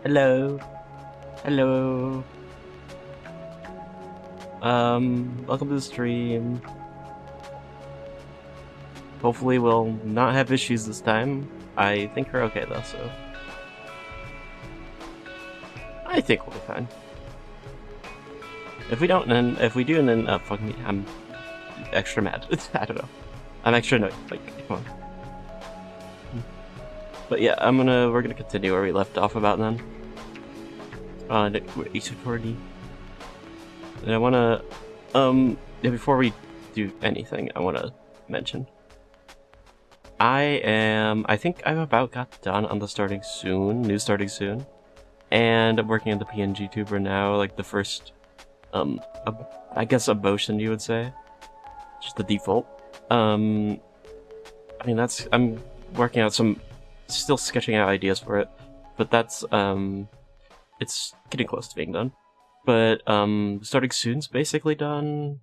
Hello. Hello. Welcome to the stream. Hopefully we'll not have issues this time. I think we're okay though, so I think we'll be fine. If we don't, then if we do, then fuck me, I'm extra mad. I don't know. I'm extra annoyed. Like, come on. But yeah, we're gonna continue where we left off about then. We're 840. And I wanna, before we do anything, I wanna mention. I think I've about got done on the starting soon, and I'm working on the PNG tuber now, like the first, I guess a motion you would say, just the default. I mean I'm working out still sketching out ideas for it, but that's, it's getting close to being done. But, starting soon's basically done.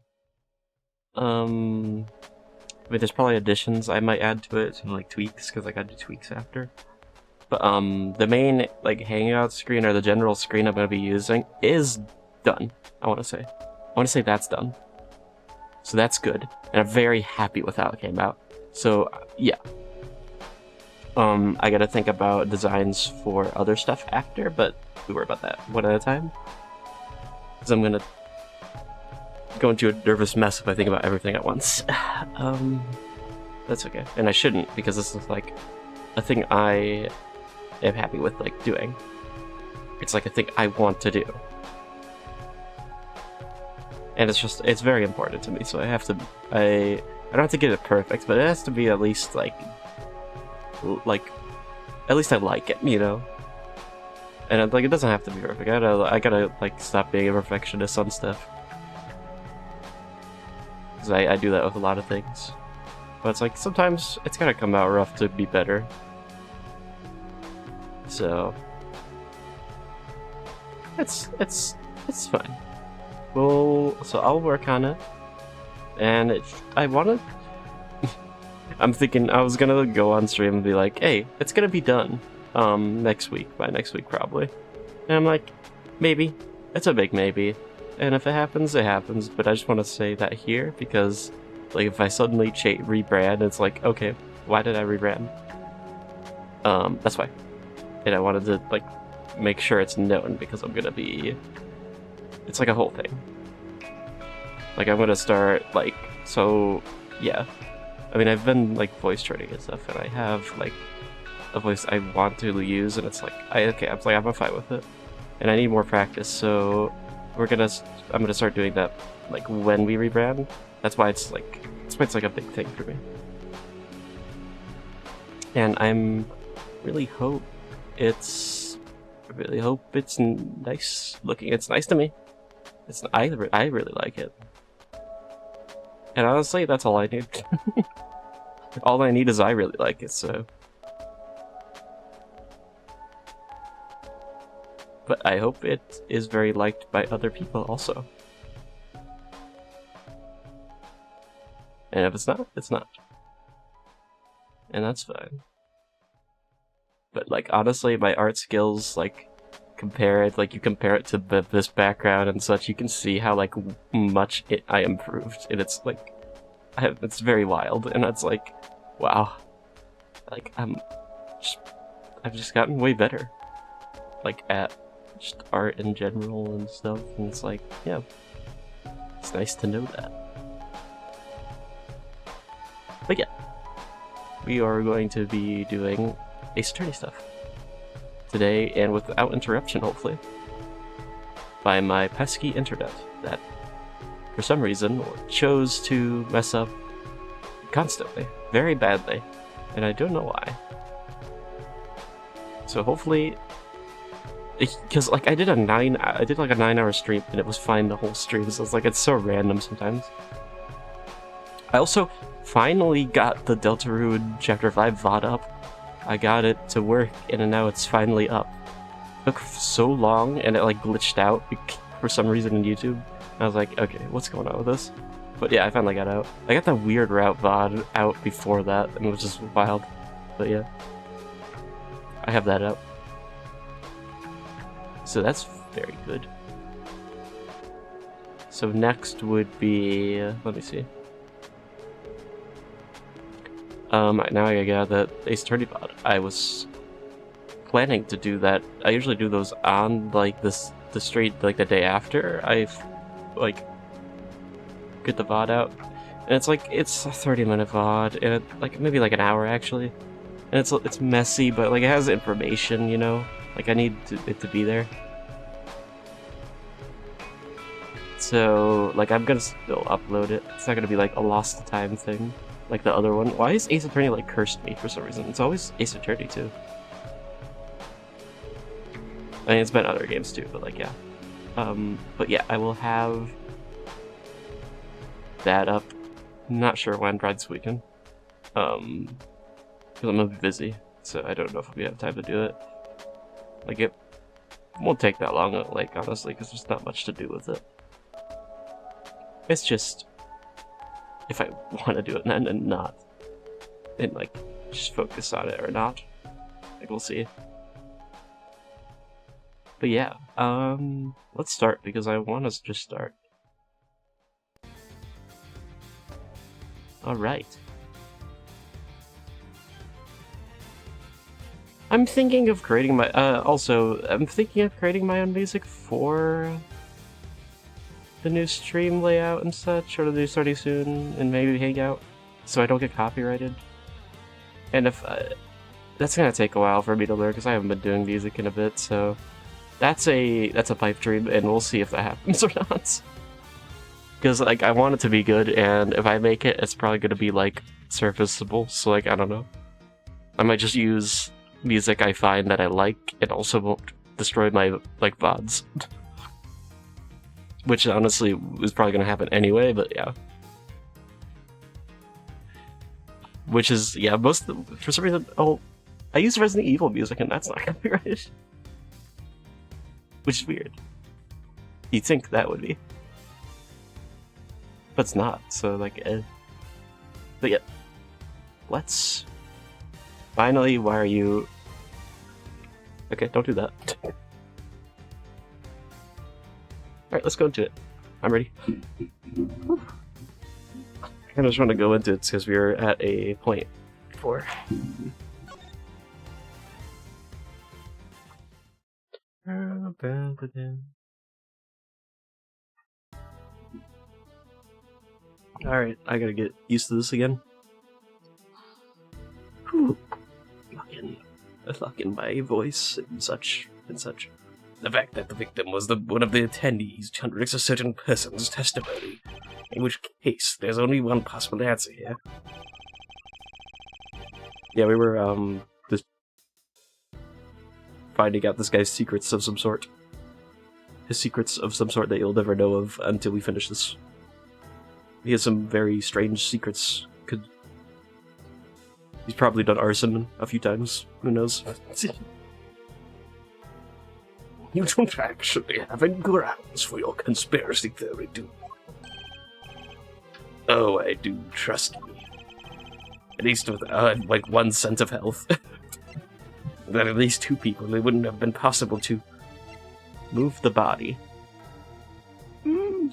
I mean, there's probably additions I might add to it, some like tweaks, because I gotta do tweaks after. But, the main, like, hangout screen, or the general screen I'm gonna be using, is done, I wanna say. That's done. So that's good, and I'm very happy with how it came out. So, yeah. I gotta think about designs for other stuff after, but we worry about that one at a time. Because I'm gonna go into a nervous mess if I think about everything at once. That's okay. And I shouldn't, because this is like a thing I am happy with, like, doing. It's like a thing I want to do. And it's very important to me, so I don't have to get it perfect, but it has to be at least, like, at least I like it, you know? And, like, it doesn't have to be perfect. I gotta like, stop being a perfectionist on stuff. Because I do that with a lot of things. But it's like, sometimes it's gotta come out rough to be better. So... It's fine. Well, so I'll work on it. And I wanna... I'm thinking I was gonna go on stream and be like, hey, it's gonna be done next week, by next week probably. And I'm like, maybe. It's a big maybe. And if it happens, it happens, but I just want to say that here, because like if I suddenly rebrand, it's like, okay, why did I rebrand? That's why. And I wanted to like make sure it's known, because I'm gonna be... It's like a whole thing. Like I'm gonna start like, so yeah. I mean, I've been, like, voice training and stuff, and I have, like, a voice I want to use, and it's like, I'm fine with it. And I need more practice, so I'm gonna start doing that, like, when we rebrand. That's why it's like a big thing for me. And I really hope it's nice looking. It's nice to me. I really like it. And honestly, that's all I need. All I need is I really like it, so... But I hope it is very liked by other people also. And if it's not, it's not. And that's fine. But, like, honestly, my art skills, like, you compare it to this background and such, you can see how, like, much I improved. And it's, like, it's very wild, and it's like, wow. Like, I've just gotten way better. Like, at just art in general and stuff, and it's like, yeah. It's nice to know that. But yeah. We are going to be doing Ace Attorney stuff today, and without interruption, hopefully, by my pesky internet that, for some reason, chose to mess up constantly, very badly, and I don't know why. So hopefully, because like I did like a 9-hour stream, and it was fine the whole stream. So it's like it's so random sometimes. I also finally got the Deltarune Chapter 5 VOD up. I got it to work, and now it's finally up. It took so long, and it like glitched out for some reason in YouTube. I was like, okay, what's going on with this? But yeah, I finally got out. I got the weird route VOD out before that, and it was just wild. But yeah. I have that up. So that's very good. So next would be, let me see. Now I got that Ace Attorney VOD. I was planning to do that. I usually do those on like the straight like the day after I like get the VOD out, and it's a 30-minute VOD, and like maybe like an hour actually, and it's messy, but like it has information, you know. Like I need it to be there. So like I'm gonna still upload it. It's not gonna be like a lost time thing like the other one. Why is Ace Attorney like cursed me for some reason? It's always Ace Attorney too. I mean, it's been other games too, but like yeah. But yeah, I will have that up. Not sure when Bride's weekend. Because I'm gonna be busy, so I don't know if we have time to do it. Like it won't take that long, like honestly, because there's not much to do with it. It's just if I want to do it then and not, and like just focus on it or not. Like we'll see. But yeah, let's start because I want us to just start. All right. I'm thinking of creating my. I'm thinking of creating my own music for the new stream layout and such, or the new starting soon, and maybe Hangout, so I don't get copyrighted. And if that's gonna take a while for me to learn because I haven't been doing music in a bit, so that's a pipe dream, and we'll see if that happens or not. Because like I want it to be good, and if I make it, it's probably gonna be like serviceable. So like I don't know, I might just use music I find that I like, and also won't destroy my like VODs. Which honestly was probably gonna happen anyway, but yeah. Which is yeah, for some reason I use Resident Evil music and that's not copyrighted. Which is weird. You'd think that would be. But it's not, so like but yeah. Let's finally, why are you okay, don't do that. Alright, let's go into it. I'm ready. I kind of just want to go into it because we were at a point before. Alright, I gotta get used to this again. Whew. Fucking my voice and such and such. The fact that the victim was one of the attendees contradicts a certain person's testimony, in which case there's only one possible answer here. Yeah, we were just finding out this guy's secrets of some sort. His secrets of some sort that you'll never know of until we finish this. He has some very strange secrets. He's probably done arson a few times. Who knows? You don't actually have any grounds for your conspiracy theory, do you? Oh, I do, trust me. At least with, like, 1 cent of health. That at least 2 people, it wouldn't have been possible to move the body.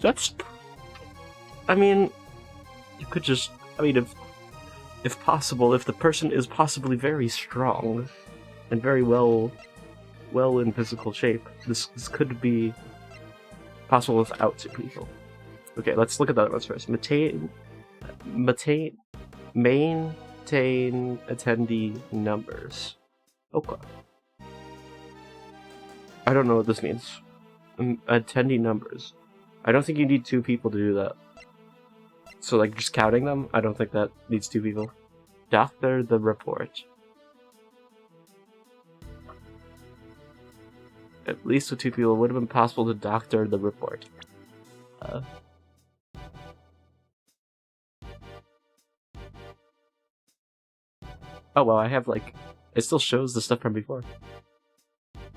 That's... I mean, you could just... I mean, if possible, if the person is possibly very strong and very well in physical shape, this could be possible without 2 people. Okay, let's look at the other ones first. Maintain attendee numbers. Okay. I don't know what this means. Attendee numbers. I don't think you need 2 people to do that. So, like, just counting them, I don't think that needs 2 people. Doctor the report. At least with 2 people, it would have been possible to doctor the report. Oh, well, I have, like... It still shows the stuff from before.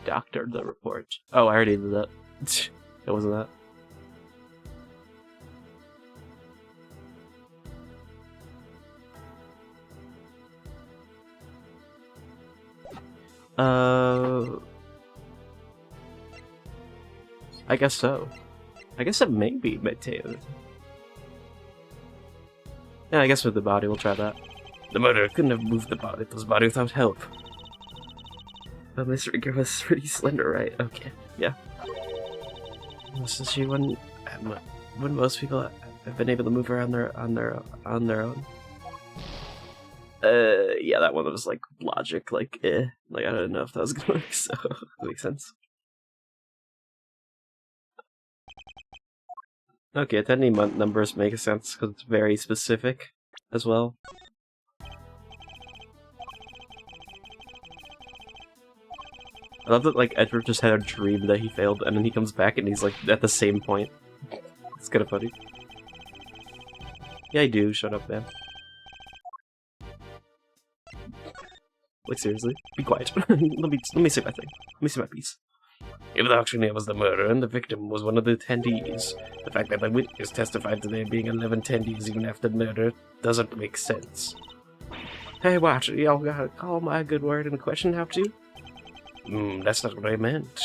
Doctor the report. Oh, I already did that. It wasn't that. I guess so. I guess it may be meditative. Yeah, I guess with the body, we'll try that. The murderer couldn't have moved this body without help. But Mr. Iger was pretty slender, right? Okay, yeah. Since she when most people have been able to move around on their own. Yeah, that one was like logic, like like I don't know if that was gonna work, so it makes sense. Okay, attending month numbers make sense because it's very specific as well. I love that like Edward just had a dream that he failed, and then he comes back and he's like at the same point. It's kind of funny. Yeah, I do. Shut up, man. Like seriously, be quiet. let me say my thing. Let me say my piece. If the auctioneer was the murderer and the victim was one of the attendees, the fact that the witness testified to there being 11 attendees even after the murder doesn't make sense. Hey, watch, y'all gotta call my good word in question now too? That's not what I meant.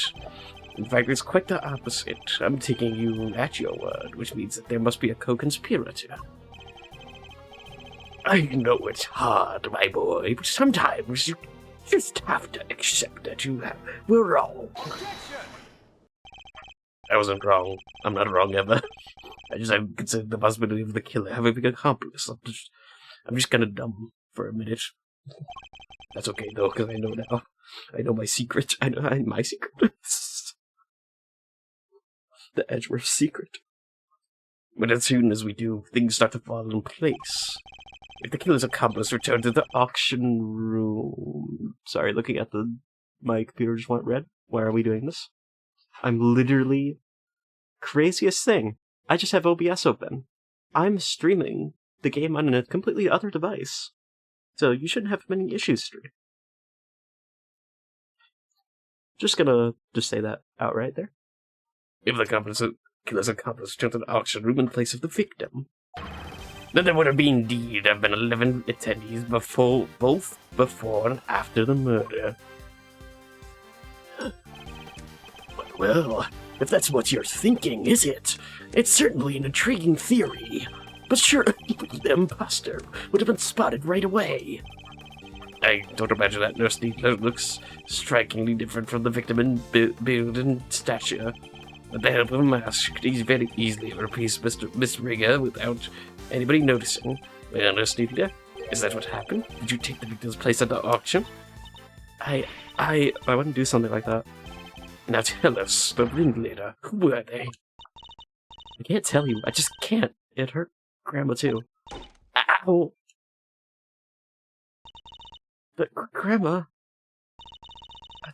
In fact, it's quite the opposite. I'm taking you at your word, which means that there must be a co-conspirator. I know it's hard, my boy, but sometimes you just have to accept that we're wrong. I wasn't wrong. I'm not wrong ever. I just haven't considered the possibility of the killer having been an accomplice. I'm just kinda dumb for a minute. That's okay though, because I know now. I know my secret. I know my secret. The Edgeworth secret. But as soon as we do, things start to fall in place. If the killer's accomplice returned to the auction room... Sorry, looking at my computer just went red. Why are we doing this? I'm literally... Craziest thing. I just have OBS open. I'm streaming the game on a completely other device. So you shouldn't have many issues streaming. Just gonna say that outright there. If the killer's accomplice returned to the auction room in place of the victim, then there would have indeed have been 11 attendees both before and after the murder. Well, if that's what you're thinking, is it? It's certainly an intriguing theory. But surely the imposter would have been spotted right away. I don't imagine that nurse Needler looks strikingly different from the victim in build and stature. With the help of a mask, he's very easily replace Miss Rigger without anybody noticing. Well, Nurse Needler, is that what happened? Did you take the victim's place at the auction? I wouldn't do something like that. Now tell us, the ringleader, who were they? I can't tell you, I just can't. It hurt Grandma too. Ow! But Grandma,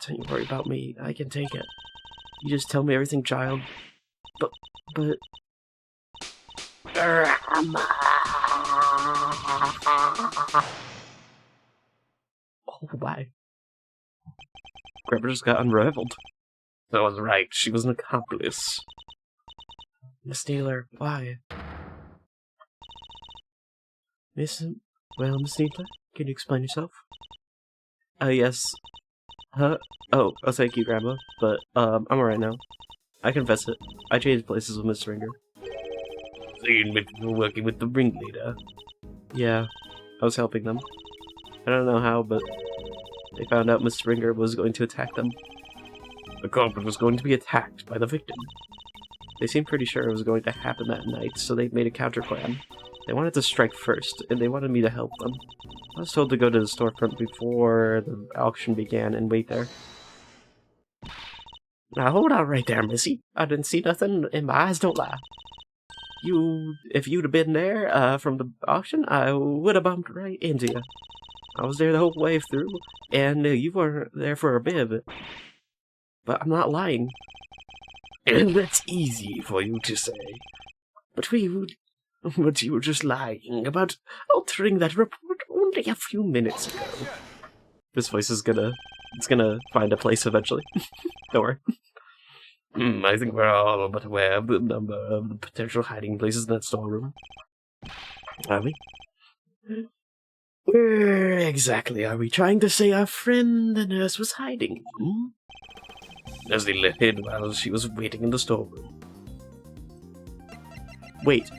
don't you worry about me. I can take it. You just tell me everything, child. But Grandma. Oh my! Grandma just got unraveled. So I was right. She was an accomplice. Miss Needler, why? Miss Needler, can you explain yourself? Yes. Huh? Oh, thank you, Grandma. But, I'm alright now. I confess it. I changed places with Miss Ringer. So you were working with the ringleader? Yeah, I was helping them. I don't know how, but they found out Miss Ringer was going to attack them. The culprit was going to be attacked by the victim. They seemed pretty sure it was going to happen that night, so they made a counterplan. They wanted to strike first, and they wanted me to help them. I was told to go to the storefront before the auction began and wait there. Now hold on right there, Missy. I didn't see nothing, and my eyes don't lie. If you'd have been there from the auction, I would have bumped right into you. I was there the whole way through, and you weren't there for a bit of it. But I'm not lying. And that's easy for you to say. But you were just lying about altering that report only a few minutes ago. This voice is gonna find a place eventually. Don't worry. I think we're all but aware of the number of the potential hiding places in that storeroom. Are we? Where exactly are we trying to say our friend the nurse was hiding? Leslie hid while she was waiting in the storeroom. Wait.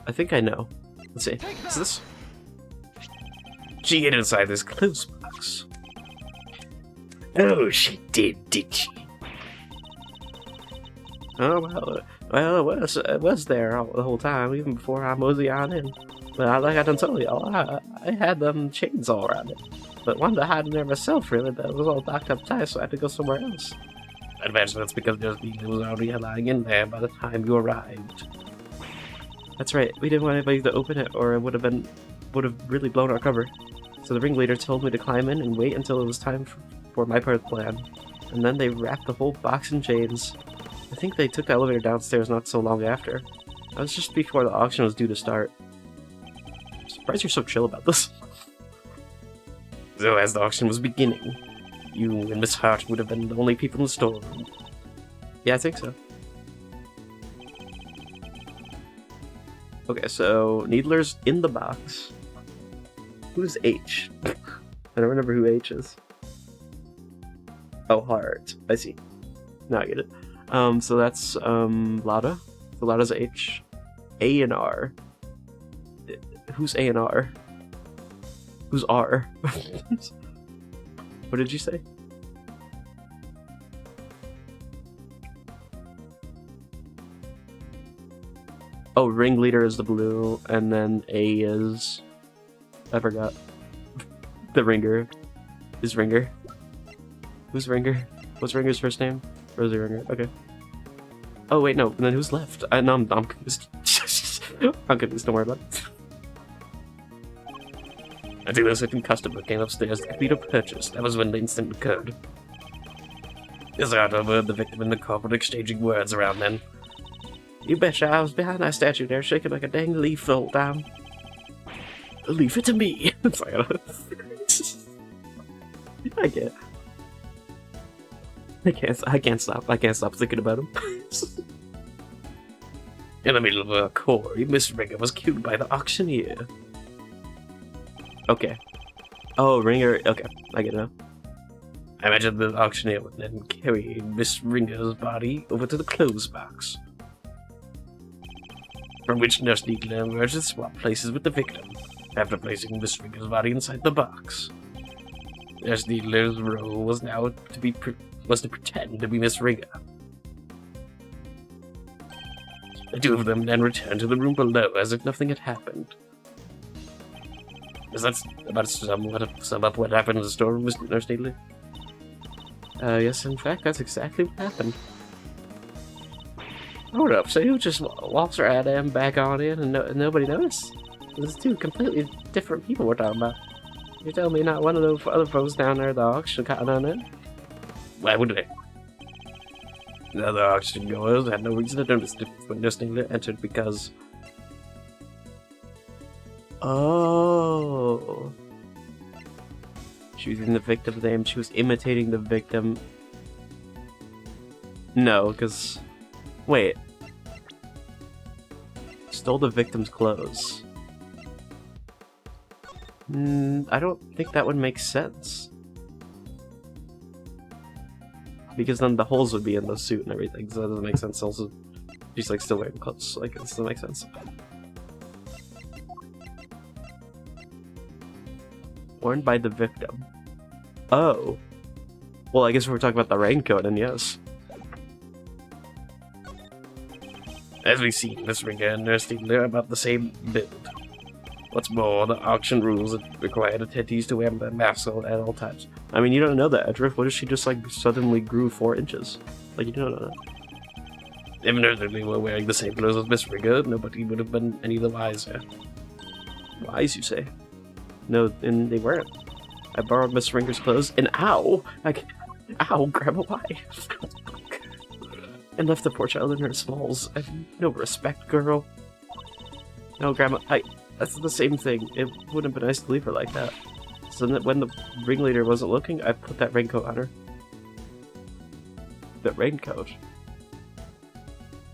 I think I know. Let's see. Is this? She hid inside this clothes box. Oh, she did she? Oh, well, it was there the whole time, even before I mosey on in. But like I done told y'all, I had them chains all around it. But wanted to hide in there myself, really, but it was all locked up tight, so I had to go somewhere else. I'd imagine that's because it was already lying in there by the time you arrived. That's right, we didn't want anybody to open it, or it would have really blown our cover. So the ringleader told me to climb in and wait until it was time for my part of the plan. And then they wrapped the whole box in chains. I think they took the elevator downstairs not so long after. That was just before the auction was due to start. I'm surprised you're so chill about this. So as the auction was beginning, you and Miss Hart would have been the only people in the storeroom. Yeah, I think so. Okay, so Needler's in the box. Who's H? I don't remember who H is. Oh, Hart. I see. Now I get it. So that's Lada. So Lada's H. A and R. Who's A and R? Who's R? What did you say? Oh, ringleader is the blue, and then A is... I forgot. The ringer. Is Ringer. Who's Ringer? What's Ringer's first name? Rosie Ringer. Okay. Oh, wait, no. And then who's left? No, I'm confused. I'm confused. Don't worry about it. I think the second customer came upstairs to complete a purchase. That was when the incident occurred. Yes, I overheard the victim and the culprit exchanging words around then. You betcha I was behind that statue there, shaking like a dang leaf the whole time. Leave it to me. I can't stop thinking about him. In the middle of a quarry, Miss Ringer was killed by the auctioneer. Okay. Oh, Ringer. Okay, I get it now. I imagine the auctioneer would then carry Miss Ringer's body over to the clothes box, from which Nurse Needler emerged and swapped places with the victim, after placing Miss Ringer's body inside the box. Nurse Needler's role was now to pretend to be Miss Ringer. The two of them then returned to the room below as if nothing had happened. Is that about to sum up what happened in the storeroom, Nurse Needler? Yes, in fact, that's exactly what happened. Hold up, so you just walks right in, back on in, and nobody noticed? There's two completely different people we're talking about. You tell me not one of those other folks down there at the auction caught on it? Why would they? The other auction goers had no reason to notice it when Nurse Needler entered because... Oh... She was in the victim's name, she was imitating the victim. No, because... Wait. Stole the victim's clothes. I don't think that would make sense. Because then the holes would be in the suit and everything, so that doesn't make sense. Also, she's like still wearing clothes, like it doesn't make sense. Worn by the victim. Oh. Well, I guess if we're talking about the raincoat, then yes. As we've seen, Miss Ringer and Nurse Needler are about the same build. What's more, the auction rules require attendees to wear masks at all times. I mean, you don't know that, Edgeworth. What if she just, like, suddenly grew 4 inches? Like, you don't know that. If Nurse Needler were wearing the same clothes as Miss Ringer, nobody would have been any the wiser. Wise, you say? No, and they weren't. I borrowed Miss Ringer's clothes, and ow! Ow, Grandma, why? And left the poor child in her smalls. I have no respect, girl. No, Grandma, that's the same thing. It wouldn't have been nice to leave her like that. So that when the ringleader wasn't looking, I put that raincoat on her. The raincoat?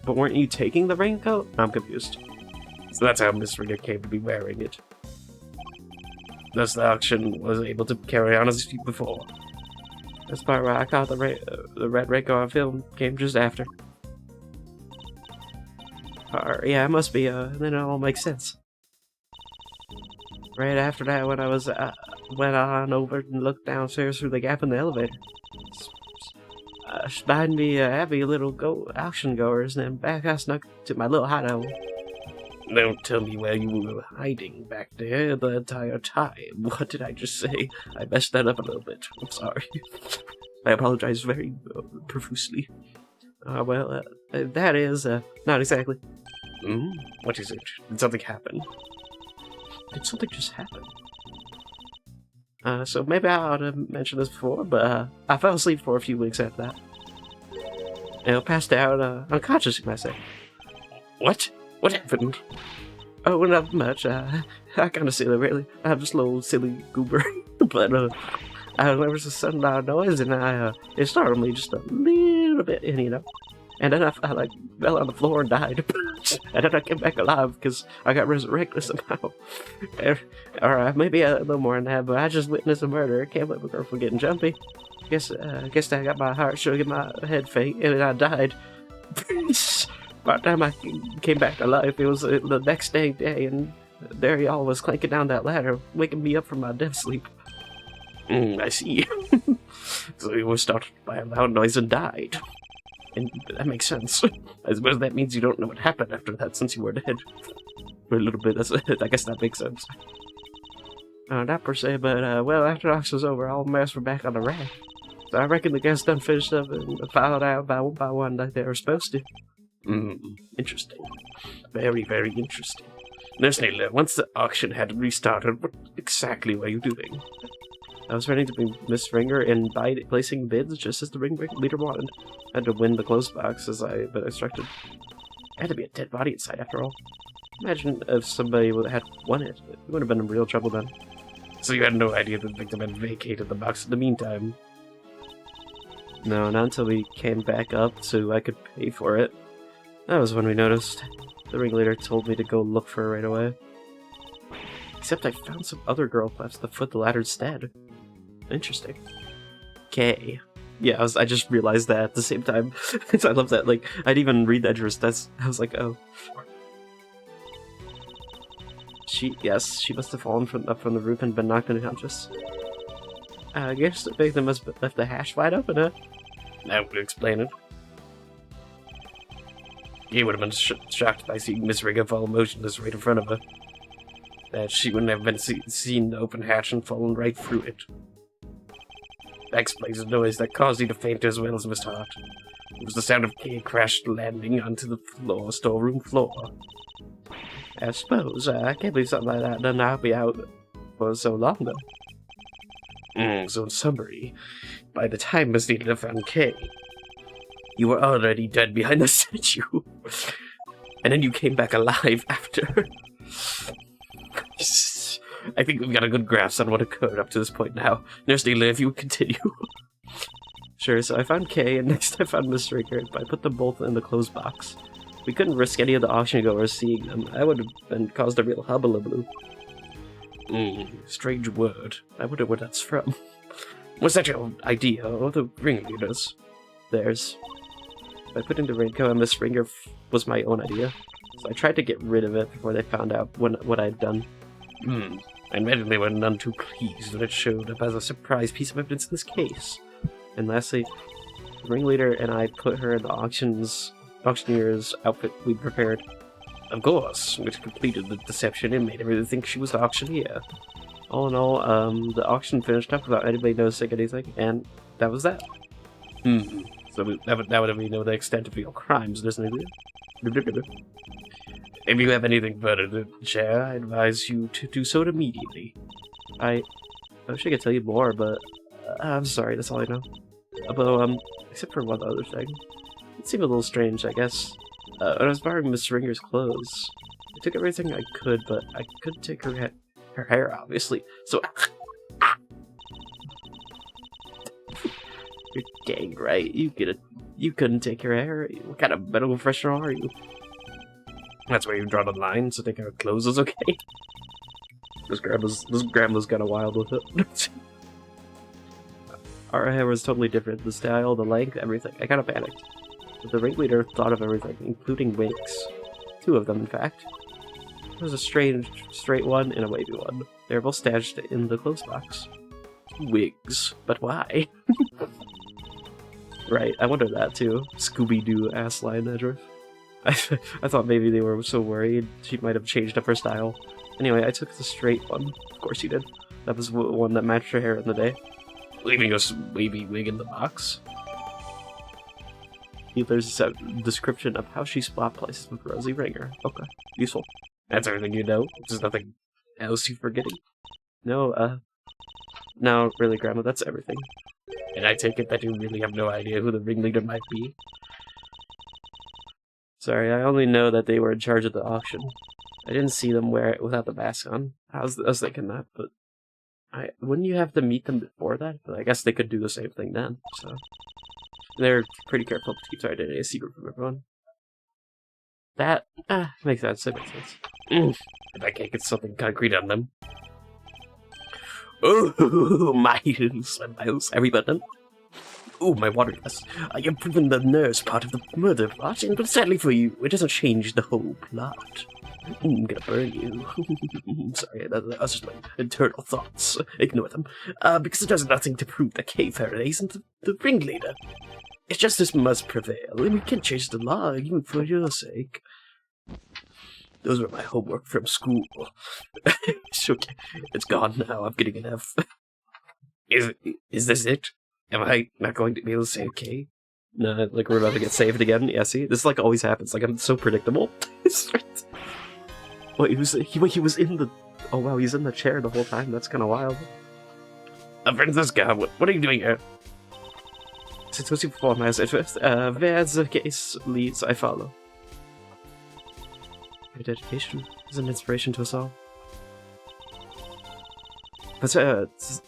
But weren't you taking the raincoat? I'm confused. So that's how Miss Ringer came to be wearing it. Thus the auction was able to carry on as before. That's part where I caught the red Reiko on film came just after. Yeah, it must be, then it all makes sense. Right after that, when I was, went on over and looked downstairs through the gap in the elevator. Behind me, heavy little auction goers, and then back I snuck to my little hideout. Don't tell me where you were hiding back there the entire time. What did I just say? I messed that up a little bit. I'm sorry. I apologize very profusely. That is, not exactly. What is it? Did something happen? Did something just happen? So maybe I ought to mention this before, but, I fell asleep for a few weeks after that. And I passed out, unconscious, you might say. What? What happened? Oh, well, not much. I kind of silly, really. I'm just a little silly goober. But, there was a sudden loud noise, and it startled me just a little bit, you know. And then I fell on the floor and died. And then I came back alive because I got resurrected somehow. Or maybe a little more than that, but I just witnessed a murder. I can't blame a girl for getting jumpy. Guess I got my heart sugar, my head faint, and then I died. By the time I came back to life, it was the next day, and there y'all was clanking down that ladder, waking me up from my death sleep. I see. So you were startled by a loud noise and died. And that makes sense. I suppose that means you don't know what happened after that since you were dead. For a little bit, I guess that makes sense. Not per se, but, well, after the auction was over, all the masks were back on the rack. So I reckon the guests done finished up and filed out by one like they were supposed to. Interesting. Very, very interesting. Nurse Nadler, once the auction had restarted, what exactly were you doing? I was ready to be Miss Ringer and placing bids just as the ring leader wanted. I had to win the closed box as I had been instructed. There had to be a dead body inside after all. Imagine if somebody had won it. It would have been in real trouble then. So you had no idea that the victim had vacated the box in the meantime? No, not until we came back up so I could pay for it. That was when we noticed. The ringleader told me to go look for her right away. Except I found some other girl left at the foot of the ladder instead. Interesting. Okay. Yeah, I just realized that at the same time. I love that. Like, I didn't even read the address. I was like, oh. She must have fallen up from the roof and been knocked unconscious. I guess the victim must have left the hatch wide open, huh? That would explain it. He would have been shocked by seeing Miss Rigger fall motionless right in front of her. That she wouldn't have been seen the open hatch and fallen right through it. That explains the noise that caused you to faint as well as Miss Hart. It was the sound of Kay crashed landing onto the storeroom floor. I suppose. I can't believe something like that doesn't knock me out for so long, though. So in summary, by the time Miss Nadler found Kay, you were already dead behind the statue. And then you came back alive after. I think we've got a good grasp on what occurred up to this point now. Nurse Nadler, if you would continue. Sure, so I found Kay, and next I found Miss Ricker. I put them both in the closed box. We couldn't risk any of the auction goers seeing them. That would have caused a real hullabaloo. Strange word. I wonder where that's from. Was that your idea, or the ringleader's? Theirs. By putting the raincoat on Miss Ringer was my own idea. So I tried to get rid of it before they found out what I'd done. I imagine they were none too pleased when it showed up as a surprise piece of evidence in this case. And lastly, the ringleader and I put her in the auctioneer's outfit we prepared. Of course, which completed the deception and made everyone think she was the auctioneer. All in all, the auction finished up without anybody noticing anything, and that was that. So that would we know the extent of your crimes, doesn't it? If you have anything further to share, I advise you to do so immediately. I wish I could tell you more, but I'm sorry, that's all I know. Although, except for one other thing. It seemed a little strange, I guess. When I was borrowing Miss Ringer's clothes, I took everything I could, but I couldn't take her hair, obviously. So, you're dang right. You couldn't take her hair. What kind of medical professional are you? That's where you draw the line, so taking her clothes is okay. This grandma's kind of wild with it. Our hair was totally different. The style, the length, everything. I kind of panicked. But the ringleader thought of everything, including wigs. 2 of them, in fact. There was a straight one and a wavy one. They were both stashed in the clothes box. Wigs. But why? Right, I wondered that too. Scooby-Doo ass line, Edgeworth. I thought maybe they were so worried she might have changed up her style. Anyway, I took the straight one. Of course you did. That was the one that matched her hair in the day. Leaving a wavy wig in the box. There's a description of how she spot places with Rosie Ringer. Okay, useful. That's everything you know? There's nothing else you're forgetting? No, no, really, Grandma, that's everything. And I take it that you really have no idea who the ringleader might be? Sorry, I only know that they were in charge of the auction. I didn't see them wear it without the mask on. I was thinking that, but... wouldn't you have to meet them before that? But I guess they could do the same thing then, so... They're pretty careful to keep their identity a secret from everyone. That, makes sense, it makes sense. If I can't get something concrete on them. Oh, miles and miles, everybody. Oh, my water glass. I have proven the nurse part of the murder plot, but sadly for you, it doesn't change the whole plot. I'm gonna burn you. Sorry, that's just my internal thoughts. Ignore them. Because it does nothing to prove that Kay Faraday isn't the ringleader. It's justice must prevail, and we can't change the law, even for your sake. Those were my homework from school. It's okay. It's gone now. I'm getting an F. Is this it? Am I not going to be able to say okay? No, like we're about to get saved again. Yeah, see? This like always happens. Like I'm so predictable. Wait, he was in the... Oh wow, he's in the chair the whole time. That's kind of wild. Francisca, what are you doing here? Since what you perform as Edgeworth, where the case leads, I follow. Your dedication is an inspiration to us all. But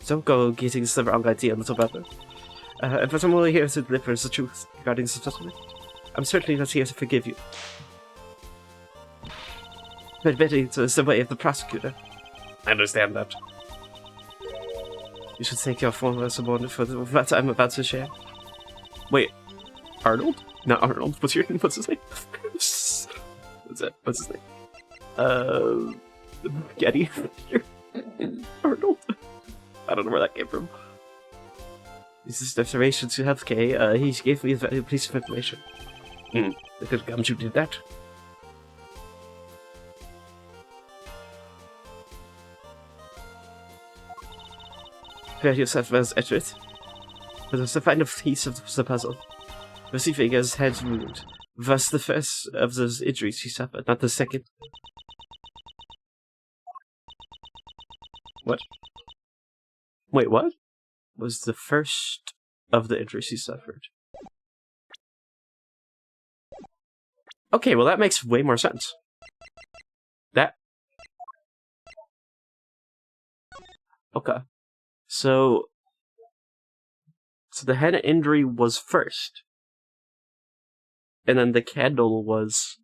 don't go getting the wrong idea, little brother. But I'm only here to deliver the truth regarding the settlement. I'm certainly not here to forgive you. But Betty is the way of the prosecutor. I understand that. You should thank your former subordinate for what I'm about to share. Wait, Arnold? Not Arnold. What's his name? What's his name? Getty. Arnold. I don't know where that came from. This is declaration to Health K. He gave me a piece of information. It could come to do that. Prepare yourself as Edgeworth. But it's the final piece of the puzzle. Receiving his head wound was the first of those injuries he suffered, not the second. What? Wait, what? Was the first of the injuries he suffered. Okay, well that makes way more sense. That... Okay. So the head injury was first. And then the candle was...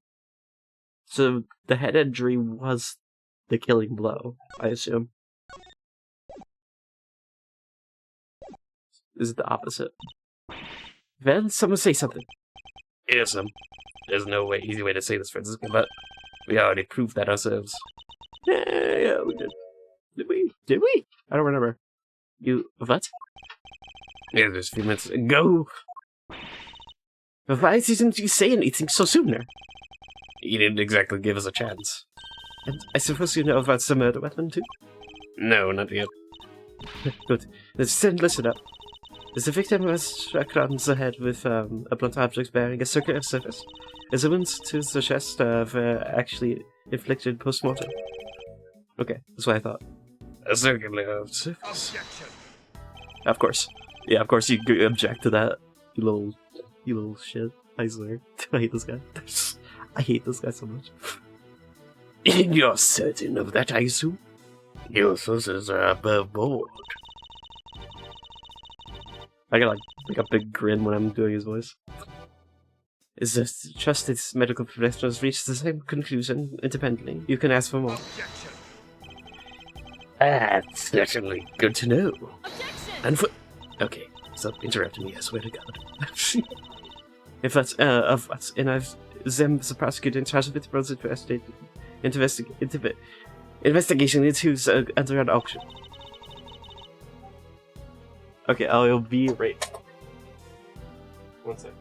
So the head injury was the killing blow, I assume. Is it the opposite? Then someone say something. Yes, there's no easy way to say this, Francisca, but we already proved that ourselves. Yeah, we did. Did we? Did we? I don't remember. You... What? Yeah, there's a few minutes ago. But why didn't you say anything so sooner? You didn't exactly give us a chance. And I suppose you know about the murder weapon, too? No, not yet. Good. Then listen up. The victim was struck on the head with a blunt object bearing a circular surface. His wounds to the chest were actually inflicted post-mortem. Okay, that's what I thought. A circular surface. Of course. Yeah, of course you object to that. You little shit. I swear. I hate this guy. I hate this guy so much. You're certain of that, I assume? Your sources are above board. I got like a big grin when I'm doing his voice. Is this trusted medical professionals reached the same conclusion independently? You can ask for more. That's certainly good to know. Objection! And for... Okay, stop interrupting me, I swear to God. If that's, and I've them the prosecutor in charge of the investigation into under an auction. Okay, I'll be right. 1 second.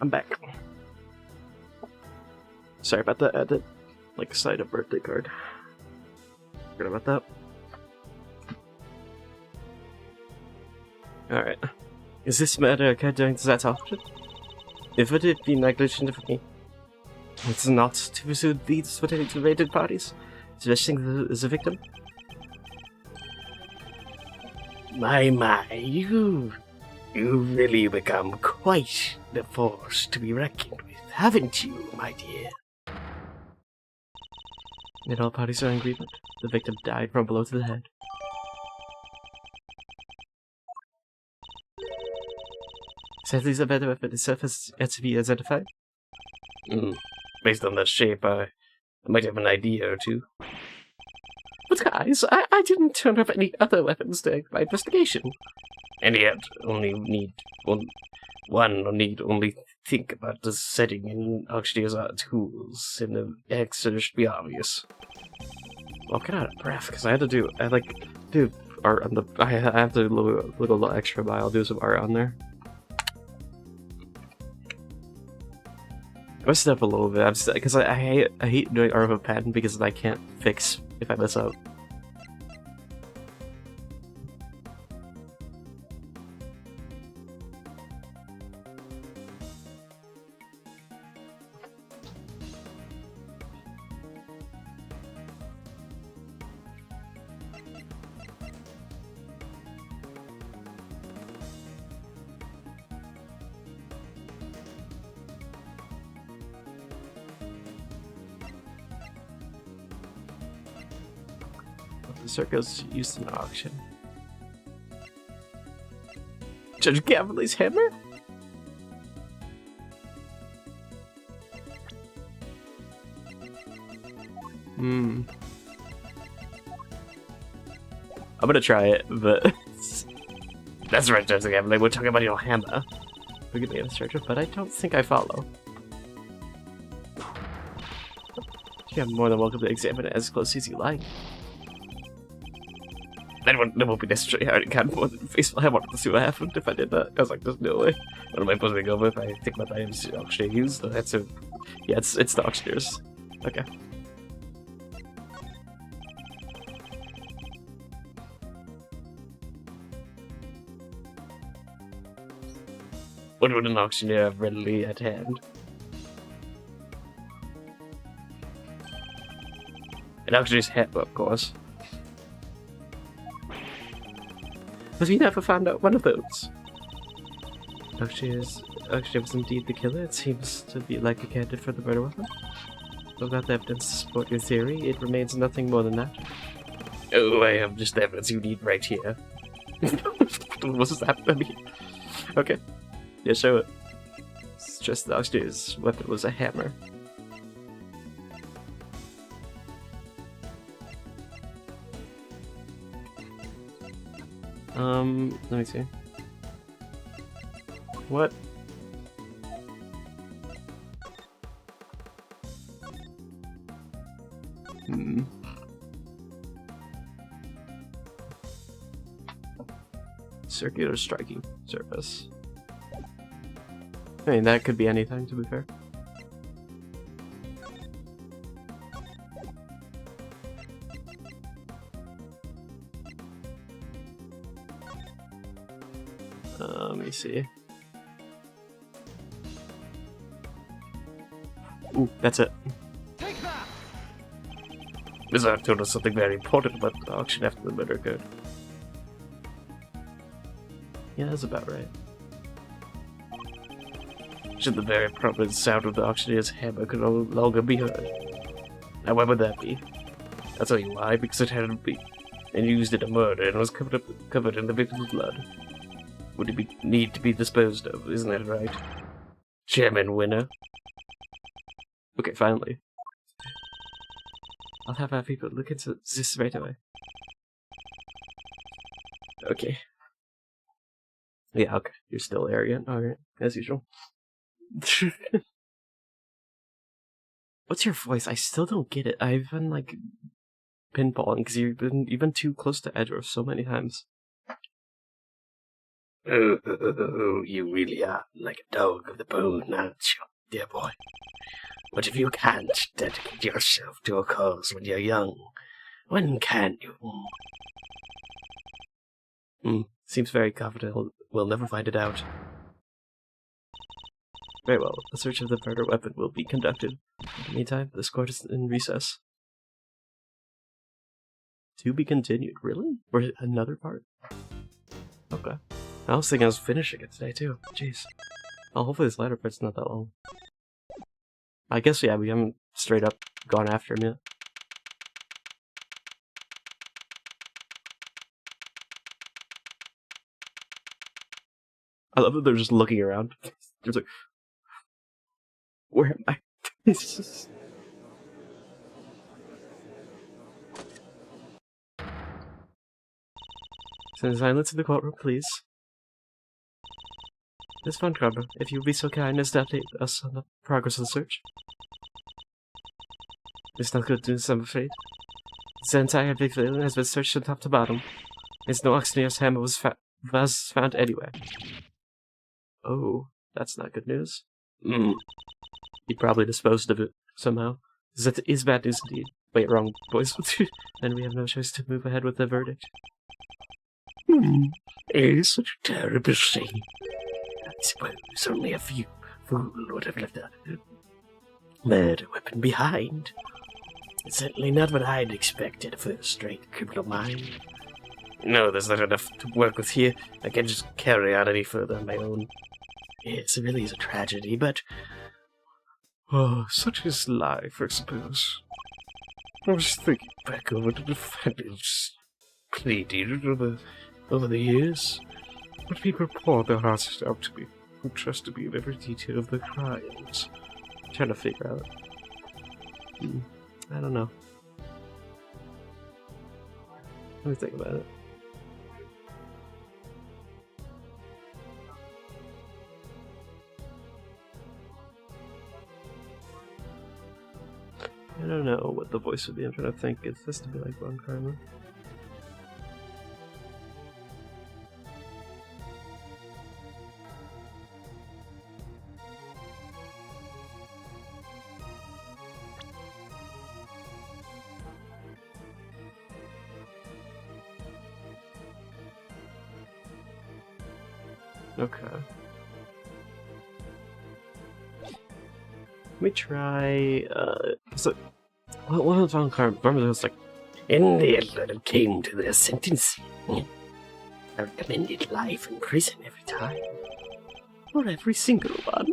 I'm back. Sorry about that. I did like cite a birthday card. Forgot about that. Alright. Is this murder occurred during that auction? If would it be negligent of me? It's not to pursue these related parties, especially the victim. My, you really become quite the force to be reckoned with, haven't you, my dear? And all parties are in agreement. The victim died from a blow to the head. Sadly, the better weapon itself has yet to be identified. Based on that shape, I might have an idea or two. But guys, I didn't turn up any other weapons during my investigation. And yet, only think about the setting and auctioneer's tools, and the answer should be obvious. Well, I'm kind of out of breath, because I have to do art on the, I have to look a little extra, but I'll do some art on there. I step a little bit, because I hate doing art of a pen, because I can't fix if I mess up. The circles used in auction. Judge Gambit's hammer? I'm gonna try it, but that's right, Judge Gambit. We're talking about your hammer. Forgive me, Instructor, but I don't think I follow. You're more than welcome to examine it as closely as you like. That won't be necessary. I already got more than Facebook. I wanted to see what happened if I did that. I was like, there's no way. What am I supposed to go with? I think my items to auctioneer use. That's a... Yeah, it's the auctioneers. Okay. What would an auctioneer have readily at hand? An auctioneer's head, of course. But we never found out one of those. Auctioneer was indeed the killer. It seems to be like a candidate for the murder weapon. Without the evidence to support your theory, it remains nothing more than that. Oh, I have just the evidence you need right here. What does that mean? Okay. Yeah, show it. It's just the auctioneer's weapon was a hammer. Let me see. What? Circular striking surface. I mean, that could be anything, to be fair. Let me see. Ooh, that's it. Take that! This art told us something very important about the auction after the murder occurred. Yeah, that's about right. Should the very prominent sound of the auctioneer's hammer could no longer be heard. Now, why would that be? I'll tell you why, because it hadn't been and used in a murder and was covered in the victim's blood. Would it need to be disposed of, isn't that right? Chairman winner. Okay, finally. I'll have our people look into this right away. Okay. Yeah, okay. You're still arrogant. Alright, as usual. What's your voice? I still don't get it. I've been, like, pinballing because you've been too close to Edgeworth so many times. Oh, you really are like a dog of the bone, aren't you, dear boy? But if you can't dedicate yourself to a cause when you're young, when can you? Seems very confident we'll never find it out. Very well, a search of the murder weapon will be conducted. In the meantime, this court is in recess. To be continued, really? Or another part? Okay. I was thinking I was finishing it today too. Jeez. Oh, hopefully this latter part's not that long. I guess, yeah, we haven't straight up gone after him yet. I love that they're just looking around. They're like, where am I? It's just... Send silence in the courtroom, please. Miss Von Carver, if you would be so kind as to update us on the progress of the search. It's not good news, I'm afraid. The entire big building has been searched from top to bottom. There's no auctioneer's hammer was found anywhere. Oh, that's not good news. He probably disposed of it somehow. That is bad news indeed. Wait, wrong, boys. Then we have no choice to move ahead with the verdict. It is such a terrible shame. I suppose only a few fool would have left a murder weapon behind. It's certainly not what I'd expected of a straight criminal mind. No, there's not enough to work with here. I can't just carry on any further on my own. Yes, it really is a tragedy, but... oh, such is life, I suppose. I was thinking back over the defendant's plea deal over the years. But people poured their hearts out to me, who trusted me in every detail of their crimes. I'm trying to figure out. I don't know. Let me think about it. I don't know what the voice would be. I'm trying to think. Is this to be like Von Karma? Okay. Let me try, so, what was Von Karma? Remember, it was like, in the end, when it came to their sentencing, I recommended life in prison every time. for every single one.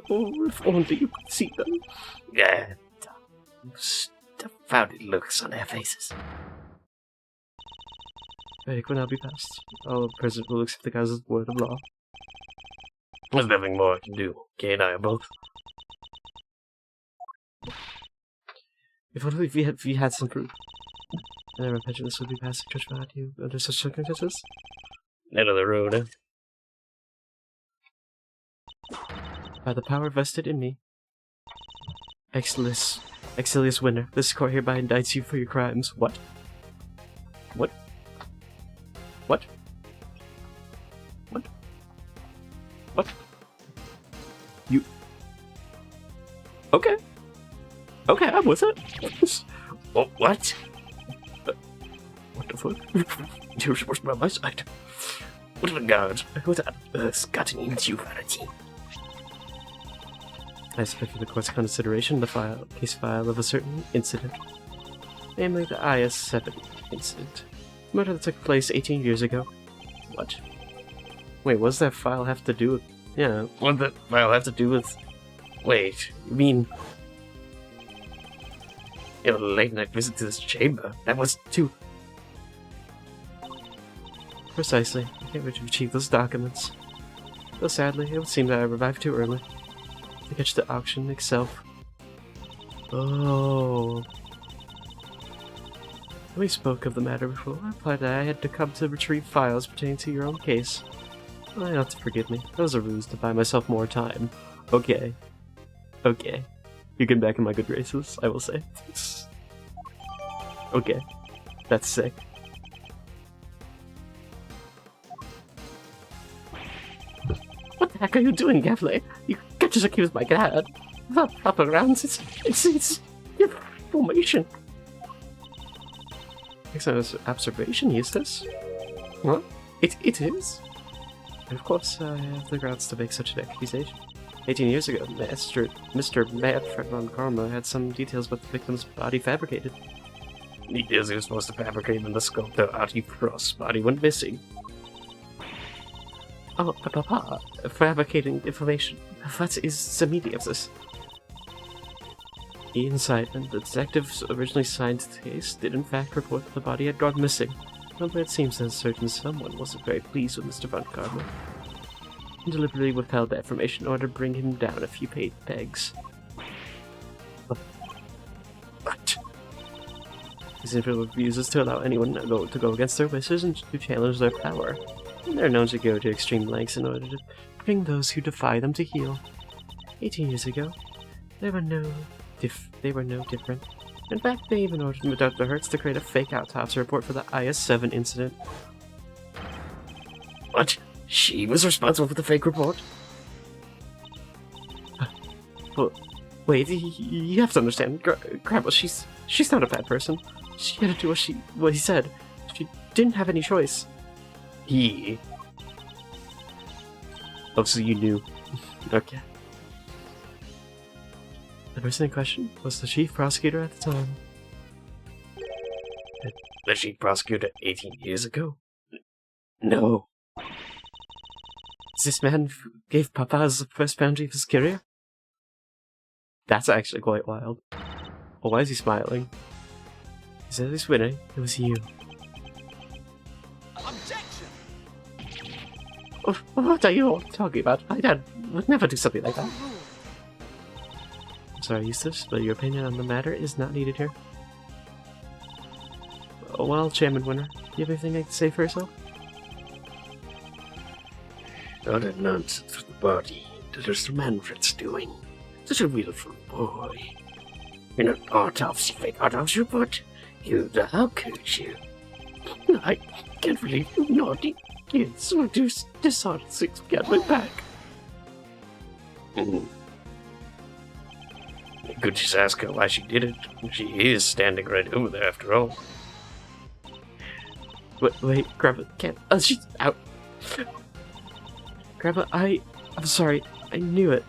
Oh, if only you could see them. Yeah, dumbfounded looks on their faces. Verdict will now be passed. All President will accept the guy's word of law. There's nothing more I can do. Kay and I are both. If only we had some proof. I never imagined this would be passed in judgment on you under such circumstances. End of the road, eh? By the power vested in me, Exilius Winner, this court hereby indicts you for your crimes. What? What? What? What? What? You... Okay. Okay, I'm with it. Oh, what? What the fuck? You're supposed to be on my side. What regard? What on earth's gotten into you, Vanity? I submit for the court's consideration the case file of a certain incident, namely the IS-7 incident. Murder that took place 18 years ago. What? Wait, what does that file have to do with... Yeah, What did that file have to do with... Wait, you mean... your late night visit to this chamber? That was too... Precisely. I can't retrieve those documents. Though sadly, it would seem that I arrived too early to catch the auction itself. Oh. When we spoke of the matter before, I replied that I had to come to retrieve files pertaining to your own case. Well, you'll have to forgive me. That was a ruse to buy myself more time. Okay. Okay. You get back in my good graces, I will say. Okay. That's sick. What the heck are you doing, Gavley? You can't just accuse my dad. The proper grounds, it's your formation. Excellent observation, Eustace. What? It is? And of course, I have the grounds to make such an accusation. 18 years ago, Mr. Manfred von Karma had some details about the victim's body fabricated. Details he was supposed to fabricate when the sculptor Artie Frost's body went missing. Oh, Papa, fabricating information. What is the meaning of this? Ian Seidman, the detectives originally signed the case, did in fact report that the body had gone missing. However, it seems that a certain someone wasn't very pleased with Mr. von Karma and deliberately withheld that information in order to bring him down a few pegs. What? This individual refuses to allow anyone to go against their wishes and to challenge their power. And they're known to go to extreme lengths in order to bring those who defy them to heel. 18 years ago, they were no different. In fact, they even ordered Dr. Hertz to create a fake autopsy report for the IS-7 incident. What? She was responsible for the fake report? Well, wait, you have to understand, Grandma, she's not a bad person. She had to do what he said. She didn't have any choice. He... Oh, so you knew. Okay. The person in question was the chief prosecutor at the time. The chief prosecutor 18 years ago? No. This man gave Papa the first boundary of his career? That's actually quite wild. Oh, why is he smiling? He said he's winning. It was you. Objection! What are you all talking about? My dad would never do something like that. I'm sorry, Eustace, but your opinion on the matter is not needed here. Oh, well, Chairman Winter, do you have anything to say for yourself? All that nonsense with the body that Mr. Manfred's doing. Such a willful boy. In an fake autopsy report? How could you? I can't believe you naughty kids will do dishonest things behind my back. You could just ask her why she did it. She is standing right over there after all. Wait, Grandma, can't. Oh, she's out. Grandma, I'm sorry. I knew it.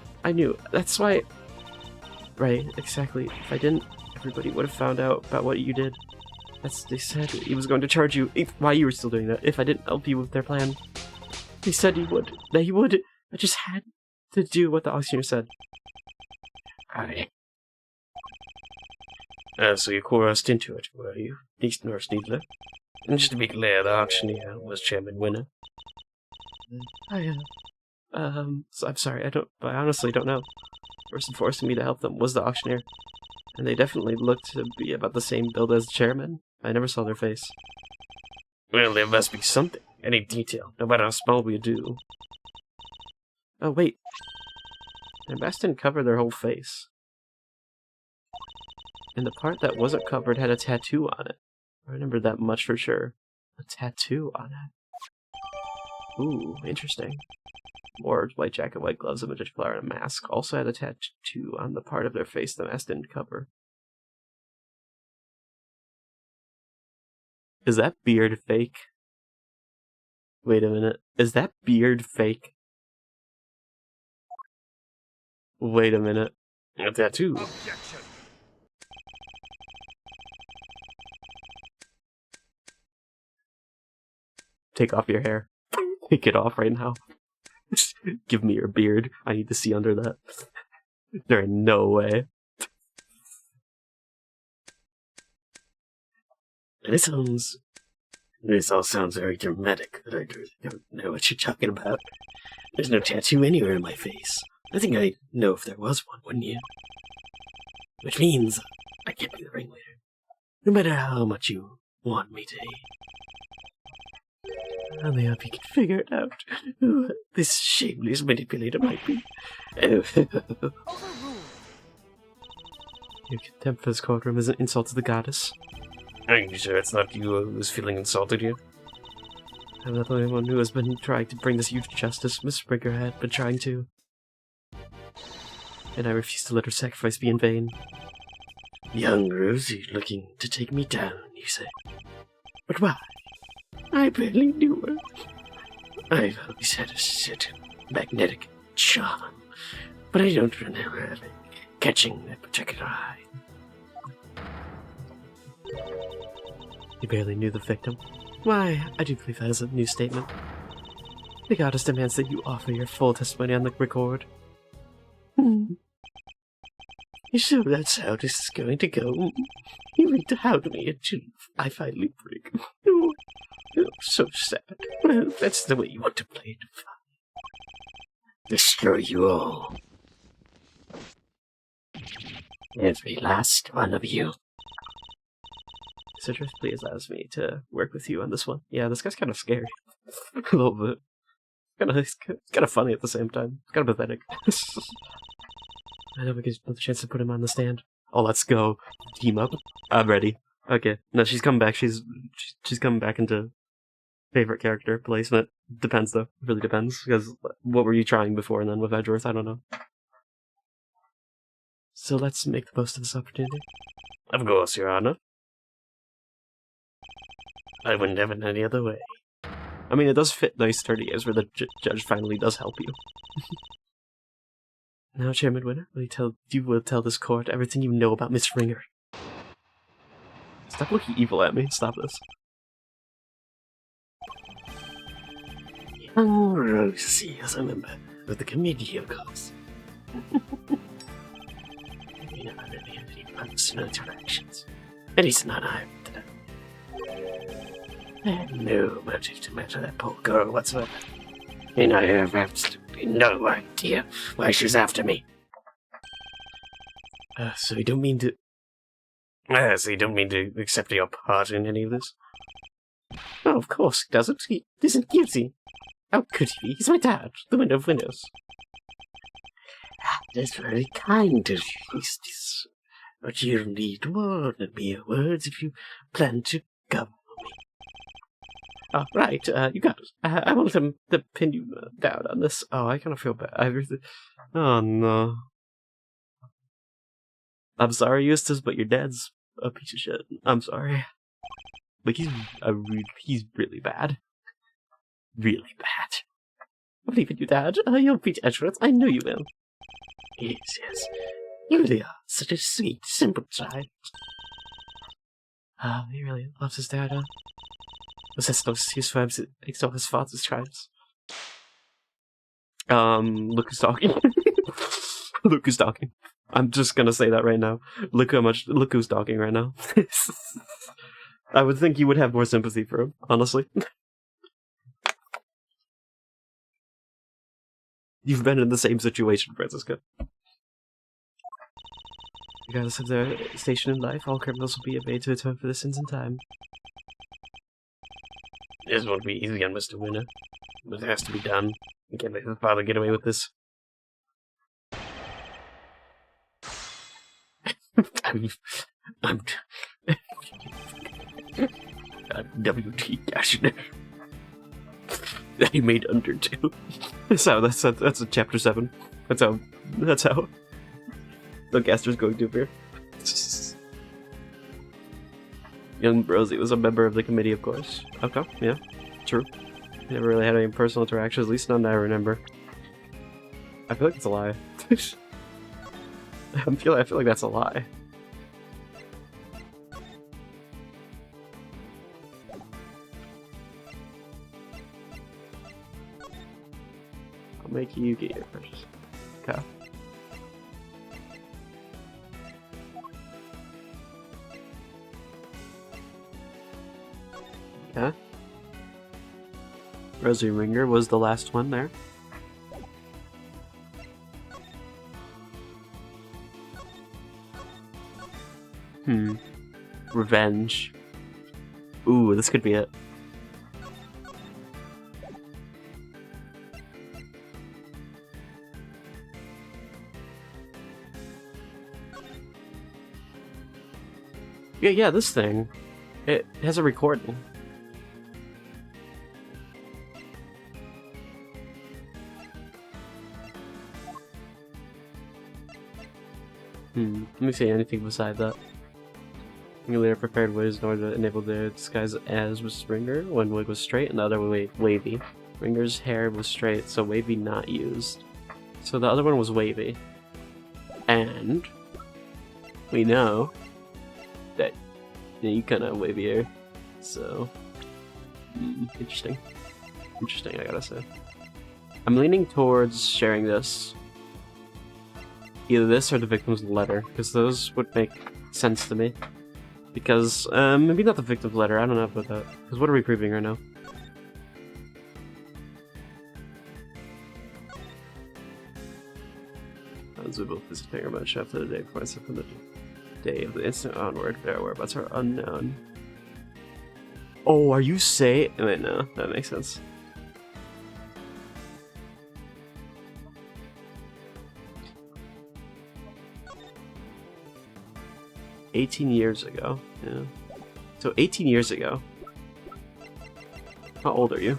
That's why. Right, exactly. If I didn't, everybody would have found out about what you did. They said he was going to charge you while you were still doing that. If I didn't help you with their plan, he said he would. That he would. I just had to do what the auctioneer said. So you coerced into it, were you, Nurse Needler? And just to be clear, the auctioneer was Chairman Winner. So I'm sorry, I honestly don't know. The person forcing me to help them was the auctioneer. And they definitely looked to be about the same build as the chairman. I never saw their face. Well, there must be something, any detail, no matter how small we do. Oh, wait. Their mask didn't cover their whole face. And the part that wasn't covered had a tattoo on it. I remember that much for sure. A tattoo on it. Ooh, interesting. More white jacket, white gloves, a magician flower, and a mask. Also had a tattoo on the part of their face the mask didn't cover. Is that beard fake? Wait a minute. Is that beard fake? Wait a minute. A tattoo. Objection! Take off your hair. Take it off right now. Give me your beard. I need to see under that. There ain't no way. This all sounds very dramatic, but I don't know what you're talking about. There's no tattoo anywhere on my face. I think I'd know if there was one, wouldn't you? Which means I can't be the ringleader, no matter how much you want me to. Only hope you can figure it out. Who this shameless manipulator might be. Overruled. Your contempt for this courtroom is an insult to the goddess. Are you sure it's not you who's feeling insulted here? I'm not the only one who has been trying to bring this huge justice. Miss Springer had been trying to. And I refuse to let her sacrifice be in vain. Young Rosie looking to take me down, you say? But why? I barely knew her. I've always had a certain magnetic charm, but I don't remember ever catching that particular eye. You barely knew the victim? Why, I do believe that is a new statement. The goddess demands that you offer your full testimony on the record. So that's how this is going to go. You need to hound me until I finally break. Oh, so sad. Well, that's the way you want to play it. Destroy you all. Every last one of you. Citrus, please allows me to work with you on this one. Yeah, this guy's kind of scary. A little bit. It's kind of funny at the same time. It's kind of pathetic. I know we get another chance to put him on the stand. Oh, let's go. Team up. I'm ready. Okay. No, she's coming back. She's coming back into favorite character placement. Depends, though. It really depends. Because what were you trying before and then with Edgeworth? I don't know. So let's make the most of this opportunity. Of course, Your Honor. I wouldn't have it any other way. I mean, it does fit nice 30 years where the judge finally does help you. Now, Chairman Winner, you will tell this court everything you know about Miss Ringer. Stop looking evil at me. Stop this. Young Rosie is a member of the committee, of course. We never really have any personal interactions. At least not I today. I had no motive to murder that poor girl whatsoever. And I have absolutely no idea why she's after me. So you don't mean to... so you don't mean to accept your part in any of this? Oh, of course he doesn't. He isn't guilty. How could he be? He's my dad, the winner of winners. That's very kind of you, but you need more than mere words if you plan to govern me. Oh, right, you got it. I want him to pin you down on this. Oh, I kind of feel bad. Oh, no. I'm sorry, Eustace, but your dad's a piece of shit. I'm sorry. Like, he's really bad. Really bad. I believe in you, Dad. You'll beat Edgeworth. I know you will. Yes, yes. You really are such a sweet, simple child. He really loves his dad, huh? That's no excuse for him to extol his father's crimes. Look who's talking. Look who's talking. I'm just gonna say that right now. Look who's talking right now. I would think you would have more sympathy for him, honestly. You've been in the same situation, Francisco. Regardless of their station in life, all criminals will be made to atone for their sins in time. This won't be easy on Mr. Winner, but it has to be done. We can't let his father get away with this. I'm WT Dashner. That he made under 2. That's a chapter 7. That's how the caster's going to appear. Young Rosie was a member of the committee, of course. Okay, yeah, true. Never really had any personal interactions, at least none that I remember. I feel like it's a lie. I feel like that's a lie. I'll make you get your first. Okay. Yeah. Rosie Ringer was the last one there. Revenge. Ooh, this could be it. Yeah, this thing. It has a recording. Let me see anything beside that. Later prepared ways in order to enable their disguise as was Ringer. One wig was straight and the other wavy. Ringer's hair was straight, so wavy not used. So the other one was wavy. And we know that you kind of wavier. So interesting. Interesting, I gotta say. I'm leaning towards sharing this. Either this or the victim's letter, because those would make sense to me. Because, maybe not the victim's letter, I don't know about that. Because what are we proving right now? As we both visited her much after the day before I said from the day of the instant onward, their whereabouts are unknown. Oh, are you saying? Wait, no, that makes sense. "18 years ago." Yeah. So 18 years ago. How old are you?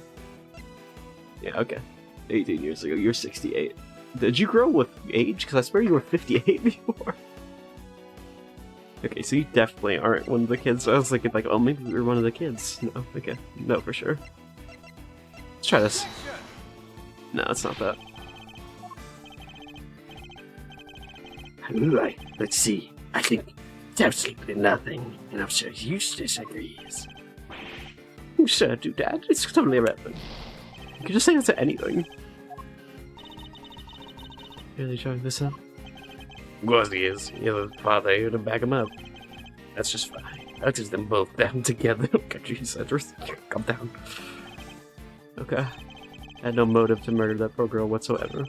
Yeah, okay. 18 years ago, you're 68. Did you grow with age? Because I swear you were 58 before. Okay, so you definitely aren't one of the kids. I was thinking like, oh, maybe we were one of the kids. No, okay. No, for sure. Let's try this. No, it's not that. Right, let's see. I think it's absolutely nothing, and I'm sure Eustace agrees. Sure, do Dad. It's totally irrelevant. You can just say that to anything. Really trying this up? Of course he is. He has a father here to back him up. That's just fine. I'll just them both down together. Okay, Jesus, calm down. Okay. I had no motive to murder that poor girl whatsoever.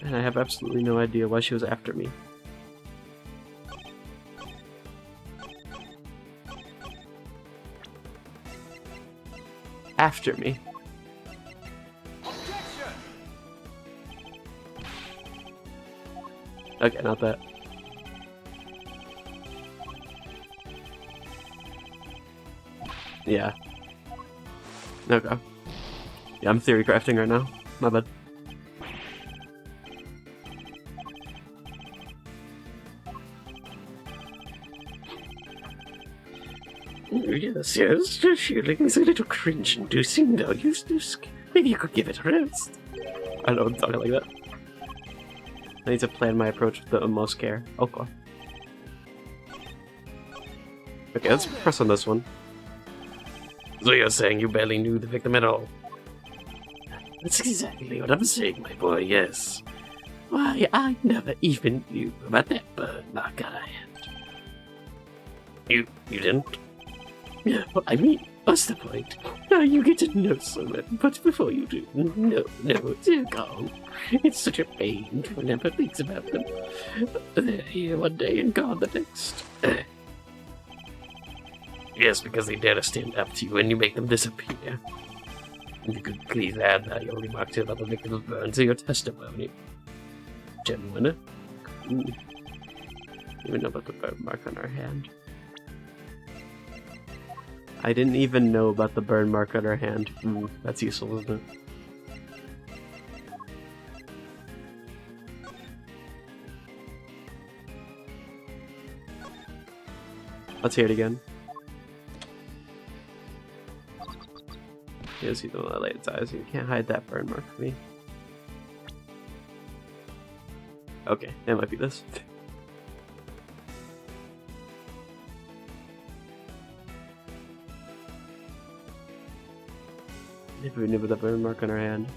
And I have absolutely no idea why she was after me. After me? Okay, not that. Yeah. Okay. Yeah, I'm theory crafting right now. My bad. Yes, yes, your feeling is a little cringe-inducing, though, Eustace. Maybe you could give it a rest. I don't know, I'm talking like that. I need to plan my approach with the utmost care. Okay. Okay, let's press on this one. So you're saying you barely knew the victim at all? That's exactly what I'm saying, my boy, yes. Why, I never even knew about that bird mark on her hand. You didn't? Yeah, well, I mean, what's the point? Now you get to know someone, but before you do, no, dear God. It's such a pain to remember things about them. They're here one day and gone the next. Yes, because they dare to stand up to you and you make them disappear. You could please add that your remarks about the victim's burn to your testimony. Genuine. Ooh. Even know about the burn mark on our hand. I didn't even know about the burn mark on her hand. That's useful, isn't it? Let's hear it again. Yes, you don't lay its eyes. You can't hide that burn mark from me. Okay, it might be this. If we knew about the burn mark on her hand.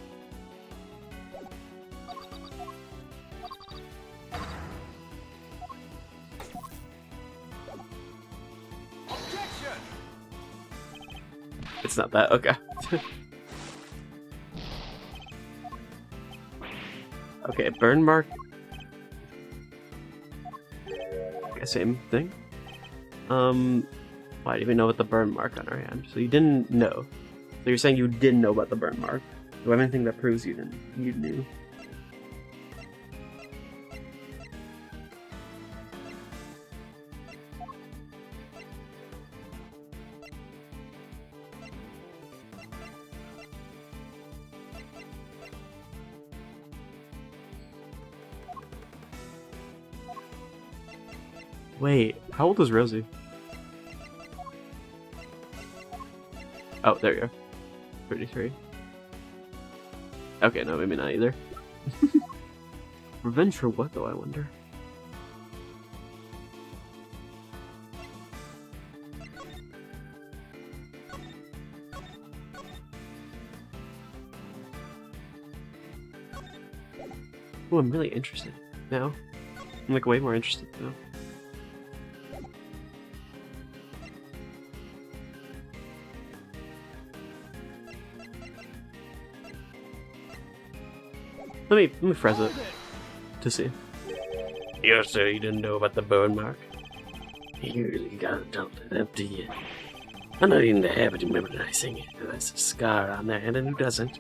It's not that, okay. Okay, burn mark. Okay, same thing. Why do you even know about the burn mark on her hand? So you didn't know. So you're saying you didn't know about the burn mark. Do I have anything that proves you didn't? You knew. Wait, how old is Rosie? Oh, there you are. 33. Okay, no, maybe not either. Revenge for what, though, I wonder? Oh, I'm really interested now. I'm like way more interested now. Let me frizz it to see. You sure you didn't know about the burn mark? You really gotta dump that up, do you? I'm not in the habit of memorizing it. There's a scar on there, and who doesn't?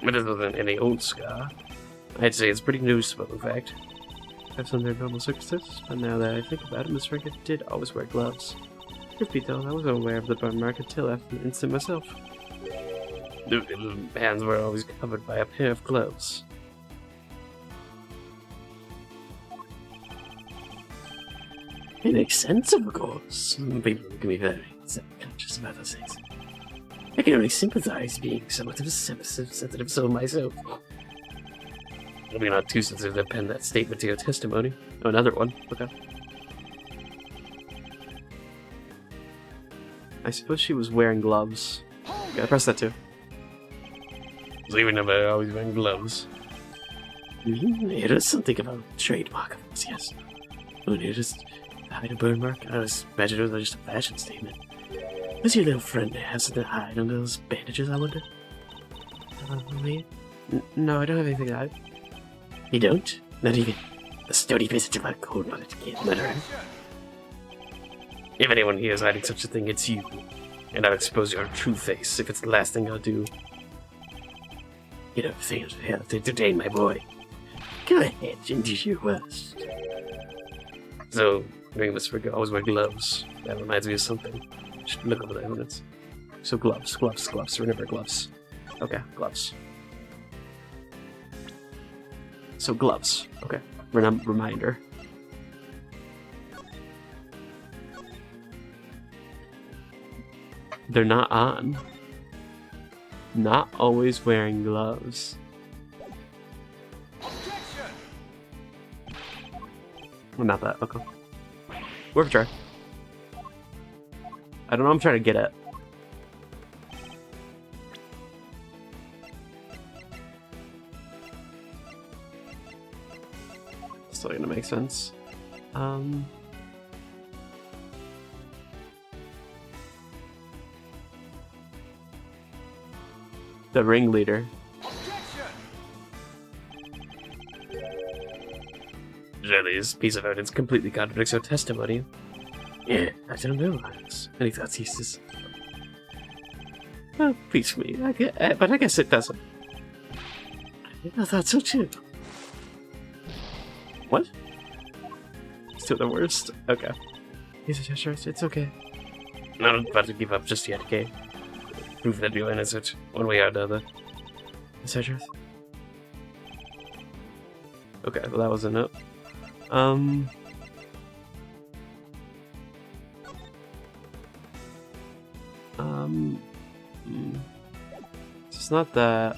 But it wasn't any old scar. I'd say it's pretty noticeable, in fact. I've some their normal circumstances, but now that I think about it, Miss Rickett did always wear gloves. Truth be told, I wasn't aware of the burn mark until after the incident myself. The hands were always covered by a pair of gloves. It makes sense, of course. Some people can be very self-conscious about those things. I can only sympathize, being somewhat of a sensitive soul myself. I'll be not too sensitive to pen that statement to your testimony. Oh, another one. Okay. I suppose she was wearing gloves. Okay, press that too. So even if I always wearing gloves. It is something about trademark of this, yes. When you just hide a burn mark, I was imagine it was just a fashion statement. Does your little friend have something to hide under those bandages, I wonder? No, I don't have anything to hide. You don't? Not even a sturdy visit of a cold-blooded kid, murderer? If anyone here is hiding such a thing, it's you. And I'll expose your true face if it's the last thing I'll do. You don't think it'll help to entertain my boy. Go ahead and do your worst. So, we must always wear gloves. That reminds me of something. Should look over the evidence. So gloves. Remember gloves. Okay, gloves. So gloves. Okay. Reminder. They're not on. Not always wearing gloves. Well, not that. Okay. Worth a try. I don't know what I'm trying to get at. Still gonna make sense. The ringleader. Really, this piece of evidence completely contradicts your testimony. Yeah, I don't know. Any thoughts, Eustace? Well, beats me. But I guess it doesn't. I thought so too. What? Still the worst? Okay. He's a gesture, it's okay. I'm not about to give up just yet, okay? Prove that you're innocent, one way or another. Is that truth? Okay, well that wasn't it. It's not that.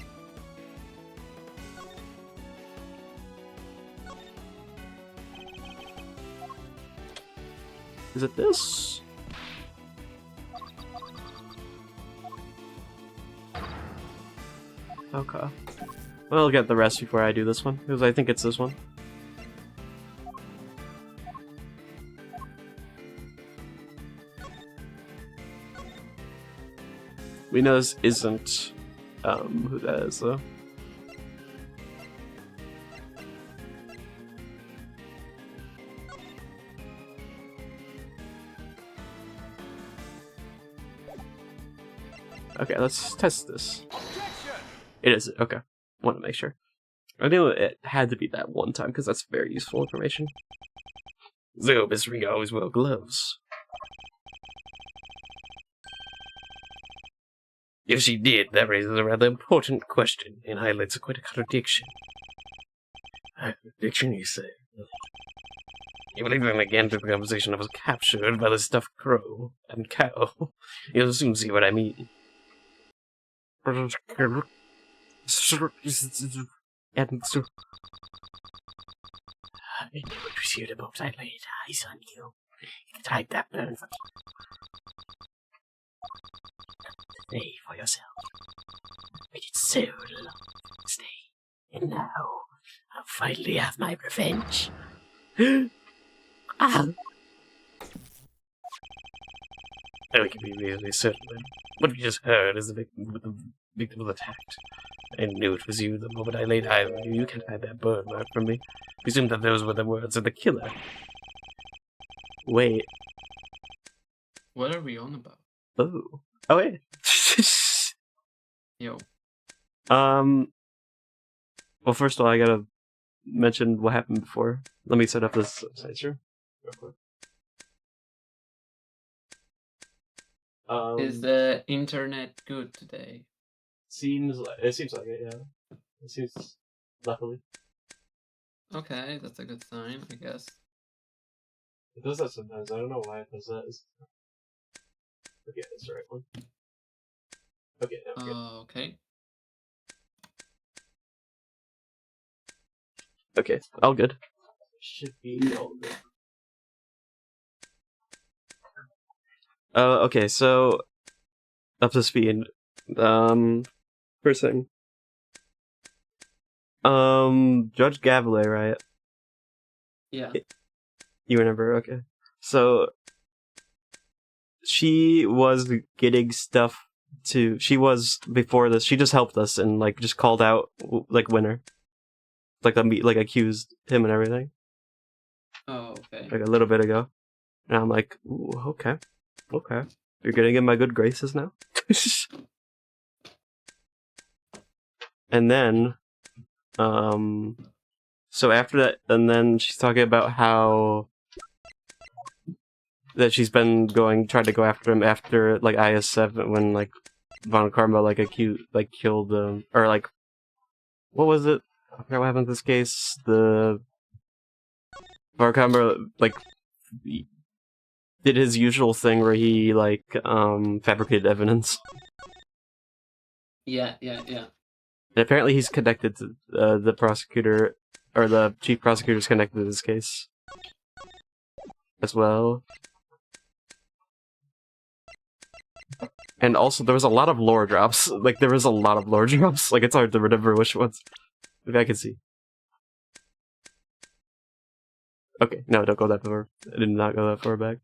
Is it this? Okay. Well, I'll get the rest before I do this one, because I think it's this one. We know this isn't who that is though. Okay, let's test this. It is okay. Want to make sure. I knew it had to be that one time because that's very useful information. So, Miss Ring always wore gloves. If she did, that raises a rather important question and highlights quite a contradiction. A contradiction, you say? Even if I get into the conversation, I was captured by the stuffed crow and cow. You'll soon see what I mean. And so, I knew it was you the moment I laid eyes on you. You can hide that burn for stay for yourself. Waited so long to stay, and now I'll finally have my revenge. Ah. I can be really certain that what we just heard is the victim was attacked. I knew it was you the moment I laid eyes on you. You can't hide that burn mark from me. Presume that those were the words of the killer. Wait. What are we on about? Oh. Oh, wait. Yo. Well, first of all, I gotta mention what happened before. Let me set up this site real quick. Is the internet good today? it seems like it, yeah. It seems, luckily. Okay, that's a good sign, I guess. It does that sometimes. I don't know why it does that. Okay, that's the right one. Okay, now we're good. Okay. Okay, all good. Should be all good. Okay, so up to speed. First thing. Judge Gavlet, right? Yeah. You remember? Okay. So she was getting stuff to. She was before this. She just helped us and like just called out like winner, like accused him and everything. Oh, okay. Like a little bit ago, and I'm like, ooh, okay, you're getting in my good graces now. And then, so after that, and then she's talking about how that she's been tried to go after him after like IS-7 when like Von Karma like killed or like what was it? I forgot what happened in this case. The Von Karma like did his usual thing where he like fabricated evidence. Yeah. And apparently he's connected to the prosecutor, or the chief prosecutor is connected to this case as well. And also, there was a lot of lore drops. Like, there was a lot of lore drops. Like, it's hard to remember which ones. Maybe I can see. Okay, no, don't go that far. I did not go that far back.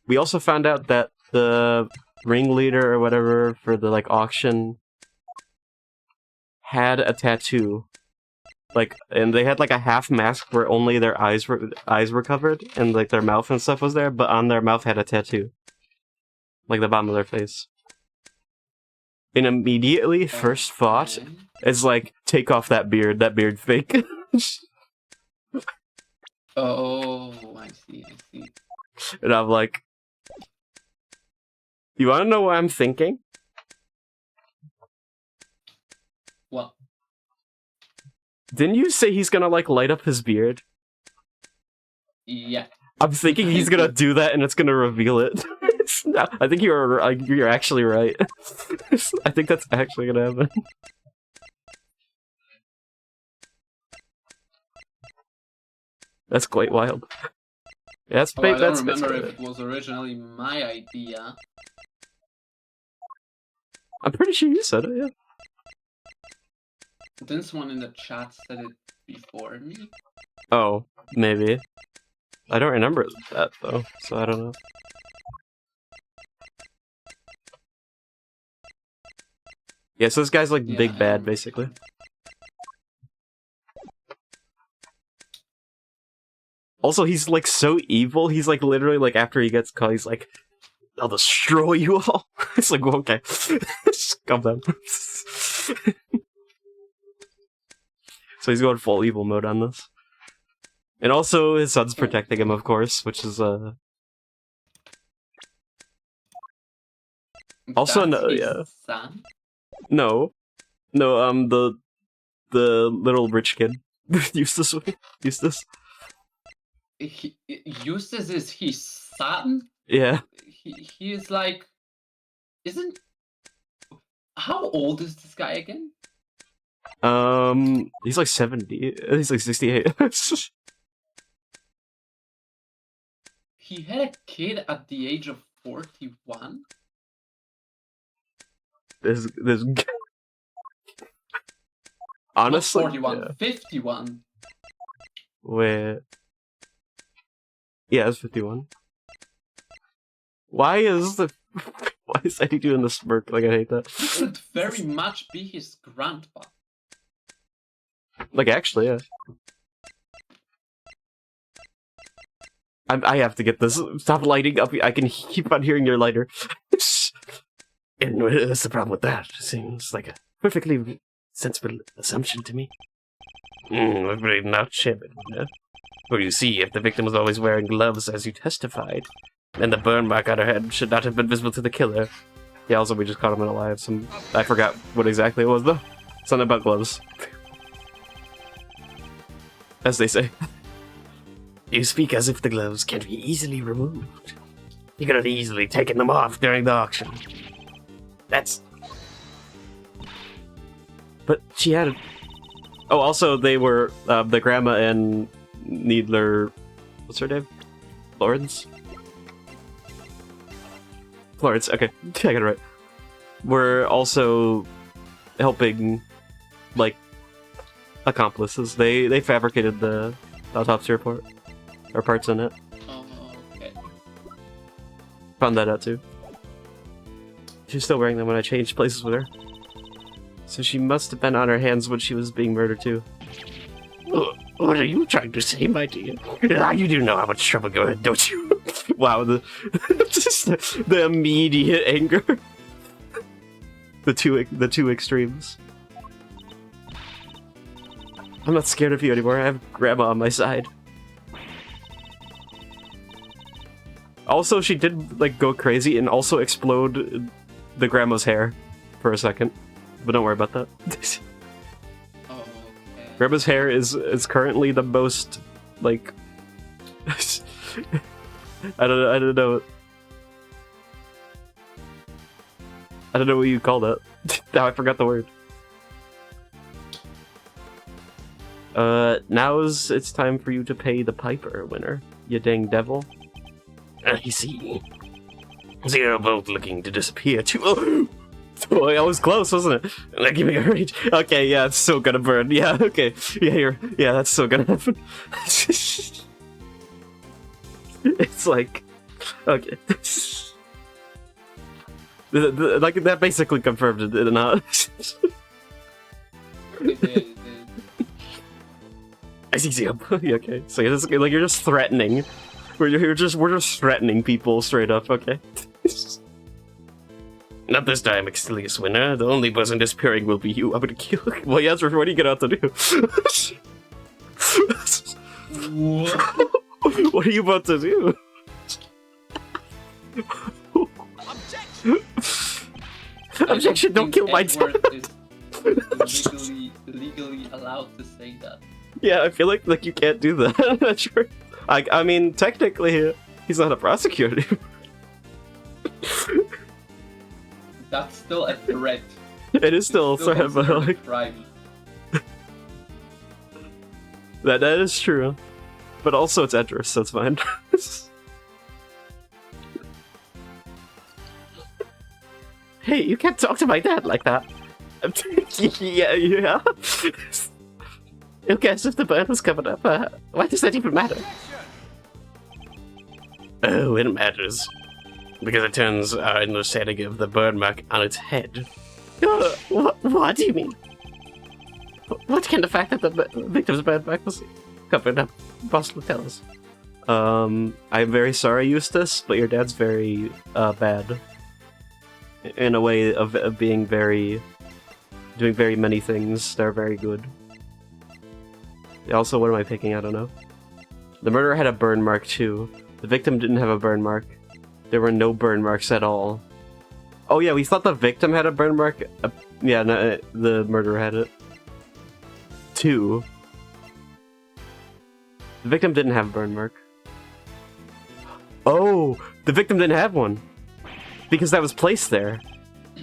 We also found out that the ringleader or whatever for the, like, auction had a tattoo. Like, and they had, like, a half mask where only their eyes were covered, and, like, their mouth and stuff was there, but on their mouth had a tattoo. Like, the bottom of their face. And immediately, first thought is, like, take off that beard fake. Oh, I see. And I'm like, you wanna know what I'm thinking? What? Didn't you say he's gonna, like, light up his beard? Yeah. I'm thinking he's gonna do that and it's gonna reveal it. No, I think you're actually right. I think that's actually gonna happen. That's quite wild. Yeah, I don't remember if it was originally my idea. I'm pretty sure you said it, yeah. Didn't someone in the chat said it before me? Oh, maybe. I don't remember that, though, so I don't know. Yeah, so this guy's like big bad, basically. Also, he's like so evil, he's like literally like after he gets caught, he's like, I'll destroy you all. It's like, well, okay. Just calm down. So he's going full evil mode on this. And also, his son's protecting him, of course, which is, also, no, yeah. Son? No, the little rich kid, Eustace. Eustace is his son? Yeah. He is like... Isn't... How old is this guy again? He's like 70. He's like 68. He had a kid at the age of 41? This honestly, Not 41, yeah. 51. Wait. Yeah, it's 51. Why is Eddie doing the smirk? Like, I hate that. He could very much be his grandpa. Like, actually, yeah. I have to get this. Stop lighting up. I can keep on hearing your lighter. And what's the problem with that? Seems like a perfectly sensible assumption to me. Afraid not, Chairman. For you see, if the victim was always wearing gloves as you testified, then the burn mark on her head should not have been visible to the killer. Yeah, also, we just caught him in a lie. I forgot what exactly it was, though. Something about gloves. As they say. You speak as if the gloves can't be easily removed. You could have easily taken them off during the auction. But she had... Oh, also, they were... the grandma and Needler... What's her name? Florence? Florence, okay. I got it right. Were also helping, like, accomplices. They fabricated the autopsy report. Or parts in it. Oh, okay. Found that out, too. She's still wearing them when I changed places with her. So she must have been on her hands when she was being murdered, too. What are you trying to say, my dear? You do know how much trouble you're in, don't you? Wow, just the immediate anger. The two extremes. I'm not scared of you anymore. I have Grandma on my side. Also, she did like go crazy and also explode the grandma's hair for a second. But don't worry about that. Oh, okay. Grandma's hair is currently the most like I don't know. I don't know what you call that. Now I forgot the word. Now's it's time for you to pay the piper, winner. You dang devil. I see. So you're both looking to disappear too. Oh, that was close, wasn't it? Like, give me a rage. Okay, yeah, it's so gonna burn. Yeah, okay. Yeah, that's so gonna happen. It's like, okay. Like, that basically confirmed it, did it not? It did. I see. Okay, so you're just threatening. We're just threatening people straight up, okay? Not this time, Exilius winner. The only person disappearing will be you. I'm gonna kill you. Well, yes, what do you get out to do? What? What are you about to do? Objection, don't kill my dad. Edgeworth is legally allowed to say that. Yeah, I feel like you can't do that. That's sure. I mean, technically, he's not a prosecutor. That's still a threat. It is still a threat, but like crime. that is true. But also, it's Edgeworth, so it's fine. Hey, you can't talk to my dad like that. yeah. Who cares if the burn was covered up? Why does that even matter? Oh, it matters. Because it turns our understanding of the burn mark on its head. What do you mean? What can the fact that the victim's burn mark was covered up possibly tell us? I'm very sorry, Eustace, but your dad's very bad. In a way of being doing very many things that are very good. Also, what am I picking? I don't know. The murderer had a burn mark too. The victim didn't have a burn mark. There were no burn marks at all. Oh yeah, we thought the victim had a burn mark. Yeah, no, the murderer had it. 2. The victim didn't have a burn mark. Oh, the victim didn't have one. Because that was placed there.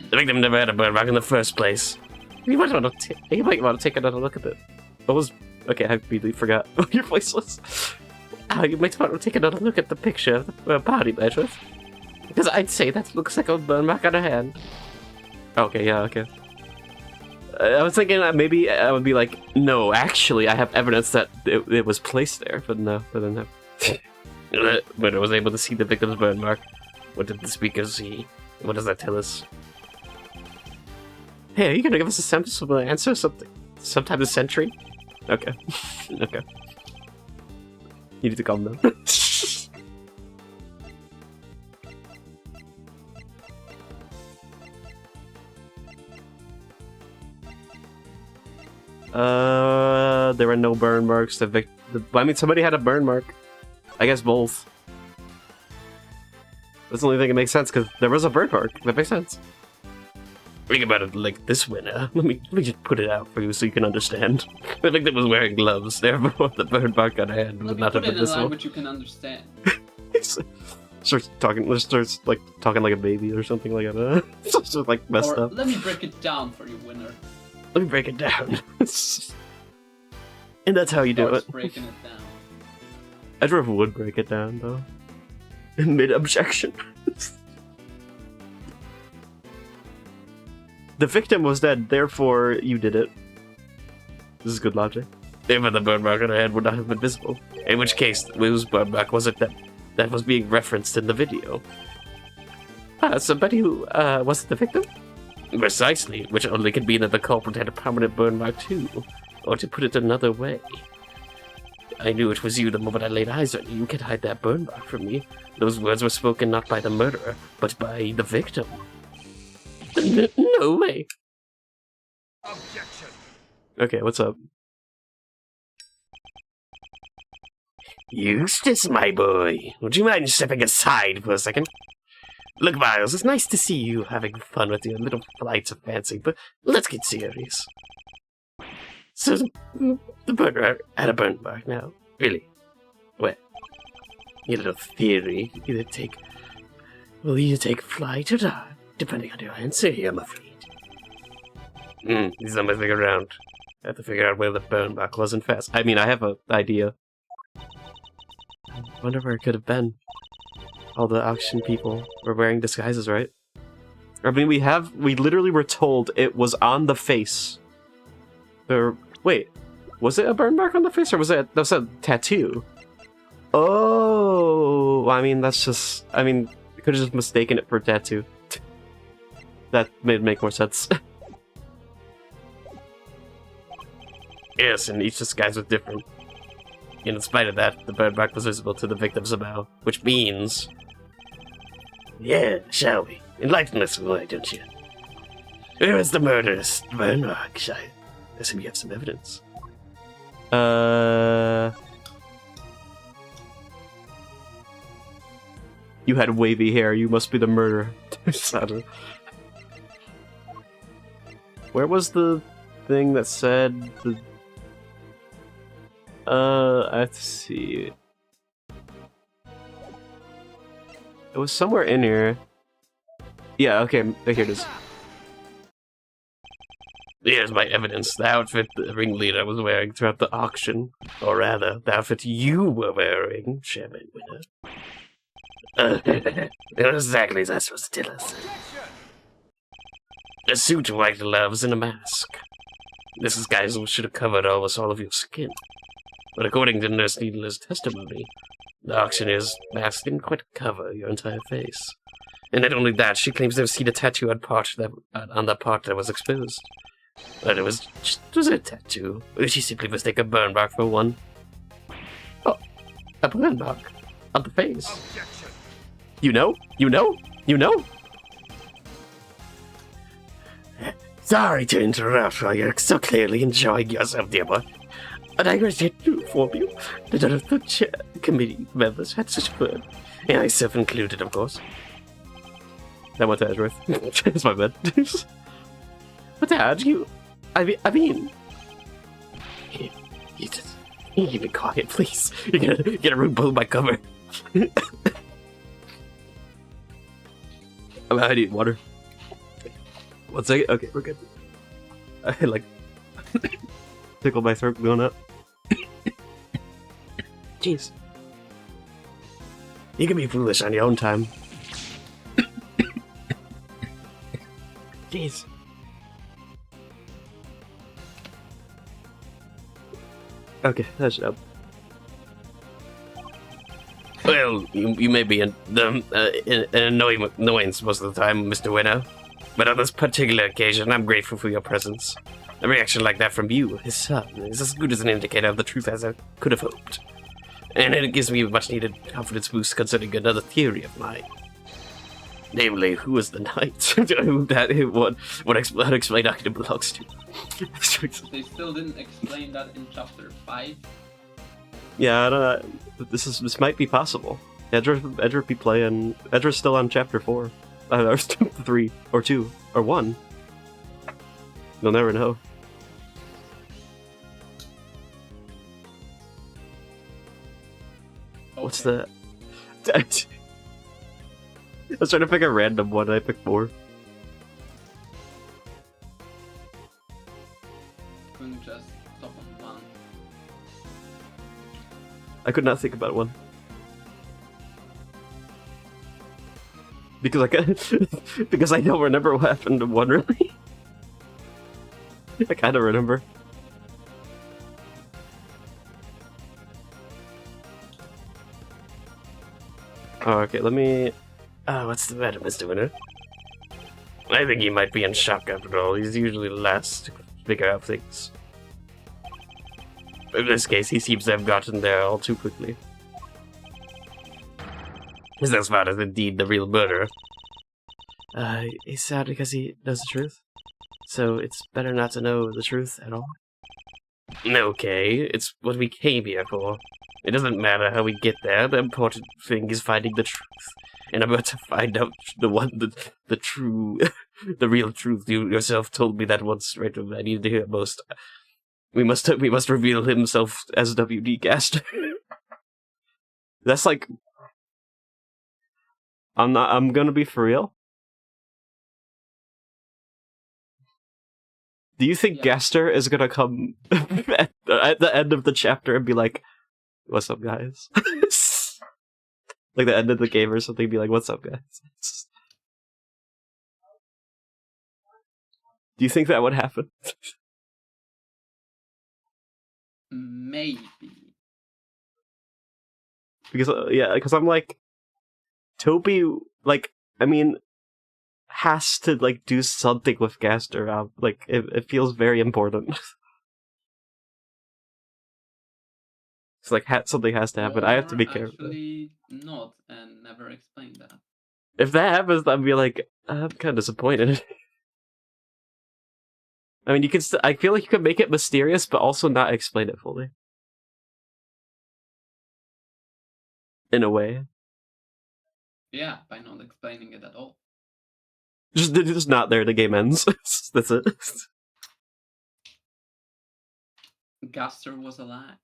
The victim never had a burn mark in the first place. You might want to take another look at it. What was... Okay, I really forgot what your voice was. You might want to take another look at the picture of the body, Edgeworth. Because I'd say that looks like a burn mark on her hand. Okay, yeah, okay. I was thinking that maybe I would be like, no, actually, I have evidence that it was placed there, but no, I didn't have. But I was able to see the victim's burn mark. What did the speaker see? What does that tell us? Hey, are you gonna give us a sensible answer sometime this century? Okay. Okay. You need to calm down. There were no burn marks. I mean, somebody had a burn mark. I guess both. That's the only thing that makes sense, because there was a burn mark. That makes sense. Think about it like this winner. Let me just put it out for you so you can understand. The victim was wearing gloves, therefore the burn mark on her hand would not have been visible. Put it in a language you can understand. starts talking like a baby or something like that. It's just like messed up. Let me break it down for you, winner. Let me break it down. And that's how you do it. Breaking it down. Edgeworth would break it down though. In mid-objection. The victim was dead, therefore you did it. This is good logic. Therefore the burn mark on her head would not have been visible. In which case, whose burn mark was it that was being referenced in the video? Somebody who, was it the victim? Precisely, which only could mean that the culprit had a permanent burn mark too. Or to put it another way, I knew it was you the moment I laid eyes on you. You can't hide that burn mark from me. Those words were spoken not by the murderer, but by the victim. No way. Objection. Okay, what's up? Eustace, my boy, would you mind stepping aside for a second? Look, Miles, it's nice to see you having fun with your little flights of fancy, but let's get serious. So, the murderer had a burn mark now. Really? Well, your little theory, you either take flight or die, depending on your answer here, I'm afraid. These numbers think around. I have to figure out where the burn mark was in fast. I mean, I have an idea. I wonder where it could have been. All the auction people were wearing disguises, right? I mean, we literally were told it was on the face. Wait, was it a burn mark on the face, or was that was a tattoo? Oh, I mean, that's just, I mean, you could have just mistaken it for a tattoo. That made make more sense. Yes, and each disguise was different. And in spite of that, the burn mark was visible to the victim's bow, which means... Yeah, shall we? Enlighten us, why don't you? Where is the murderous burn mark, I assume you have some evidence. You had wavy hair, you must be the murderer. Where was the thing that said the... I have to see. It was somewhere in here. Yeah, okay, here it is. Here's my evidence. The outfit the ringleader was wearing throughout the auction. Or rather, the outfit you were wearing, Chairman Winner. What exactly is that supposed to tell us? A suit, white gloves, and a mask. This disguise should have covered almost all of your skin. But according to Nurse Needler's testimony, the auctioneer's mask didn't quite cover your entire face. And not only that, she claims to have seen a tattoo on the part that was exposed. But it was a tattoo. She simply mistake a burn mark for one. Oh, a burn mark on the face. Objection. You know? You know? You know? Sorry to interrupt while you're so clearly enjoying yourself, dear boy. But I regret to inform you that none of the chair committee members had such fun. And myself included, of course. That went to Edgeworth. It's my bad. But Dad, I mean... You be quiet, please. You're gonna ruin both my cover. I need water. 1 second. Okay, we're good. I like tickle my throat going up. Jeez. You can be foolish on your own time. Jeez. Okay, that should help. Well, you may be an annoyance most of the time, Mr. Winner. But on this particular occasion, I'm grateful for your presence. A reaction like that from you, his son, is as good as an indicator of the truth as I could have hoped. And it gives me a much-needed confidence boost concerning another theory of mine. Namely, who is the knight? What unexplained item belongs to? They still didn't explain that in chapter 5. Yeah, I don't know. This might be possible. Edgeworth be playing. Edgeworth's still on chapter 4. Or 3, or 2, or 1. You'll never know. What's Okay. the... I was trying to pick a random one, and I picked 4. Couldn't just stop on 1. I could not think about one. Because because I don't remember what happened to 1, really. I kind of remember. Oh, okay, let me... What's the matter, Mr. Winner? I think he might be in shock after all. He's usually the last to figure out things. In this case, he seems to have gotten there all too quickly. His next spot is indeed the real murderer. He's sad because he knows the truth. So it's better not to know the truth at all. Okay, it's what we came here for. It doesn't matter how we get there, the important thing is finding the truth. And I'm about to find out the true, the real truth. You yourself told me that once, right? I needed to hear it most. We must reveal himself as W.D. Gaster. That's like... I'm gonna be for real. Do you think Yeah. Gaster is gonna come at the end of the chapter and be like, "What's up, guys?" Like the end of the game or something, be like, "What's up, guys?" Do you think that would happen? Maybe. Because I'm like, Toby, like, I mean, has to like do something with Gaster. Like, it feels very important. It's like something has to happen. I have to be Or careful. actually not, and never explain that. If that happens, I'd be like, I'm kind of disappointed. I mean, you can. I feel like you could make it mysterious, but also not explain it fully. In a way, Yeah, by not explaining it at all. just not there. The game ends. That's it. Gaster was alive.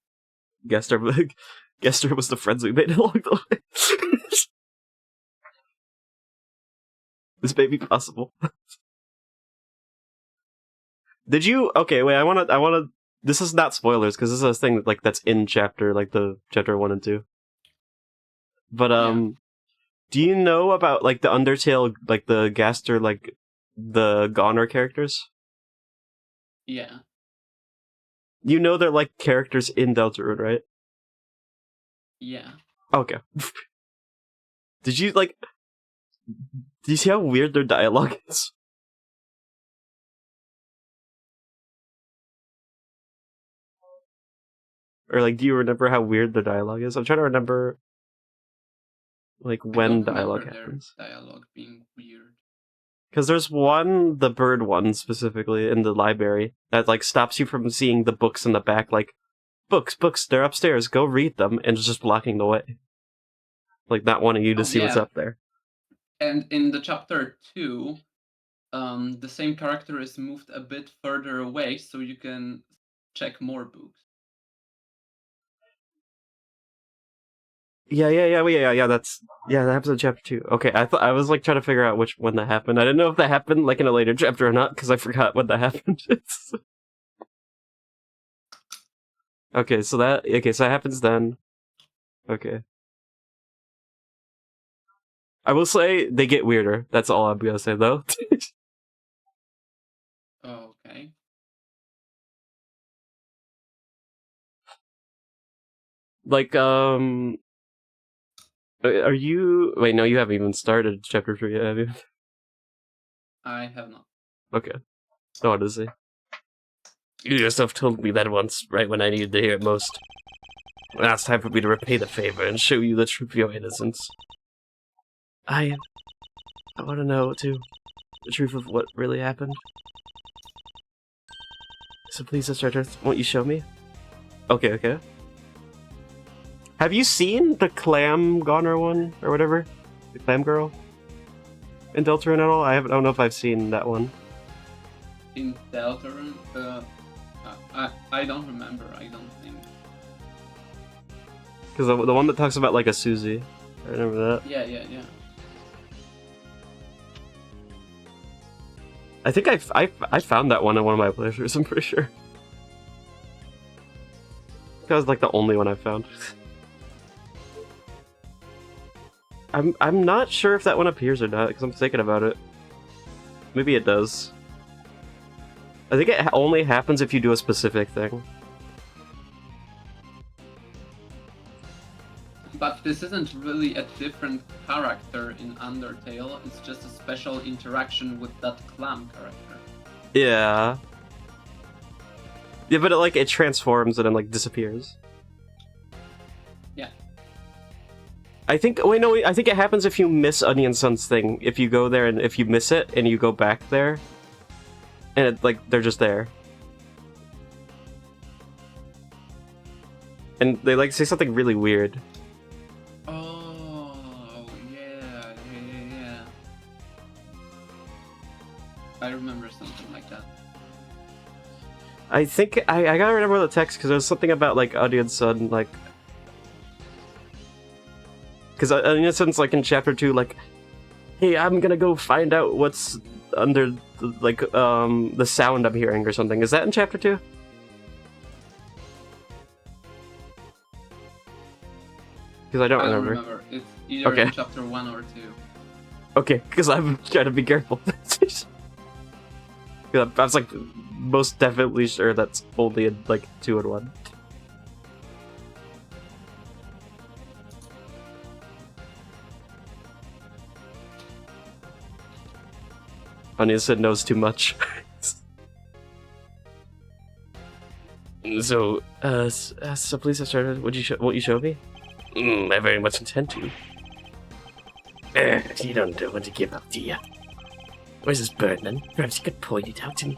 Gester was the friends we made along the way. This may be possible. Did you? Okay, wait. I wanna. This is not spoilers because this is a thing like that's in chapter like the chapter 1 and 2. But do you know about like the Undertale, like the Gaster, like the Goner characters? Yeah. You know they're like characters in Deltarune, right? Yeah. Okay. Did you like? Do you see how weird their dialogue is? Or like, do you remember how weird the dialogue is? I'm trying to remember, like, I when don't dialogue remember happens. their dialogue being weird. Because there's one, the bird one specifically, in the library, that, like, stops you from seeing the books in the back, like, books, they're upstairs, go read them, and it's just blocking the way. Like, not wanting you to Oh, see what's yeah. up there. And in the chapter 2, the same character is moved a bit further away, so you can check more books. Yeah. That happens in chapter 2. Okay, I was like trying to figure out when that happened. I didn't know if that happened like in a later chapter or not because I forgot when that happened. Okay, so that happens then. Okay. I will say they get weirder. That's all I'm gonna say though. Okay. Like are you? Wait, no, you haven't even started chapter 3 yet, have you? I have not. Okay. So what is it? You yourself told me that once, right when I needed to hear it most. Now it's time for me to repay the favor and show you the truth of your innocence. I want to know too, the truth of what really happened. So please, Sister Earth, won't you show me? Okay. Have you seen the Clam Goner one or whatever, the Clam Girl in Deltarune at all? I don't know if I've seen that one. In Deltarune, I don't remember. I don't think. Because the one that talks about like a Susie, I remember that. Yeah. I think I found that one in one of my playthroughs. I'm pretty sure. That was like the only one I found. I'm not sure if that one appears or not because I'm thinking about it. Maybe it does. I think it only happens if you do a specific thing. But this isn't really a different character in Undertale. It's just a special interaction with that clam character. Yeah. Yeah, but it transforms and then like disappears. Yeah. I think it happens if you miss Onion Sun's thing. If you go there and if you miss it and you go back there, and they're just there. And they say something really weird. Oh, yeah. I remember something like that. I think I gotta remember the text because there's something about Onion Sun because Onion Sun's in chapter 2 hey, I'm gonna go find out what's under the sound I'm hearing or something. Is that in chapter 2? Because I don't remember. It's either Okay. in chapter 1 or 2. Okay, because I'm trying to be careful. I was most definitely sure that's only in 2 and 1. Onion Sun knows too much. So, So please, Sister, won't you show me? I very much intend to. You don't want to give up, do you? Where's this Birdman? Perhaps you could point it out to me.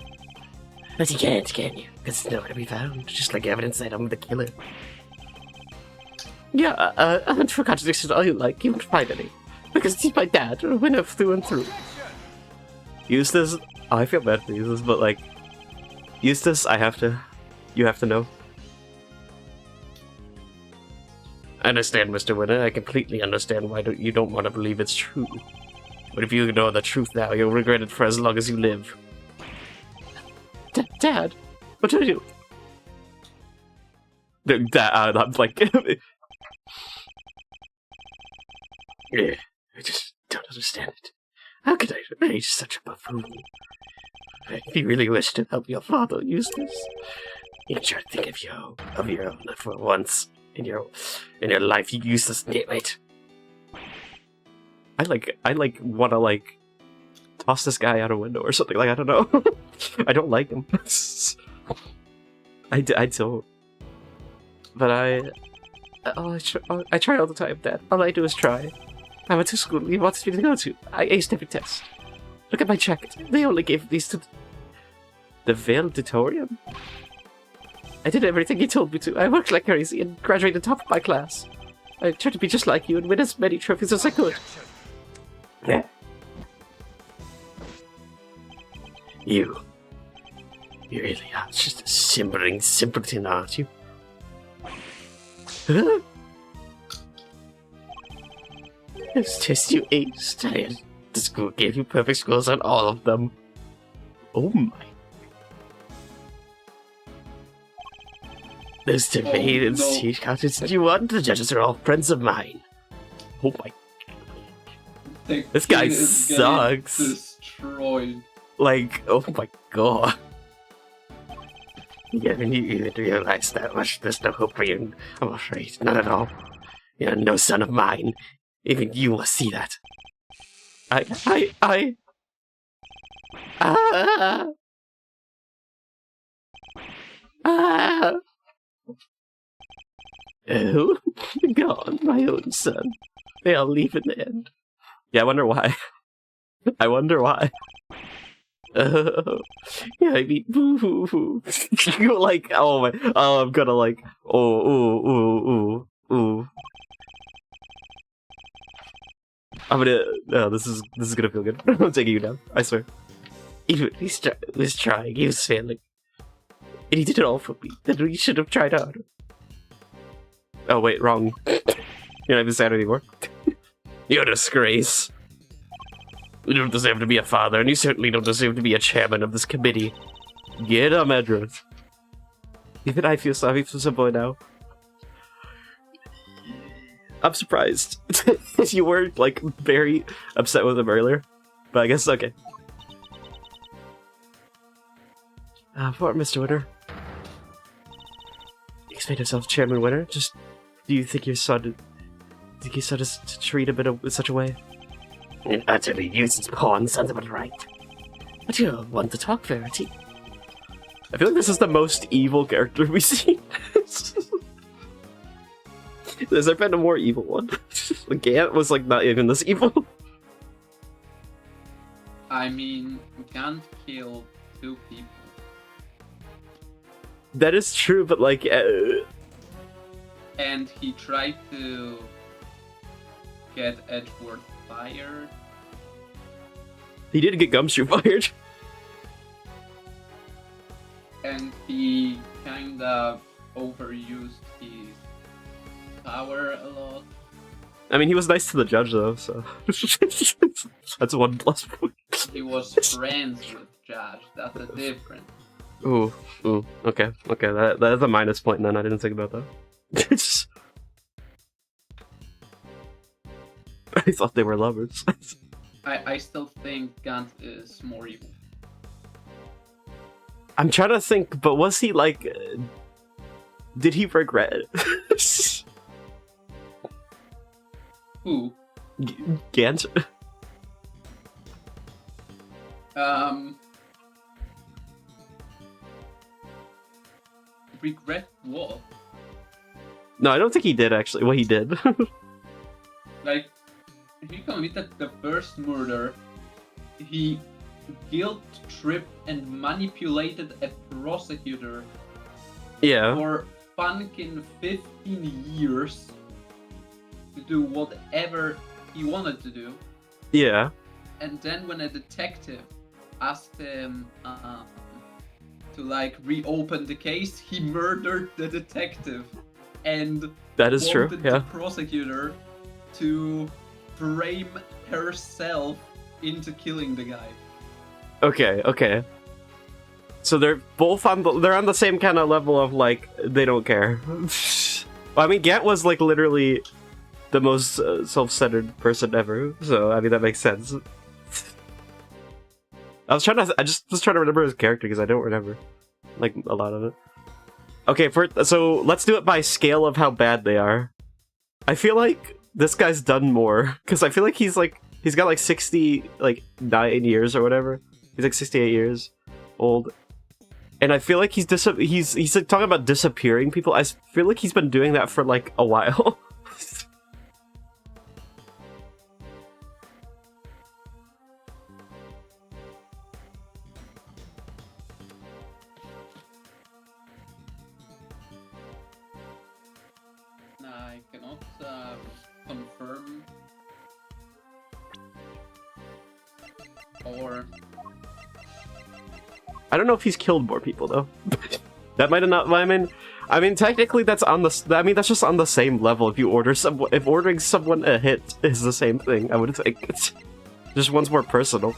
But you can't, can you? Because it's nowhere to be found, just like evidence that I'm the killer. Yeah, and for contradiction all you like, you won't find any. Because he's my dad, a winner through and through. Eustace, I feel bad for Eustace, but Eustace, you have to know. I understand, Mr. Winner. I completely understand why you don't want to believe it's true. But if you ignore the truth now, you'll regret it for as long as you live. Dad, what did I do? I'm Yeah, I just don't understand it. How could I raise such a buffoon? If you really wish to help your father, Eustace, you can try to think of your own for once in your life, you useless nitwit. I want to toss this guy out a window or something. I don't know. I don't like him. I don't. But I try all the time, Dad. All I do is try. I went to school he wants me to go to. I aced every test. Look at my jacket. They only gave these to the valedictorian? I did everything he told me to. I worked like crazy and graduated top of my class. I tried to be just like you and win as many trophies as I could. Yeah. You really are just a simmering simpleton, aren't you? Huh? Those tests you aced. The school gave you perfect scores on all of them. Oh my. Those surveillance no. teach contests you won. The judges are all friends of mine. Oh my. The This guy kid is getting sucks. Destroyed. Like, oh my god. You haven't even realized that much. There's no hope for you, I'm afraid. Not at all. You're no son of mine. Even you must see that. Ah! Ah! Oh, gone, my own son. They'll leave in the end. Yeah, I wonder why. I wonder why. Oh, yeah, I mean, boo-hoo-hoo. You like, oh my, oh, I'm gonna like, oh, ooh, ooh, ooh, ooh. I'm gonna, no, this is gonna feel good. I'm taking you down, I swear. Even he was trying, he was failing. And he did it all for me. Then we should have tried harder. Oh wait, wrong. You're not even sad anymore. You're a disgrace. You don't deserve to be a father, and you certainly don't deserve to be a chairman of this committee. Get him, Edgeworth. Even I feel sorry for some boy now. I'm surprised. You were, like, very upset with him earlier. But I guess, okay. Poor Mr. Winter. You expect yourself Chairman Winter? Just, do you think your son is to treat him in such a way? An utterly useless pawn sounds about right. But you're one to talk, Verity. I feel like this is the most evil character we've seen. Has there been a more evil one? Gant was like not even this evil. I mean, you can't kill 2 people. That is true, but like... And he tried to get Edgeworth fired. He did get Gumshoe fired. And he kinda overused his power a lot. I mean, he was nice to the judge, though, so... That's 1 plus point. He was friends with Judge, that's a difference. Ooh, okay, that is a minus point then, I didn't think about that. I thought they were lovers. I still think Gant is more evil. I'm trying to think, but was he like... did he regret it? Who? Gant? Regret what? No, I don't think he did, actually. Well, he did. Like, he committed the first murder, he guilt tripped and manipulated a prosecutor Yeah. for fucking 15 years to do whatever he wanted to do. Yeah. And then when a detective asked him to like reopen the case, he murdered the detective and That is true, wanted yeah. the prosecutor to frame herself into killing the guy. Okay. So they're both on the same kind of level of like they don't care. Well, I mean, Gant was like literally the most self-centered person ever, so I mean that makes sense. I just was trying to remember his character because I don't remember like a lot of it. Okay, so let's do it by scale of how bad they are. I feel like this guy's done more because I feel like he's got like 9 years or whatever. He's like 68 years old, and I feel like he's like talking about disappearing people. I feel like he's been doing that for like a while. I cannot confirm or I don't know if he's killed more people though. That might have not. I mean, I mean, technically, that's on the. I mean, that's just on the same level. If you order someone, if ordering someone a hit is the same thing, I would think. It's just one's more personal.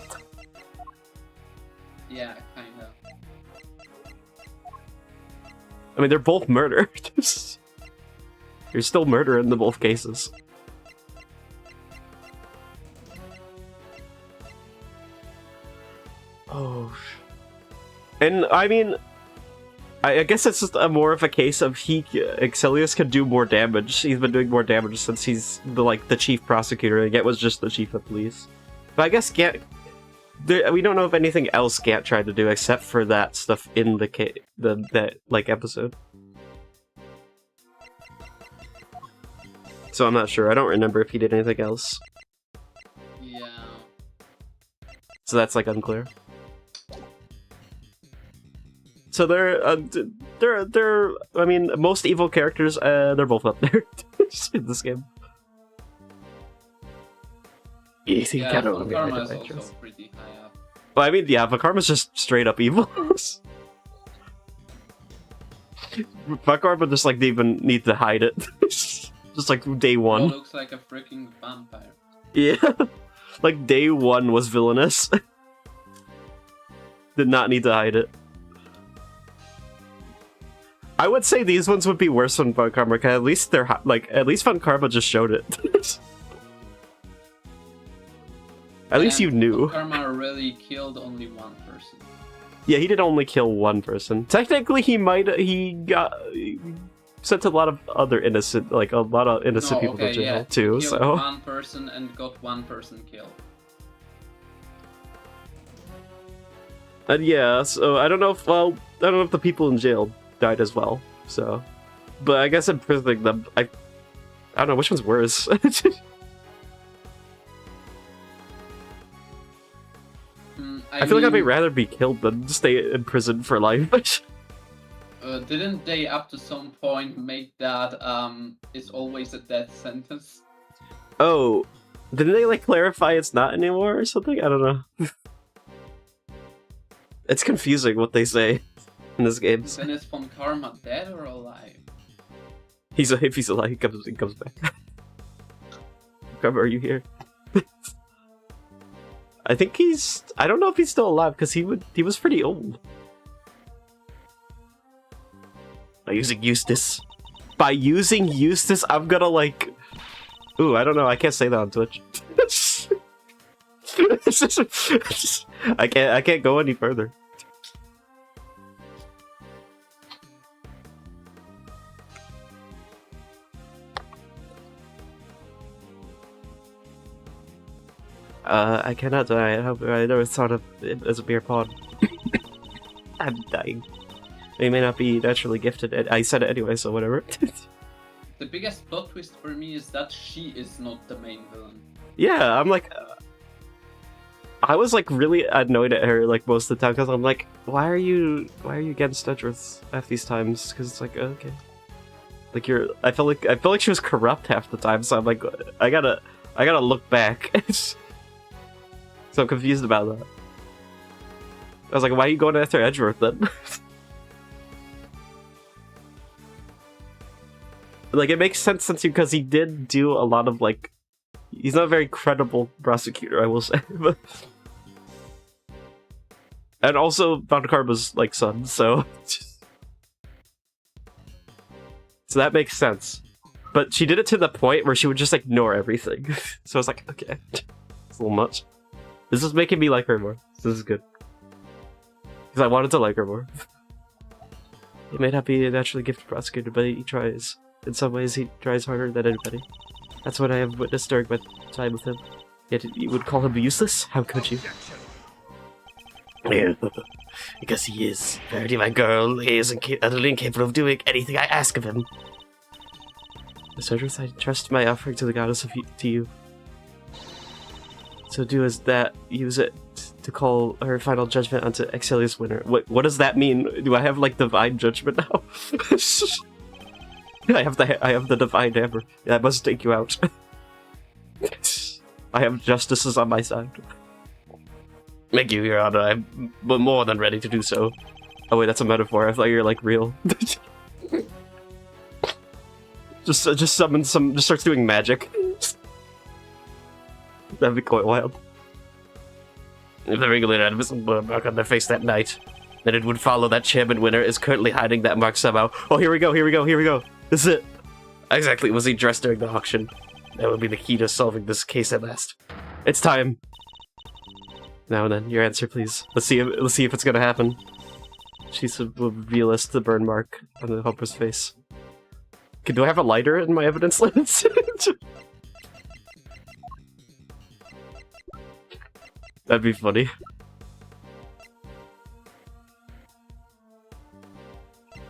Yeah, kinda. I mean, they're both murder. You're still murder in the both cases. Oh. And I mean, I guess it's just more of a case of Excelius can do more damage. He's been doing more damage since he's the chief prosecutor, and Gant was just the chief of police. But I guess Gant, we don't know if anything else Gant tried to do except for that stuff in that episode. So I'm not sure. I don't remember if he did anything else. Yeah. So that's unclear. So they're I mean, most evil characters, they're both up there in this game. You think Yeah, I don't know. Karma is also pretty high up. Well, I mean, yeah, but Karma's just straight up evil. But Karma just didn't even need to hide it. Just day Bro one. looks like a freaking vampire. Yeah. Day one was villainous. Did not need to hide it. I would say these ones would be worse than Fun Karma, because at least they're at least Fun Karma just showed it. At least you knew. Fun Karma really killed only one person. Yeah, he did only kill one person. Technically, he sent a lot of other innocent, a lot of innocent people to jail too. He killed So one person and got one person killed. and yeah, so I don't know if the people in jail died as well. So, but I guess imprisoning them, I don't know which one's worse. I feel like I'd rather be killed than stay in prison for life. Didn't they up to some point make that it's always a death sentence? Oh, didn't they clarify it's not anymore or something? I don't know. It's confusing what they say in this game. Then is Von Karma dead or alive? If he's alive, he comes back. Karma, are you here? I think I don't know if he's still alive because he was pretty old. By using Eustace, I'm gonna ooh, I don't know. I can't say that on Twitch. I can't go any further. I cannot die. I never thought of it as a beer pond. I'm dying. They may not be naturally gifted. I said it anyway, so whatever. The biggest plot twist for me is that she is not the main villain. Yeah, I'm I was really annoyed at her most of the time because I'm why are you against Edgeworth half these times? Because it's okay, I felt like she was corrupt half the time, so I'm I gotta look back. So I'm confused about that. I was why are you going after Edgeworth then? It makes sense because he did do a lot of he's not a very credible prosecutor, I will say. And also Von Karma's son, so so that makes sense. But she did it to the point where she would just ignore everything. So I was okay, it's a little much. This is making me like her more. This is good. Because I wanted to like her more. He may not be a naturally gifted prosecutor, but he tries. In some ways, he tries harder than anybody. That's what I have witnessed during my time with him. Yet you would call him useless? How could you? Yeah, because he is. Verity, my girl, he is utterly incapable of doing anything I ask of him. Miss Edgeworth, I trust my offering to the goddess to you. So do as that, use it to call her final judgment onto Excelius winner. What does that mean? Do I have divine judgment now? I have the divine hammer. I must take you out. I have justices on my side. Thank you, Your Honor. I'm more than ready to do so. Oh wait, that's a metaphor. I thought you were real. Just summon some. Just starts doing magic. That'd be quite wild. If the regulator had a visible burn mark on their face that night, then it would follow that chairman winner is currently hiding that mark somehow. Oh, here we go. Here we go. Here we go. This is it. Exactly was he dressed during the auction? That would be the key to solving this case at last. It's time. Now then, your answer, please. Let's see if it's gonna happen. She will reveal us the burn mark on the Hopper's face. Okay, do I have a lighter in my evidence list? That'd be funny.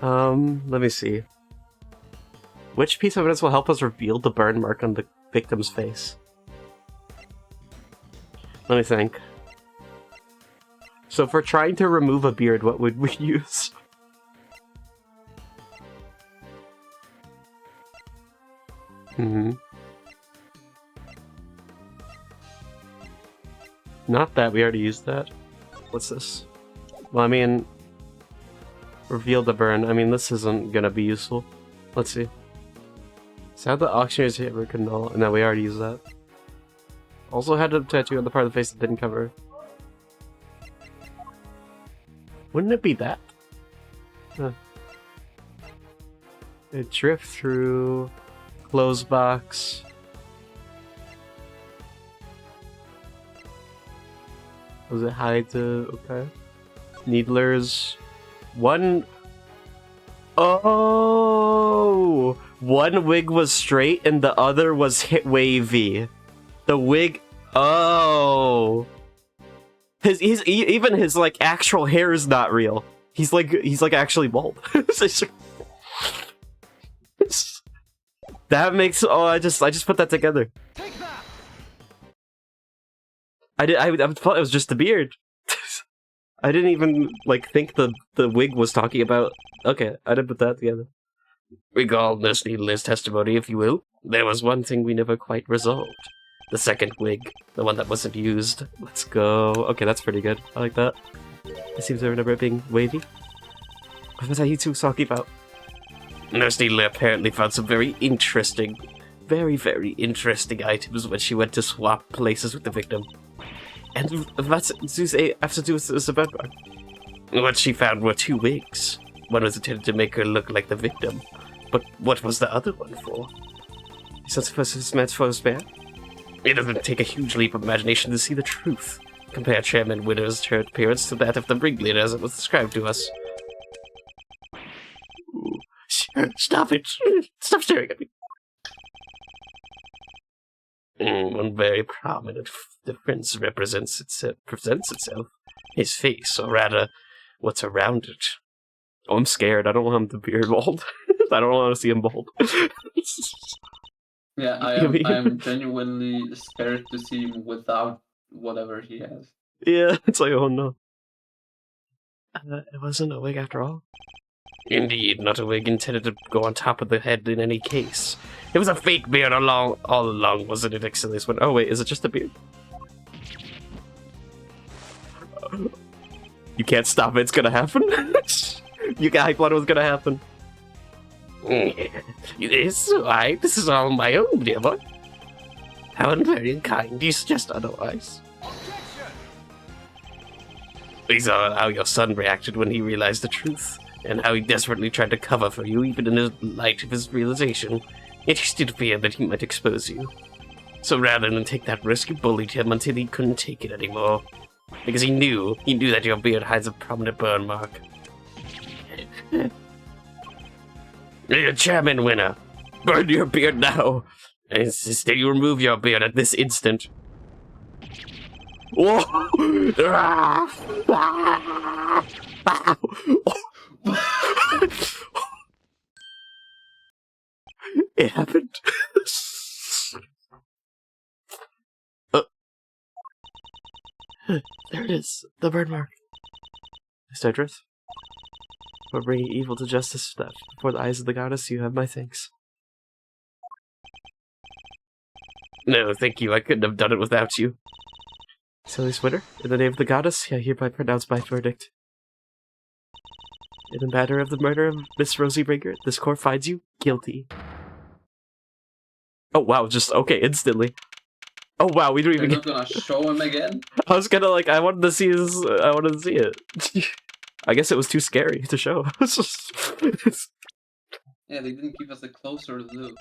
Let me see. Which piece of evidence will help us reveal the burn mark on the victim's face? Let me think. So if we're trying to remove a beard, what would we use? Not that, we already used that. What's this? Well, I mean... Reveal the burn. I mean, this isn't gonna be useful. Let's see. So how the auctioneer's hit were null. No, we already used that. Also had a tattoo on the part of the face that didn't cover. Wouldn't it be that? Huh. It drift through... Close box... Was it hide to... okay. Needlers... One... Oh! One wig was straight and the other was hit wavy. The wig... Oh! Even his, like, actual hair is not real. He's like actually bald. That makes... Oh, I just put that together. Take that. I thought it was just the beard. I didn't even, like, think the wig was talking about... Okay, I didn't put that together. Recall this needless testimony, if you will. There was one thing we never quite resolved. The second wig. The one that wasn't used. Let's go. Okay, that's pretty good. I like that. It seems I remember it being wavy. What was that you two talking about? Nurse Needler apparently found some very interesting items when she went to swap places with the victim. And what's it have to do with the bed bug? What she found were two wigs. One was intended to make her look like the victim. But what was the other one for? Is that supposed to be meant for a spare? It doesn't take a huge leap of imagination to see the truth. Compare Chairman Winter's appearance to that of the ringleader as it was described to us. Stop it! Stop staring at me! One very prominent difference presents itself. His face, or rather, what's around it. Oh, I'm scared. I don't want him to be bald. I don't want to see him bald. Yeah, I am genuinely scared to see him without whatever he has. Yeah, it's like, oh no. It wasn't a wig after all. Indeed, not a wig intended to go on top of the head in any case. It was a fake beard all along, wasn't it, Exilius? Oh wait, is it just a beard? You can't stop it, it's gonna happen. You got hype on it was gonna happen. It's alright, this is all my own, dear boy. How unvery and kind, you suggest otherwise. We saw how your son reacted when he realized the truth, and how he desperately tried to cover for you even in the light of his realization, yet he still feared that he might expose you. So rather than take that risk, you bullied him until he couldn't take it anymore. Because he knew that your beard hides a prominent burn mark. You're Chairman Winner! Burn your beard now! I insist that you remove your beard at this instant. Whoa! It happened. There it is, the burn mark. Mr. Edgeworth, for bringing evil to justice that before the eyes of the goddess, you have my thanks. No, thank you. I couldn't have done it without you. Silly Switter, in the name of the goddess, I hereby pronounce my verdict. In the matter of the murder of Miss Rosie Bringer, this court finds you guilty. Oh wow, just okay, instantly. Oh wow, we don't You're even not gonna show him again? I was gonna like, I wanted to see it. I guess it was too scary to show. Yeah, they didn't give us a closer look.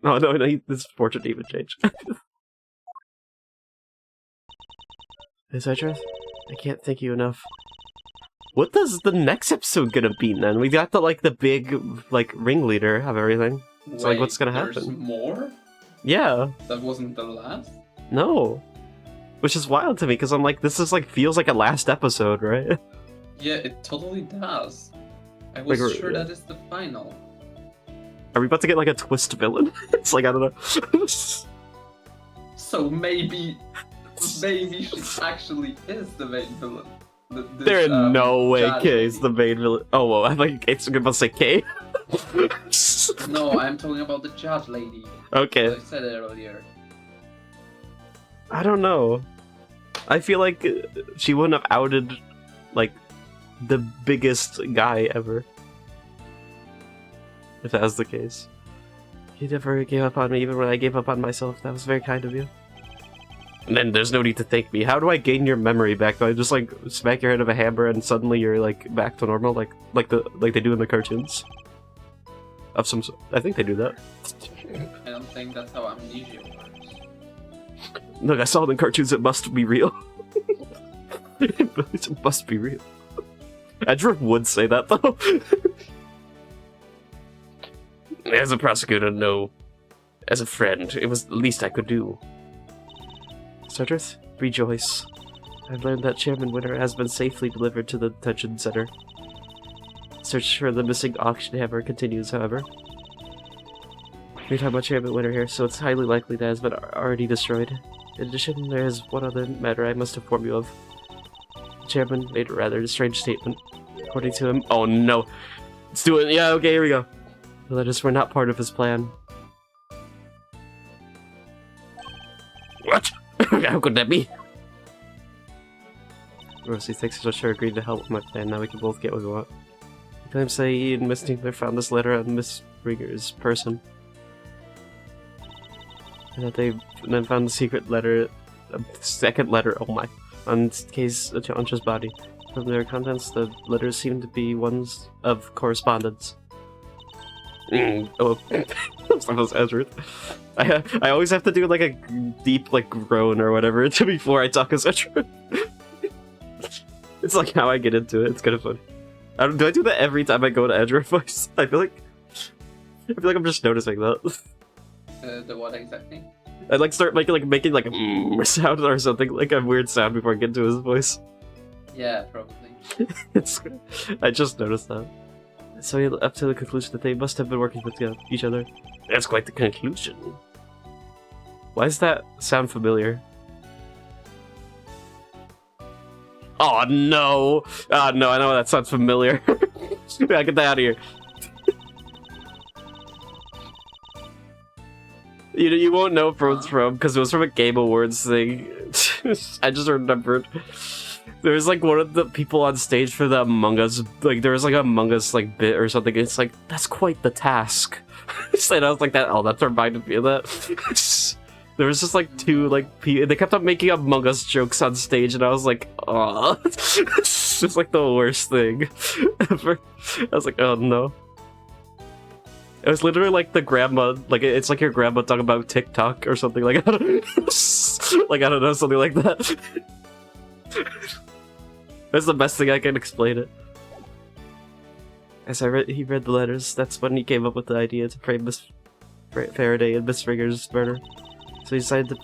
No, this portrait didn't even change. Is that truth? I can't thank you enough. What does the next episode gonna be then? We got the big, like, ringleader of everything. So, like, what's gonna There's happen? more? Yeah. That wasn't the last? No. Which is wild to me, because I'm like, this is like, feels like a last episode, right? Yeah, it totally does. I was Like, sure that is the final. Are we about to get like a twist villain? It's like, I don't know. So maybe she actually is the main villain. There in no way Jad K is lady. the main villain. Oh, well, I think it's about to say K. No, I'm talking about the judge lady. Okay. I said it earlier. I don't know. I feel like she wouldn't have outed, like, the biggest guy ever. If that was the case. You never gave up on me even when I gave up on myself. That was very kind of you. And then there's no need to thank me. How do I gain your memory back? Do I just, like, smack your head with a hammer and suddenly you're, like, back to normal? Like they do in the cartoons? Of some sort. I think they do that. I don't think that's how amnesia works. Look, I saw it in cartoons. It must be real. It must be real. Edgeworth would say that, though. As a prosecutor, no. As a friend, it was the least I could do. Cedrith, rejoice. I've learned that Chairman Winter has been safely delivered to the detention center. Search for the missing auction hammer continues, however. We're talking about Chairman Winter here, so it's highly likely that it has been already destroyed. In addition, there is one other matter I must inform you of. The Chairman made a rather strange statement. According to him... Oh no! Let's do it! Yeah, okay, here we go. The letters were not part of his plan. What? How could that be? Rosie, thanks for sure agreeing to help with my plan. Now we can both get what we want. The claims say he and Miss Tinkler found this letter on Miss Ringer's person. And that they then found the secret letter, second letter, oh my, on Kay's Antra's body. From their contents, the letters seem to be ones of correspondence. Oh, that was Edgeworth. I always have to do like a deep like groan or whatever before I talk as Edgeworth. It's like how I get into it. It's kind of funny. Do I do that every time I go to Edgeworth voice? I feel like I'm just noticing that. The what exactly? I like start making like a sound or something, like a weird sound before I get to his voice. Yeah, probably. I just noticed that. So he up to the conclusion that they must have been working with each other. That's quite the conclusion. Why does that sound familiar? Oh no! Oh no, I know that sounds familiar. Yeah, get that out of here. You won't know where it's from because it was from a Game Awards thing. I just remembered. There was like one of the people on stage for the Among Us, like there was like a Among Us like bit or something. It's like, that's quite the task. And I was like, that reminded me of that. There was just like two like they kept on making Among Us jokes on stage, and I was like, oh, it's just like the worst thing ever. I was like, oh no. It was literally like the grandma, like it's like your grandma talking about TikTok or something like I don't know, something like that. That's the best thing I can explain it. As he read the letters, that's when he came up with the idea to frame Miss Faraday and Miss Ringer's murder. So he decided to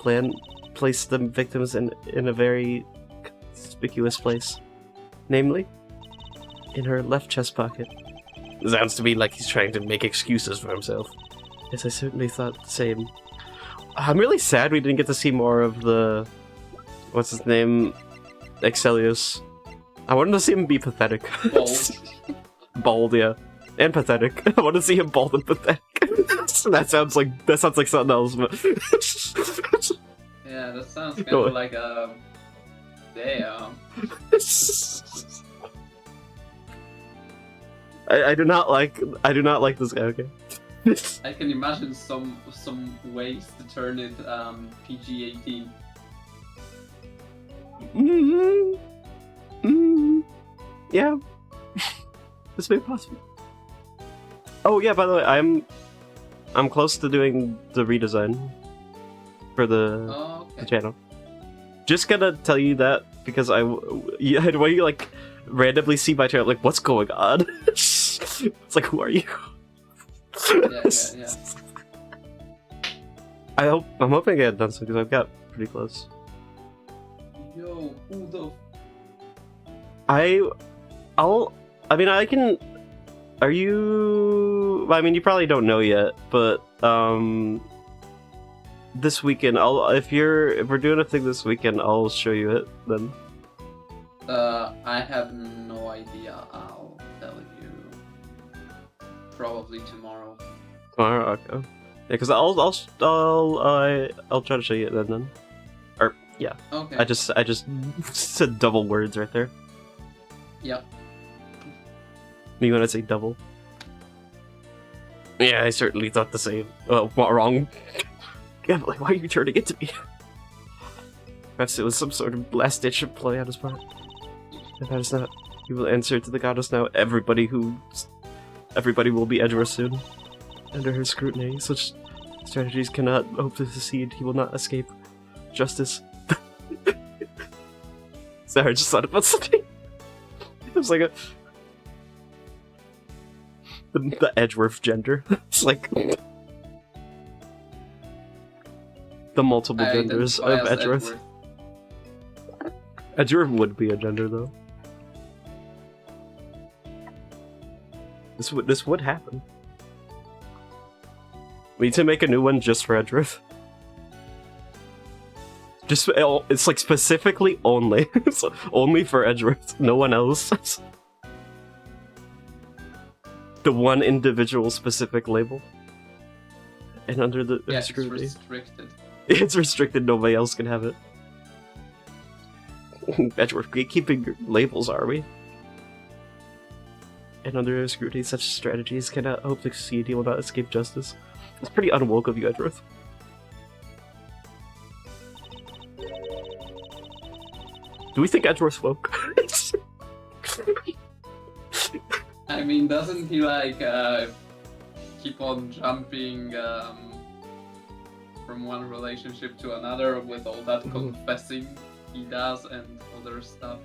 place the victims in a very conspicuous place. Namely, in her left chest pocket. Sounds to me like he's trying to make excuses for himself. Yes, I certainly thought the same. I'm really sad we didn't get to see more of the... What's his name? Excelius. I wanted to see him be pathetic. Bald. Bald, yeah. And pathetic. I want to see him bald and pathetic. that sounds like something else, but... Yeah, that sounds kind of like damn. I do not like this guy, okay? I can imagine some ways to turn it PG-18. Yeah. This may be possible. Oh yeah, by the way, I'm close to doing the redesign for the Oh, okay. channel. Just gonna tell you that because the way you like randomly see my channel, like what's going on? It's like, who are you? Yeah. I'm hoping I get it done soon because I've got pretty close. Yo, who the? I can. Are you? I mean, you probably don't know yet, but this weekend, if we're doing a thing this weekend, I'll show you it then. I have no idea. I'll tell you. Probably tomorrow. Tomorrow, okay. Yeah, because I'll try to show you it then. Or yeah, Okay. I just said double words right there. Yep. You want to say double? Yeah, I certainly thought the same. Wrong. Yeah, but like, why are you turning it to me? Perhaps it was some sort of last-ditch play on his part. If that is not, he will answer to the goddess now. Everybody will be Edgeworth soon. Under her scrutiny, such strategies cannot hope to succeed. He will not escape justice. Sorry, I just thought about something. It was like the Edgeworth gender. It's like the multiple genders of identify as Edgeworth. Edgeworth would be a gender though. This would happen. We need to make a new one just for Edgeworth. It's like specifically only. It's only for Edgeworth, no one else. The one individual specific label. And under the scrutiny. It's restricted. It's restricted, nobody else can have it. Edgeworth gatekeeping labels, are we? And under scrutiny, such strategies cannot hope to succeed. He will not escape justice. It's pretty unwoke of you, Edgeworth. Do we think Edgeworth's woke? I mean, doesn't he like keep on jumping from one relationship to another with all that confessing he does and other stuff?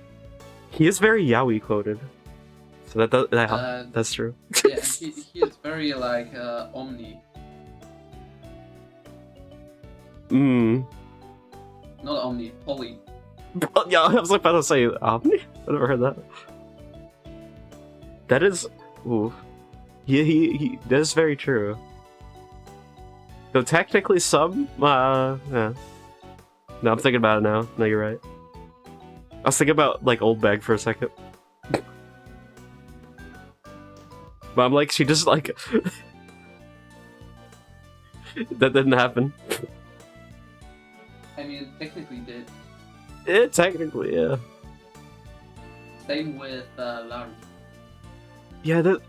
He is very yaoi quoted, so that's true. Yeah, he is very like omni. Not omni, poly. Yeah, I was about to say Omni. I never heard that. That is, ooh, he. That is very true. Though technically, some, yeah. No, I'm thinking about it now. No, you're right. I was thinking about like Old Bag for a second, but I'm like, she just like that didn't happen. I mean, it technically did. It technically, yeah. Same with Larry. Yeah, that.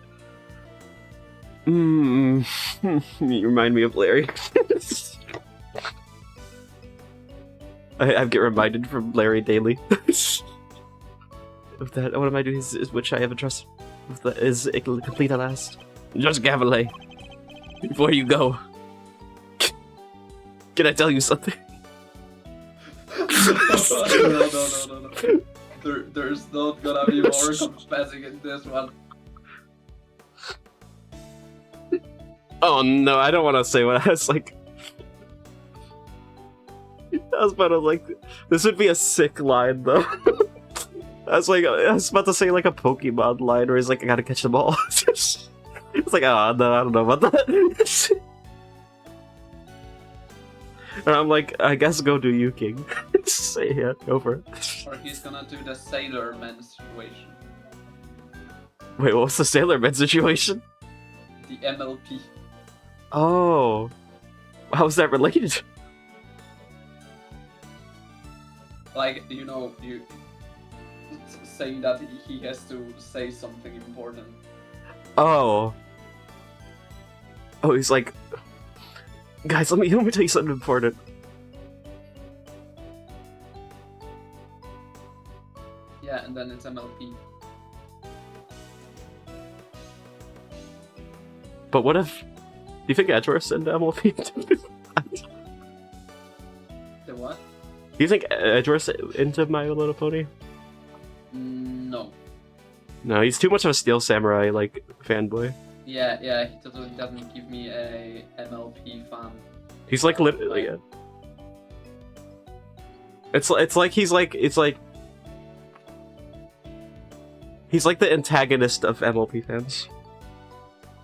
You remind me of Larry. I get reminded from Larry daily of that. One of my duties is which I haven't trusted is complete at last. Just Gavilet, before you go, can I tell you something? No. There's not gonna be more confessing in this one. Oh no, I don't want to say what I was like. I was about to like, this would be a sick line though. I was about to say like a Pokemon line where he's like, I gotta catch them all. It's like, oh no, I don't know about that. And I'm like, I guess go do you, King. Say yeah, go for it. Or he's gonna do the Sailor Man situation. Wait, what's the Sailor Man situation? The MLP. Oh, how's that related? Like, you know, you saying that he has to say something important. Oh. Oh, he's like, guys, let me tell you something important. Yeah, and then it's MLP. But what if... Do you think Edgeworth's into MLP? The what? Do you think Edgeworth's into My Little Pony? No. No, he's too much of a Steel Samurai, like, fanboy. Yeah, he doesn't give me a MLP fan. He's like literally... Yeah. It's like he's like the antagonist of MLP fans.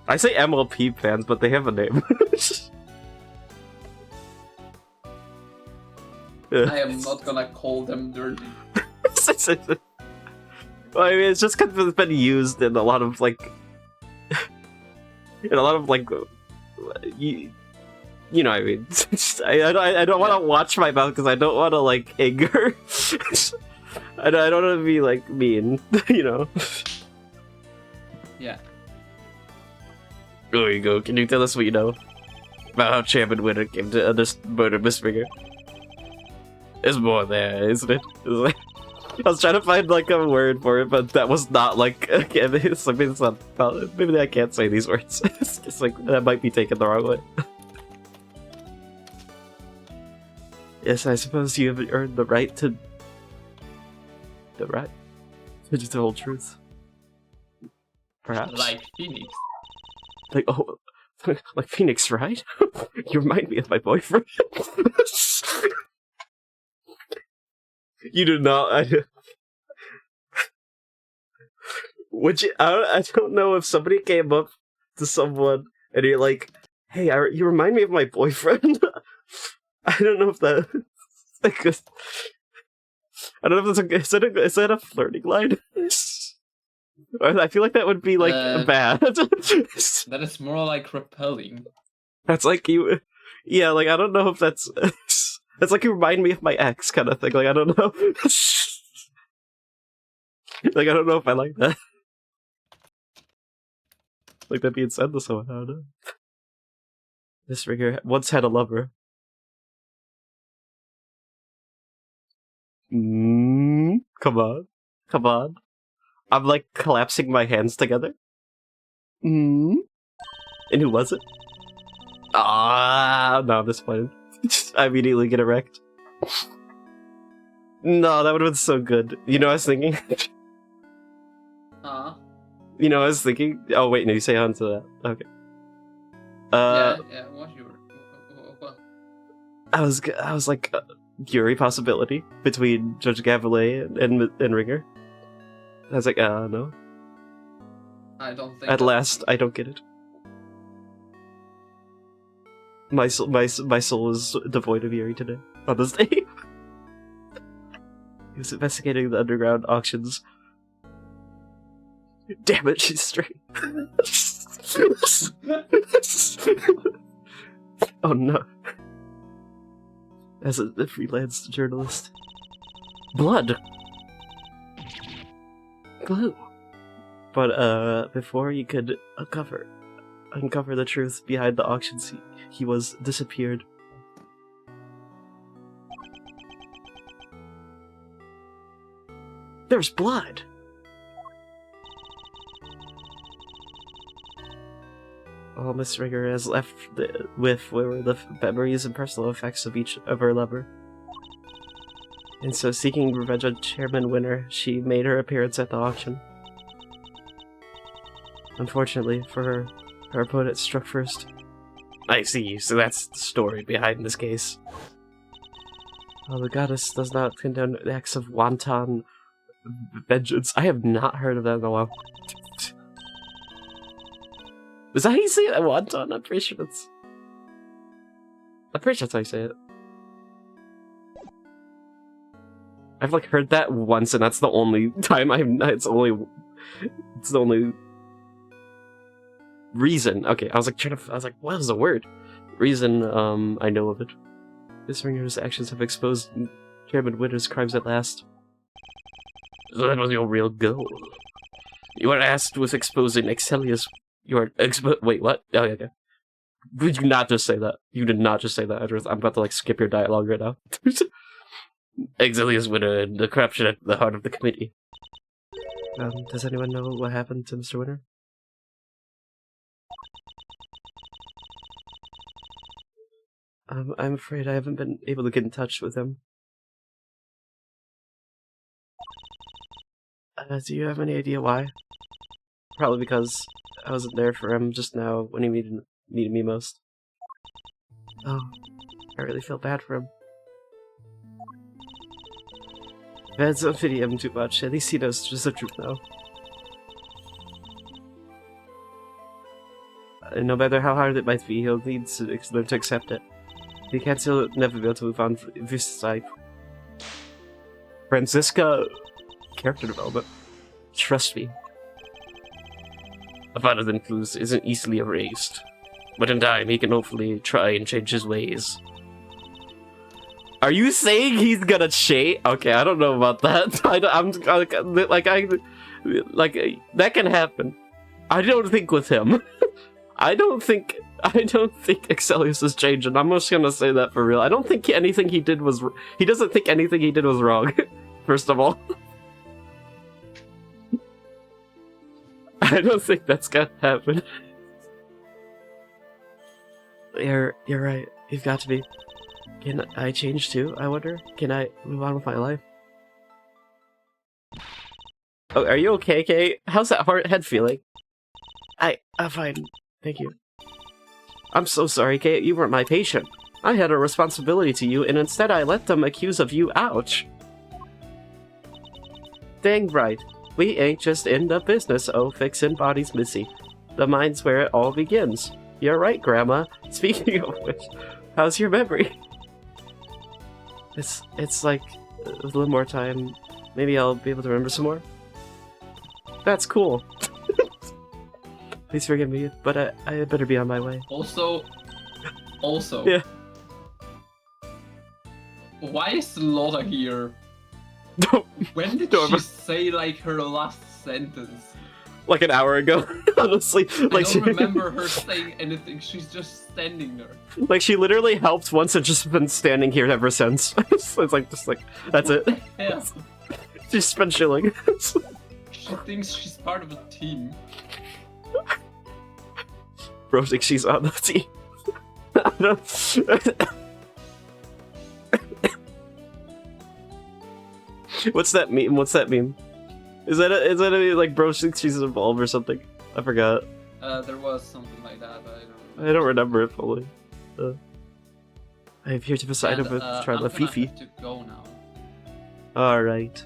I say MLP fans, but they have a name. I am not gonna call them dirty. Well, I mean, it's just because it's been used in a lot of like, you know what I mean. I don't want to watch my mouth because I don't want to like anger. I don't want to be like mean, you know. Yeah. There you go. Can you tell us what you know about how Chairman Winter came to murder Miss Finger? There's more there, isn't it? I was trying to find like a word for it, but that was not like. Okay, maybe it's not. Maybe I can't say these words. It's like that might be taken the wrong way. Yes, I suppose you have earned the right to. The right to just the whole truth. Perhaps. Like Phoenix. Like, oh, like Phoenix, right? You remind me of my boyfriend. You do not. Would you? I don't know if somebody came up to someone and you're like, "Hey, you remind me of my boyfriend." I don't know if that. Like, I don't know if that's is that a flirting line? I feel like that would be like bad. That is more like repelling. That's like you. Yeah, like I don't know if that's. That's like you remind me of my ex kind of thing. Like I don't know. Like I don't know if I like that. Like that being said to someone, I don't know. This Ringer once had a lover. Come on. Come on. I'm like collapsing my hands together. And who was it? Ah, no, I'm disappointed. I immediately get wrecked. No, that would have been so good. You know what I was thinking? You know what I was thinking? Oh wait, no, you say on to that. Okay. Yeah, what you were... What? I was like, Yuri possibility between Judge Gavlet and Ringer. I was like, no. I don't think... At last, I don't get it. My soul is devoid of Yuri today. On this day. He was investigating the underground auctions. Damn it, she's straight. Oh no. As a freelance journalist. Blood! Glue! But, before he could uncover the truth behind the auctions, he was disappeared. There's blood! All Miss Ringer has left with were the memories and personal effects of each of her lover. And so, seeking revenge on Chairman Winter, she made her appearance at the auction. Unfortunately for her, her opponent struck first. I see, so that's the story behind this case. While the goddess does not condone acts of wanton vengeance. I have not heard of that in a while. Is that how you say it? Wanton? I'm pretty sure that's how you say it. I've like heard that once, and that's the only time it's the only reason. Okay, I was like, what is the word? Reason, I know of it. This Ringer's actions have exposed Chairman Winter's crimes at last. So that was your real goal. You were asked with exposing Excelius. Wait, what? Oh, yeah, okay. Would you not just say that? You did not just say that, Edgeworth. I'm about to, like, skip your dialogue right now. Exilius Winter and the corruption at the heart of the committee. Does anyone know what happened to Mr. Winter? I'm afraid I haven't been able to get in touch with him. Do you have any idea why? Probably because I wasn't there for him just now when he needed me most. Oh, I really feel bad for him. Feds don't pity him too much. At least he knows just the truth now. And no matter how hard it might be, he'll need to learn to accept it. If he can't, he'll never be able to move on with his life. Franziska, character development. Trust me. A father's influence isn't easily erased, but in time he can hopefully try and change his ways. Are you saying he's gonna change? Okay, I don't know about that. That can happen. I don't think with him. I don't think Exilius is changing. I'm just gonna say that for real. I don't think anything he did was. He doesn't think anything he did was wrong. First of all, I don't think that's gonna happen. You're right. You've got to be. Can I change too, I wonder? Can I move on with my life? Oh, are you okay, Kate? How's that head feeling? I'm fine. Thank you. I'm so sorry, Kate. You weren't my patient. I had a responsibility to you, and instead I let them accuse of you. Ouch. Dang right. We ain't just in the business of fixing bodies, Missy. The mind's where it all begins. You're right, Grandma. Speaking of which, how's your memory? It's like a little more time. Maybe I'll be able to remember some more. That's cool. Please forgive me, but I better be on my way. Also, Yeah. Why is Lotta here? When did Don't she say like her last sentence? Like an hour ago, honestly. I don't remember her saying anything. She's just standing there. Like she literally helped once and just been standing here ever since. It's like that's it. Yeah. She's just been chilling. She thinks she's part of a team. Bro thinks she's on the team. I don't... What's that meme? Is that a like bro thinks she's involved or something? I forgot. There was something like that, but I don't remember it fully. I am here to preside over trial of Fifi. I'm gonna have to go now. All right.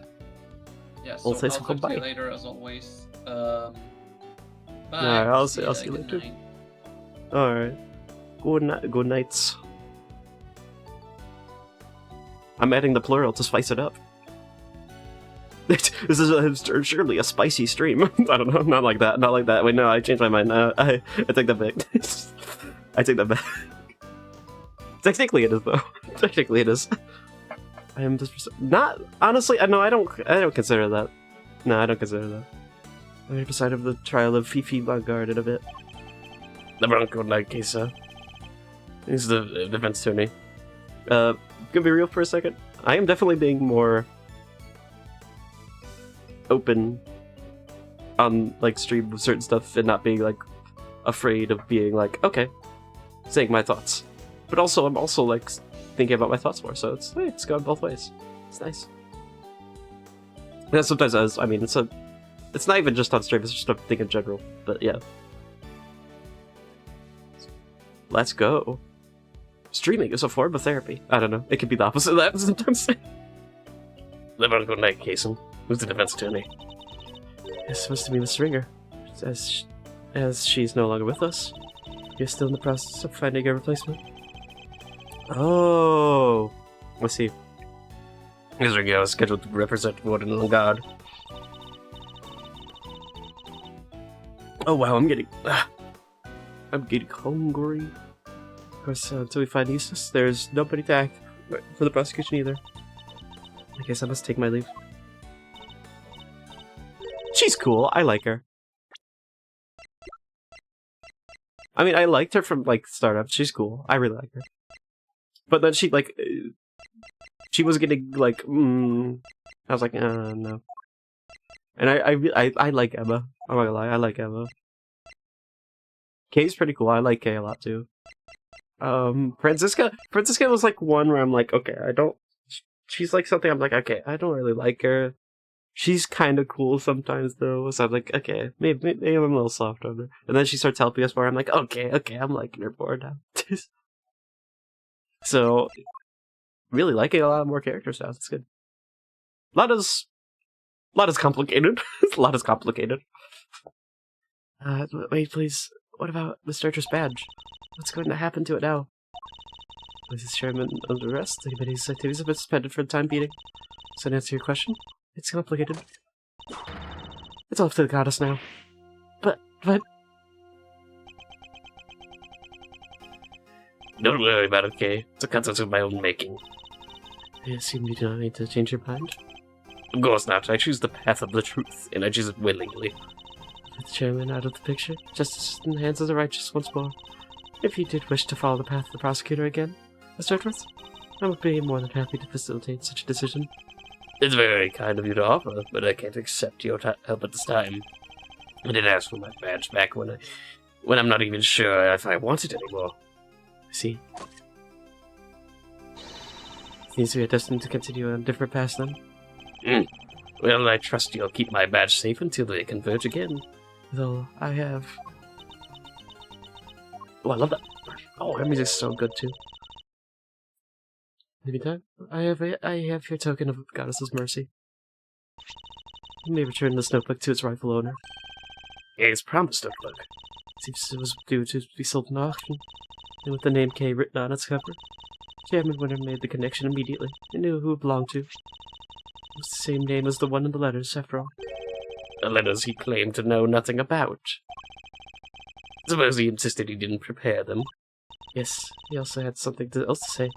Yeah, so Well, thanks I'll for talk to you coming. later as always. Bye. Alright, I'll see you good later. night. All right. Good nights. I'm adding the plural to spice it up. This is surely a spicy stream. I don't know, not like that. Wait, no, I changed my mind. I take that back. I take that back. Technically it is, though. Technically it is. I am just not honestly. No, I don't consider that. No, I don't consider that. I'm here beside of the trial of Fifi Vanguard in a bit. The Bronco Knight case, he's the defense attorney. Gonna be real for a second. I am definitely being more open on like stream with certain stuff and not being like afraid of being like okay, saying my thoughts. But also I'm also like thinking about my thoughts more. So it's going both ways. It's nice. Yeah, sometimes it's not even just on stream. It's just a thing in general. But yeah, let's go. Streaming is a form of therapy. I don't know. It could be the opposite of that sometimes. The Bronco Knight case, who's the defense attorney? It's supposed to be Miss Ringer. As she's no longer with us, you're still in the process of finding a replacement. Oh, let's see. Miss Ringer was scheduled to represent Warden Lungard. Oh wow, I'm getting hungry. Of course, until we find Eustace, there's nobody to act for the prosecution either. I guess I must take my leave. She's cool. I like her. I mean, I liked her from, like, Startup. She's cool. I really like her. But then she, like, she was getting, like, I was like, no. And I like Emma. I'm not gonna lie, I like Emma. Kay's pretty cool. I like Kay a lot, too. Franziska was, like, one where I'm like, okay, she's, like, something I'm like, okay, I don't really like her. She's kind of cool sometimes, though, so I'm like, okay, maybe I'm a little soft on her. And then she starts helping us more, I'm like, okay, I'm liking her more now. So, really liking a lot more characters now, that's good. A lot is complicated. A lot is complicated. Wait, please, what about Mr. Archer's badge? What's going to happen to it now? With his chairman under arrest, the committee's activities have been suspended for the time being. So to answer your question, it's complicated. It's all up to the goddess now. But... Don't worry about it, Kay. It's a consequence of my own making. I assume you do not need to change your mind? Of course not. I choose the path of the truth, and I choose it willingly. With the chairman out of the picture, justice in the hands of the righteous once more. If you did wish to follow the path of the prosecutor again, Mr. Edgeworth, I would be more than happy to facilitate such a decision. It's very kind of you to offer, but I can't accept your help at this time. I did ask for my badge back when I'm not even sure if I want it anymore. I see. Seems we are destined to continue on different paths then. Well, I trust you'll keep my badge safe until they converge again. Though I have... Oh, I love that. Oh, her music's so good too. In the meantime, I have your token of Goddess's mercy. You may return this notebook to its rightful owner. It's promised notebook. Seems it was due to be sold in auction, and with the name K written on its cover. Chairman Winter made the connection immediately and knew who it belonged to. It was the same name as the one in the letters, after all. The letters he claimed to know nothing about. Suppose he insisted he didn't prepare them. Yes, he also had something else to say.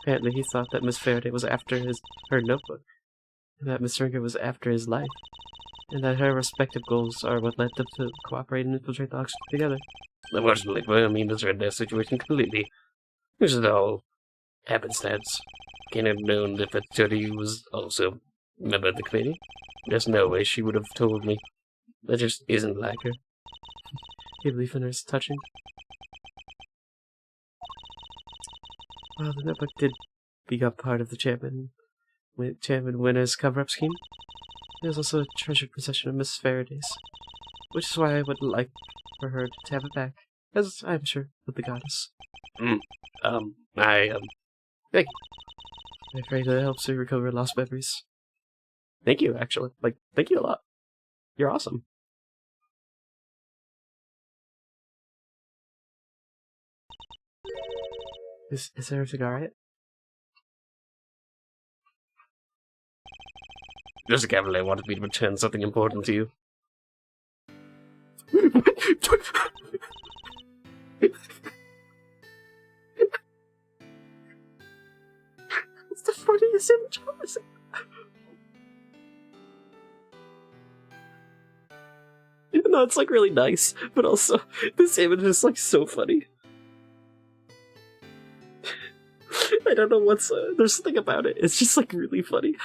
Apparently he thought that Miss Faraday was after her notebook, and that Miss Ringer was after his life, and that her respective goals are what led them to cooperate and infiltrate the auction together. Unfortunately for him, he misread their situation completely. This is all happenstance. Can't have known that Jody was also a member of the committee. There's no way she would have told me. That just isn't like her. Your belief in her is touching. Well, the notebook did become part of the Chairman Winner's cover-up scheme. It was also a treasured possession of Miss Faraday's, which is why I would like for her to have it back, as I'm sure with the goddess. Thank you. I'm afraid it helps her recover lost memories. Thank you, actually. Thank you a lot. You're awesome. Is everything alright? Mr. Cavalier wanted me to return something important to you. It's the funniest image I've ever seen. Even though it's really nice, but also this image is so funny. I don't know what's there's something about it. It's just really funny.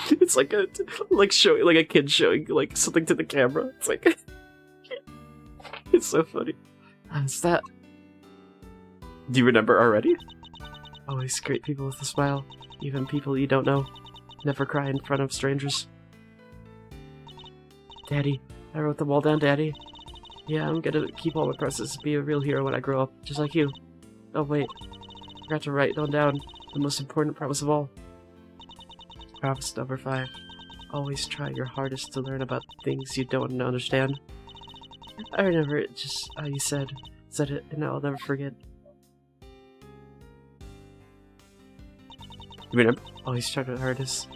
It's showing a kid showing something to the camera. It's it's so funny. How's that? Do you remember already? Always greet people with a smile, even people you don't know. Never cry in front of strangers. Daddy, I wrote them all down, Daddy. Yeah, I'm gonna keep all my promises to be a real hero when I grow up, just like you. Oh wait, I forgot to write down the most important promise of all. Promise number 5. Always try your hardest to learn about things you don't understand. I remember it just how you said it, and I'll never forget. You remember? Always try your hardest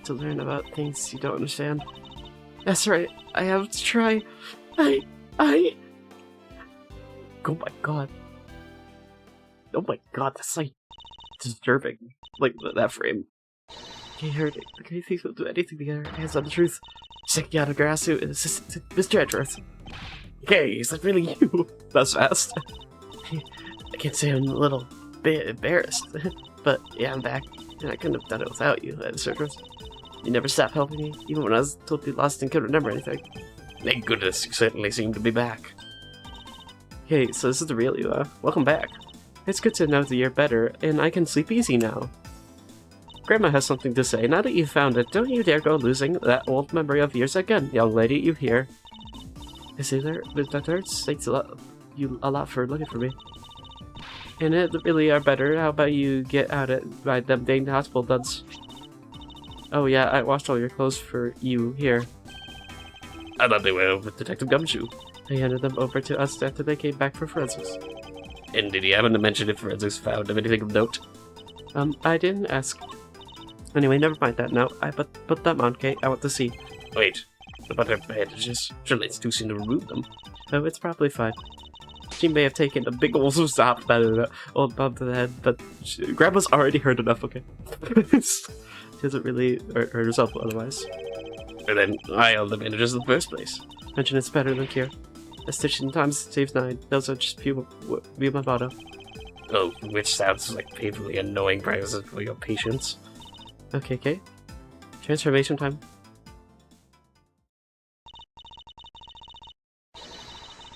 to learn about things you don't understand. That's right, I have to try. Oh my god. Oh my god, that's disturbing. That frame. Okay, heard it. Okay, things will do anything to get our hands on the truth. Checking out a grass suit and assistant to Mr. Edgeworth. Okay, is that really you? That's fast. I can't say I'm a little bit embarrassed, but yeah, I'm back, and I couldn't have done it without you, Mr. Edgeworth. You never stopped helping me, even when I was totally lost and couldn't remember anything. Thank goodness, you certainly seem to be back. Okay, so this is the real you, welcome back. It's good to know that you're better, and I can sleep easy now. Grandma has something to say. Now that you've found it, don't you dare go losing that old memory of yours again, young lady, you hear. I see there, but that hurts. Thanks a lot for looking for me. And it really are better. How about you get out by them dang hospital duds? Oh yeah, I washed all your clothes for you here. I thought they were with Detective Gumshoe. They handed them over to us after they came back for forensics. And did he happen to mention if forensics found anything of note? I didn't ask. Anyway, never mind that now. I put them on, Kate. I want to see. Wait, what about her bandages? Surely it's too soon to remove them. Oh, it's probably fine. She may have taken a big old stop that old bump to the head, but Grandma's already hurt enough, okay? She doesn't really hurt herself otherwise. And then I held the bandages in the first place. Mention it's better than cure. A stitch in times saves 9. Those are just be my motto. Oh, which sounds like painfully annoying practices for your patients. Okay, Kate. Transformation time.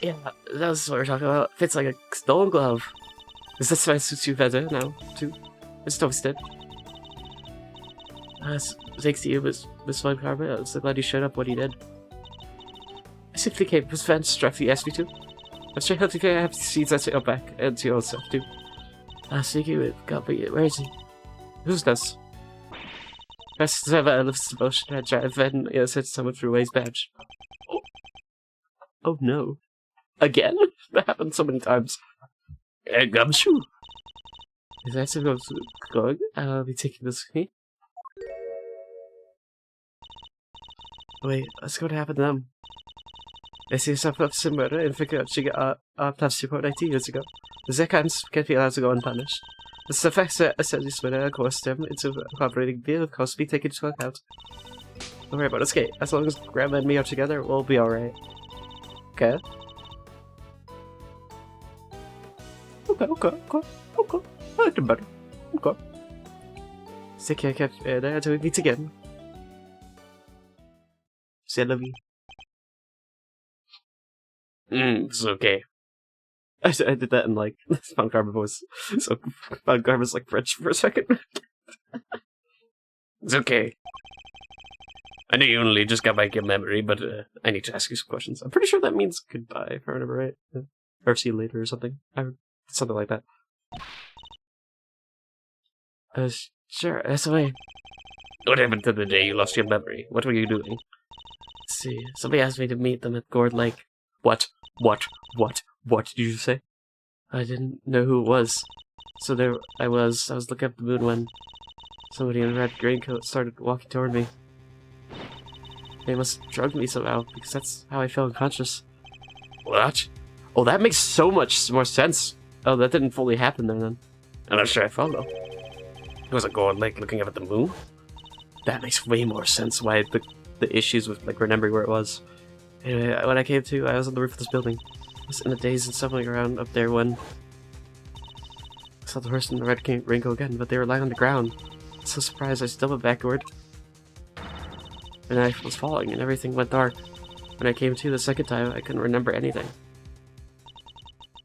Yeah, that was what we're talking about. Fits like a stolen glove. Is this my suits you better now, too? It's toasted. Thanks to you, Miss Flame Carver. I'm so glad you showed up when you did. I simply came with fans struck you asked me to. I'm sure healthy I have seeds at your back and to your own stuff, too. Speaking with Gambit, where is he? Who's this? Best ever lifts the motion and drive and sent someone through his badge. Oh no. Again? That happened so many times. Gumshoe? Is that supposed to going? I'll be taking this with me. Wait, let's go what happened to them. They see yourself up to murder and figure out she got our plus report 19 years ago. The Zekans can't be allowed to go unpunished. The suffix that essentially murder coerced them into cooperating bill of course be taken into account. Don't worry about escape. As long as Grandma and me are together, we'll be alright. Okay. Okay. I do better. Okay. Stick your cat there until we meet again. Say I love you. It's okay. I did that in like Spawn Garber voice. So Spawn Garber's like French for a second. It's okay. I know you only just got back your memory, but I need to ask you some questions. I'm pretty sure that means goodbye, if I remember right. Or see you later or something. Something like that. Sure, that's the way. What happened to the day you lost your memory? What were you doing? Let's see, somebody asked me to meet them at Gourd Lake. What did you say? I didn't know who it was. So there I was looking up the moon when somebody in a red raincoat started walking toward me. They must have drugged me somehow, because that's how I fell unconscious. What? Oh, that makes so much more sense. Oh, that didn't fully happen there then. I'm not sure I follow. It was a Gourd Lake looking up at the moon? That makes way more sense why the issues with like remembering where it was. Anyway, when I came to, I was on the roof of this building. I was in a daze and stumbling around up there when I saw the person in the red raincoat again, but they were lying on the ground. I was so surprised I stumbled backward. And I was falling and everything went dark. When I came to the second time, I couldn't remember anything.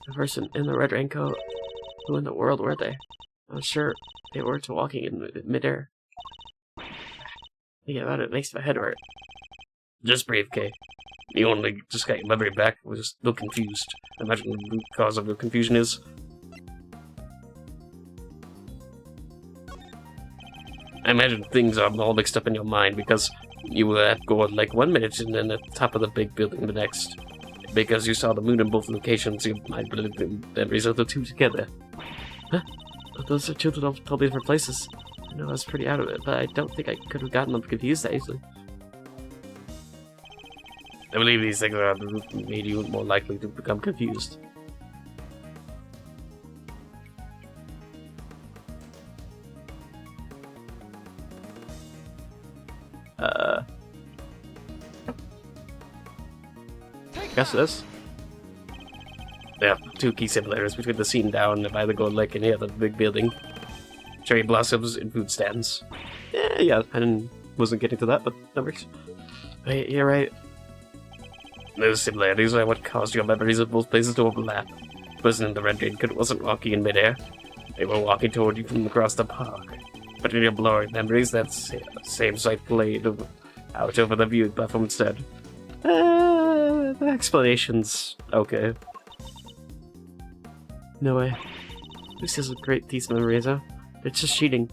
The person in the red raincoat, who in the world were they? I'm sure they weren't walking in midair. Thinking about it makes my head hurt. Just breathe, Kay. You only just got your memory back. We're just a little confused. I imagine the root cause of your confusion is. I imagine things are all mixed up in your mind because you were at Gourd Lake one minute and then at the top of the big building the next. Because you saw the moon in both locations, your mind believed the memories of the two together. Huh? Those are two totally different places. I know I was pretty out of it, but I don't think I could have gotten them confused that easily. I believe these things are the root that made you more likely to become confused. guess this. There are 2 key simulators between the scene down by the Gold Lake and here, the big building. Cherry blossoms and food stands. Yeah, wasn't getting to that, but that works. Wait, you're right. Those similarities are what caused your memories of both places to overlap. The person in the red raincoat wasn't walking in midair. They were walking toward you from across the park. But in your blurry memories, that same sight played out over the viewing platform instead. The explanation's okay. No way. This is a great piece of memories, huh? It's just cheating.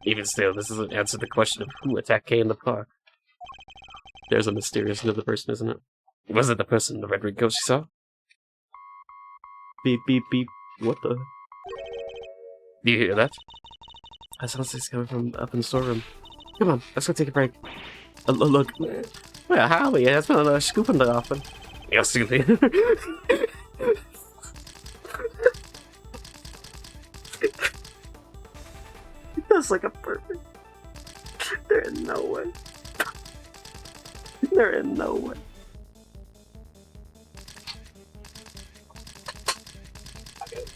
Even still, this doesn't answer the question of who attacked Kay in the park. There's a mysterious another person, isn't it? Was it the person in the red raincoat you saw? Beep, beep, beep. What the? Do you hear that? That sounds like it's coming from up in the storeroom. Come on, let's go take a break. Look. Well, Howie, that's been another scoop in the often. You're silly. That's like a perfect. There is no way. There is no way.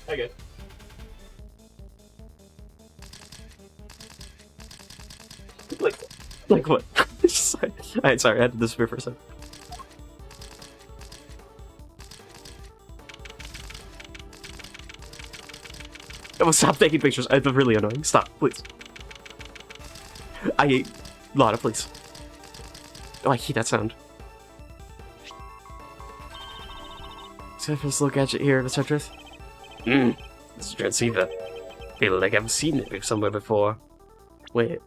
Okay. Like what? Sorry. Alright, sorry, I had to disappear for a second. Oh, stop taking pictures. It's really annoying. Stop, please. I hate Lotta, please. Oh, I hate that sound. Except for this little gadget here to start with. It's a transceiver. Feel like I've seen it somewhere before. Wait.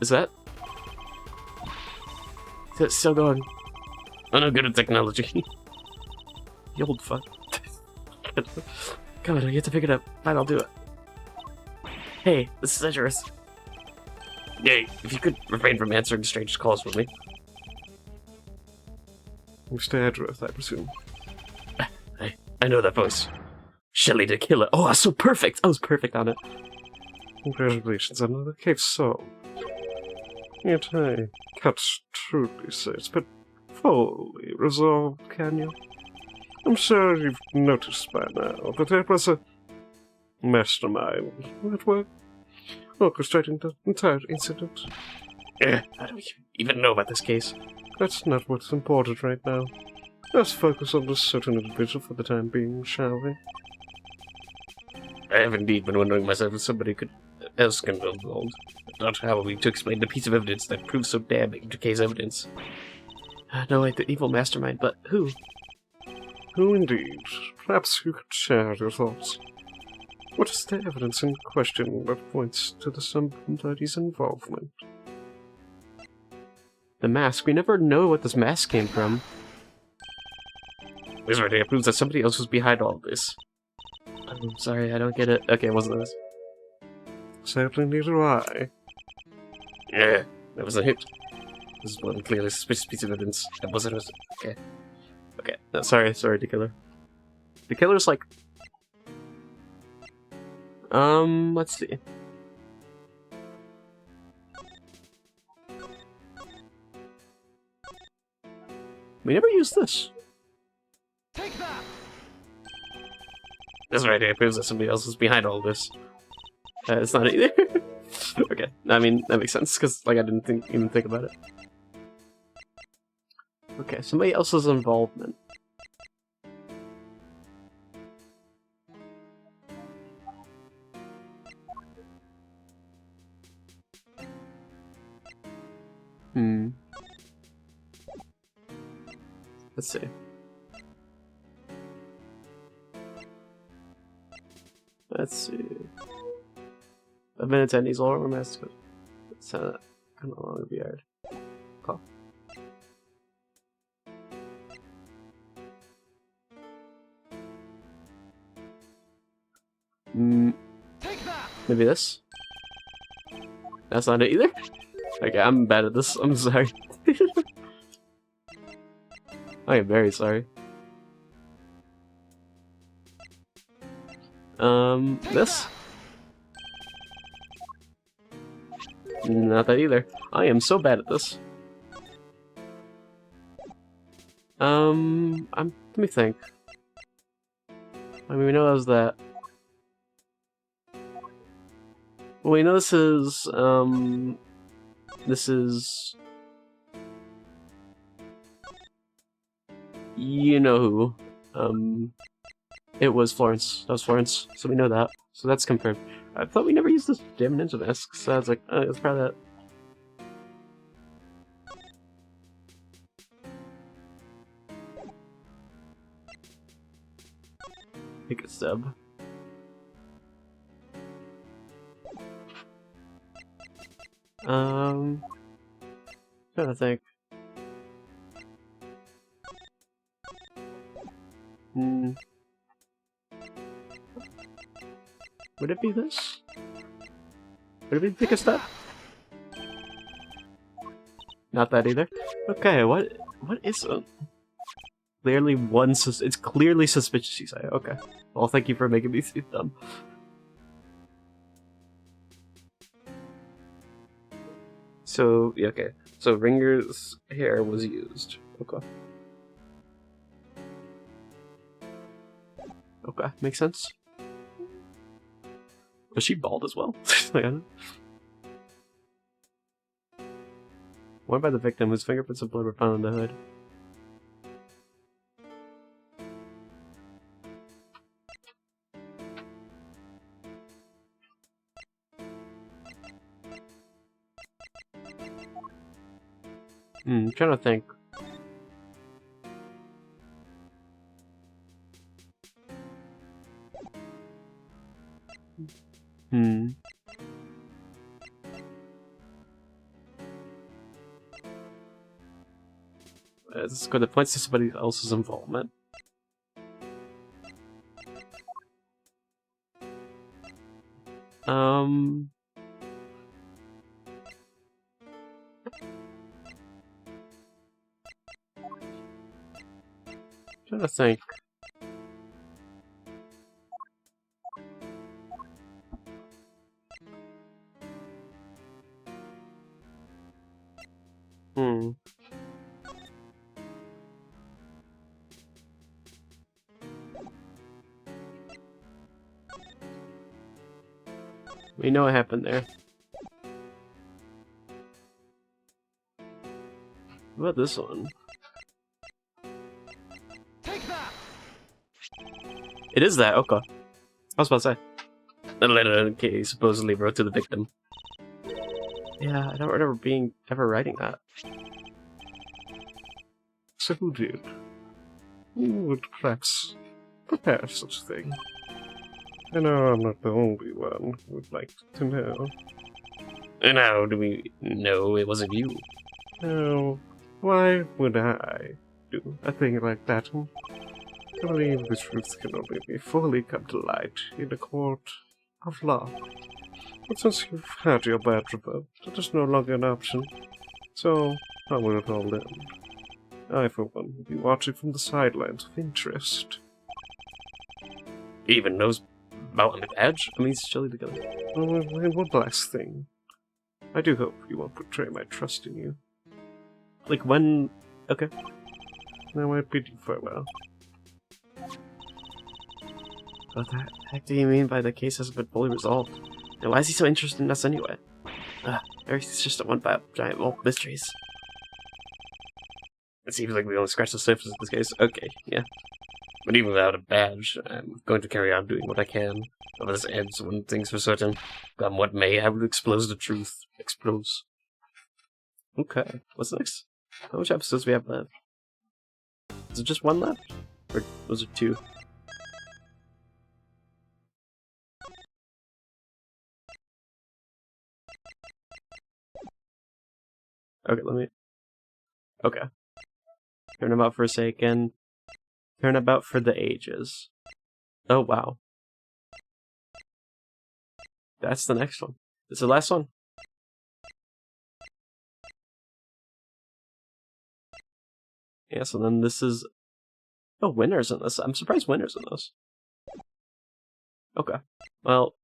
Is that? Is it still going? I'm not good at technology. You old fuck. Come on, you have to pick it up. Fine, I'll do it. Hey, this is Edgeworth. Yay, if you could refrain from answering strange calls for me. Mr. Edgeworth, I presume. I know that voice. Shelley the Killer. Oh, that's so perfect! I was perfect on it. Congratulations on another case solved. Yet I can't truly say it's been fully resolved, can you? I'm sure you've noticed by now that there was a mastermind at work, orchestrating the entire incident. How do we even know about this case? That's not what's important right now. Let's focus on this certain individual for the time being, shall we? I have indeed been wondering myself if somebody else can be involved. Not how are we to explain the piece of evidence that proves so damning to Kay's evidence. No, wait, the evil mastermind, but who? Who indeed? Perhaps you could share your thoughts. What is the evidence in question that points to the somebody's involvement? The mask. We never know what this mask came from. This right here proves that somebody else was behind all this. I'm sorry, I don't get it. Okay, it wasn't this. Certainly neither do I. Yeah, that was a hit. This is one clearly suspicious piece of evidence. That wasn't us. Okay. Okay, no, sorry, the killer. The killer's like... let's see. We never used this. Take that! This right here proves that somebody else was behind all this. It's not either. Okay, I mean, that makes sense, because, like, I didn't even think about it. Okay, somebody else's involvement. Let's see. Let's see. I've been attendees all over Mexico. It's can no longer be aired. Call. Take that! Maybe this? That's not it either? Okay, I'm bad at this. I'm sorry. I am very sorry. This? Not that either. I am so bad at this. Let me think. I mean, we know that was that. Well, we know this is, you know who. It was Florence. That was Florence, so we know that. So that's confirmed. I thought we never used this damn ninja mask, so I was like, oh, it's probably that. Take a sub. Trying to think. Would it be this? Would it be take a step? Not that either. Okay, what is it? Clearly it's clearly suspicious, you say. Okay. Well, thank you for making me see them. So, yeah, okay. So Ringer's hair was used. Okay. Okay, makes sense. Was she bald as well? Worn by the victim whose fingerprints of blood were found on the hood. Trying to think. This is good. It points to somebody else's involvement. Trying to think. We know what happened there. What about this one? Take that! It is that, okay. I was about to say. The letter Kay supposedly wrote to the victim. Yeah, I don't remember ever writing that. So who did? Who would perhaps prepare such a thing? I know I'm not the only one who would like to know. And how do we know it wasn't you? Oh, why would I do a thing like that? I believe the truth can only be fully come to light in a court of law. But since you've had your badge revoked, it is no longer an option. So, how will it all end? I, for one, will be watching from the sidelines with interest. He even knows about the badge? I mean, it's chilly together. Oh, and one last thing. I do hope you won't betray my trust in you. Like when... Okay. Now I bid you farewell. What the heck do you mean by the case hasn't been fully resolved? And why is he so interested in us anyway? It's just a giant wall of mysteries. It seems like we only scratched the surface in this case. Okay, yeah. But even without a badge, I'm going to carry on doing what I can. Over this ends one thing's for certain. Come what may, I will expose the truth. Expose. Okay, what's next? How much episodes do we have left? Is it just one left? Or was it two? Okay, let me... Okay. Turnabout for a second. Turnabout for the ages. Oh, wow. That's the next one. It's the last one. Yeah, so then this is... Oh, winners in this. I'm surprised winners in this. Okay. Well...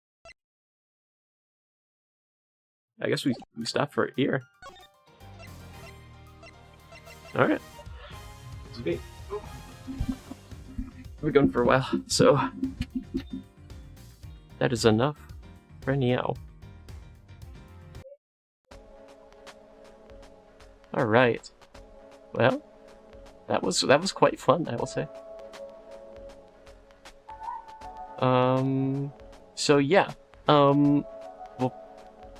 I guess we stop for it here. Alright. Sweet. We're going for a while, so that is enough for now. All right. Well, that was quite fun, I will say. So yeah. Well,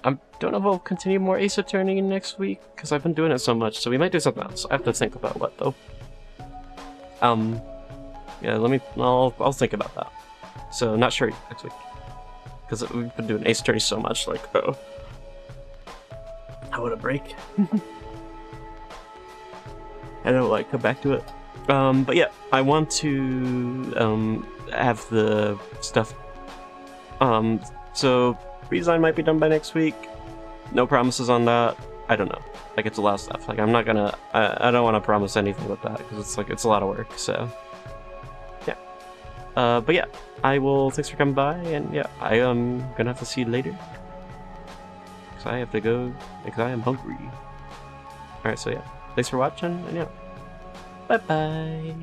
I don't know if we'll continue more Ace Attorney next week because I've been doing it so much. So we might do something else. I have to think about what though. Yeah, I'll think about that. So not sure next week because we've been doing Ace Attorney so much. Like, I want a break. I don't like come back to it. But yeah, I want to have the stuff. So redesign might be done by next week. No promises on that. I don't know. Like it's a lot of stuff. Like I'm not gonna. I don't want to promise anything with that because it's a lot of work. So yeah. But yeah, I will. Thanks for coming by, and yeah, I am gonna have to see you later because I have to go because I am hungry. All right. So yeah, thanks for watching, and yeah, bye bye.